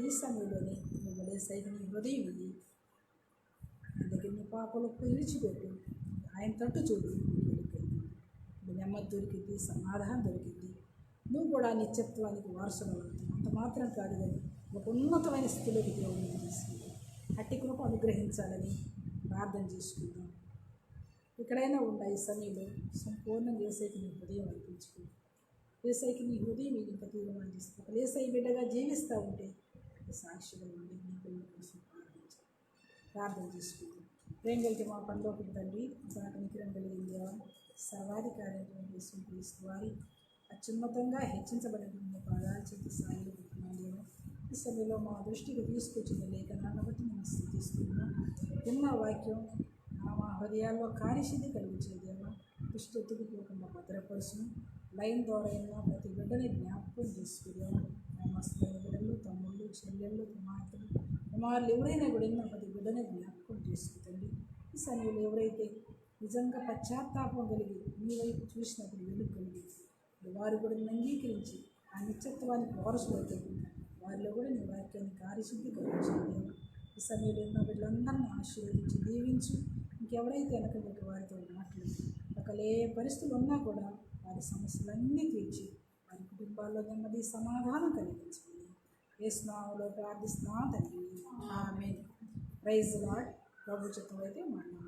ఈ సమయంలోనే నువ్వు యేసయ్యకి నీ హృదయం ఇయ్యి, ఆయన దగ్గర నీ పాపలకు విడిచిపెట్టు, ఆయన తట్టు చూడు, నెమ్మది దొరికింది, సమాధానం దొరికింది. నువ్వు కూడా నిత్యత్వానికి వారసులు అవుతావు. అంత మాత్రం కాదు కానీ ఒక ఉన్నతమైన స్థితిలోకి దేవుడిని తీసుకుంటాం. అట్టి కృప అనుగ్రహించాలని ప్రార్థన చేసుకుందాం. ఎక్కడైనా ఉండా ఈ సమయంలో సంపూర్ణంగా యేసయ్యకి నీ హృదయం అర్పించుకో. యేసయ్యకి నీ హృదయం ఇంకా తీర్మానం చేసుకో. యేసయ్య బిడ్డగా జీవిస్తూ ఉంటే సాక్షిగా ఉండి నీ పిల్లల కోసం ప్రార్థన చేసుకుందాం. ప్రేమ కలిగితే మా పనిలోకి తండ్రి, నికరం కలిగింది సర్వాధికారి యేసుక్రీస్తు వారి అత్యున్నతంగా హెచ్చించబడిన పాదాల చేతి సాయి వేడుకుంటున్నాను దేవా. ఈ సమయంలో మా దృష్టికి తీసుకొచ్చిన లేఖనాన్ని బట్టి నేను స్థితిస్తున్నాను. విన్న వాక్యం మా హృదయాల్లో కార్యసిద్ధి కలిగించే దేవా. దృష్టి ఎత్తుకుపోకుండా భద్రపరుచును. లైన్ ద్వారా అయినా ప్రతి బిడ్డని జ్ఞాపకం చేసుకునేవా. నమస్తైన బిడ్డలు, తమ్ముళ్ళు, చెల్లెళ్ళు, కుమార్తెలు, కుమారులు ఎవరైనా కూడా అయినా ప్రతి బిడ్డని జ్ఞాపకం చేసుకుంటండి. ఈ సమయంలో ఎవరైతే నిజంగా పశ్చాత్తాపం కలిగి మీ వైపు చూసినప్పుడు వెలుగు కలిగి వారు కూడా అంగీకరించి ఆ నిత్యత్వానికి వారసులవుతాయి. వారిలో కూడా నీ వాక్యాన్ని కార్యసిద్ధి కలిగించండి. ఈ సమయంలో ఉన్న వీళ్ళందరినీ ఆశీర్వదించి దీవించు. ఇంకెవరైతే వెనకబెట్టి వారితో మాట్లాడి ఒకవేళ ఏ పరిస్థితులు ఉన్నా కూడా వారి సమస్యలన్నీ తీర్చి వారి కుటుంబాల్లో నెమ్మది సమాధానం కలిగించండి. యేసు నామములో ప్రార్థిస్తున్నా తండ్రి. ఆమేన్. Praise lord. ప్రభు చిత్తమైతే మాట్లాడు.